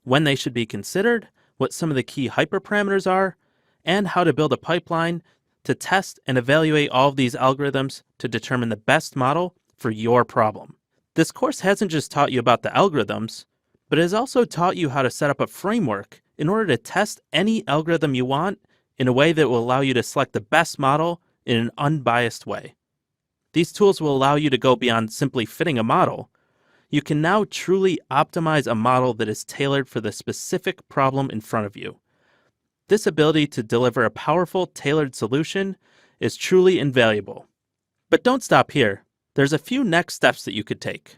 when they should be considered, what some of the key hyperparameters are, and how to build a pipeline to test and evaluate all of these algorithms to determine the best model for your problem. This course hasn't just taught you about the algorithms, but it has also taught you how to set up a framework in order to test any algorithm you want in a way that will allow you to select the best model in an unbiased way. These tools will allow you to go beyond simply fitting a model. You can now truly optimize a model that is tailored for the specific problem in front of you. This ability to deliver a powerful, tailored solution is truly invaluable. But don't stop here. There's a few next steps that you could take.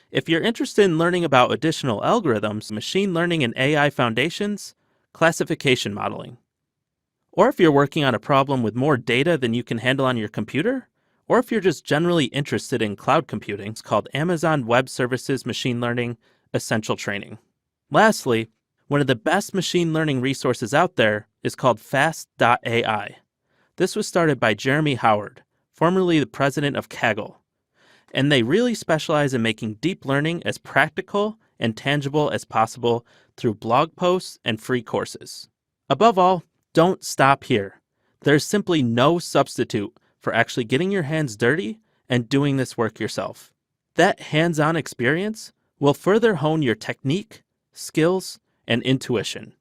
If you're interested in learning about additional algorithms, machine learning and AI foundations, classification modeling. Or if you're working on a problem with more data than you can handle on your computer, or if you're just generally interested in cloud computing, it's called Amazon Web Services Machine Learning Essential Training. Lastly, one of the best machine learning resources out there is called Fast.ai. This was started by Jeremy Howard, formerly the president of Kaggle, and they really specialize in making deep learning as practical and tangible as possible through blog posts and free courses. Above all, don't stop here. There's simply no substitute for actually getting your hands dirty and doing this work yourself. That hands-on experience will further hone your technique, skills, and intuition.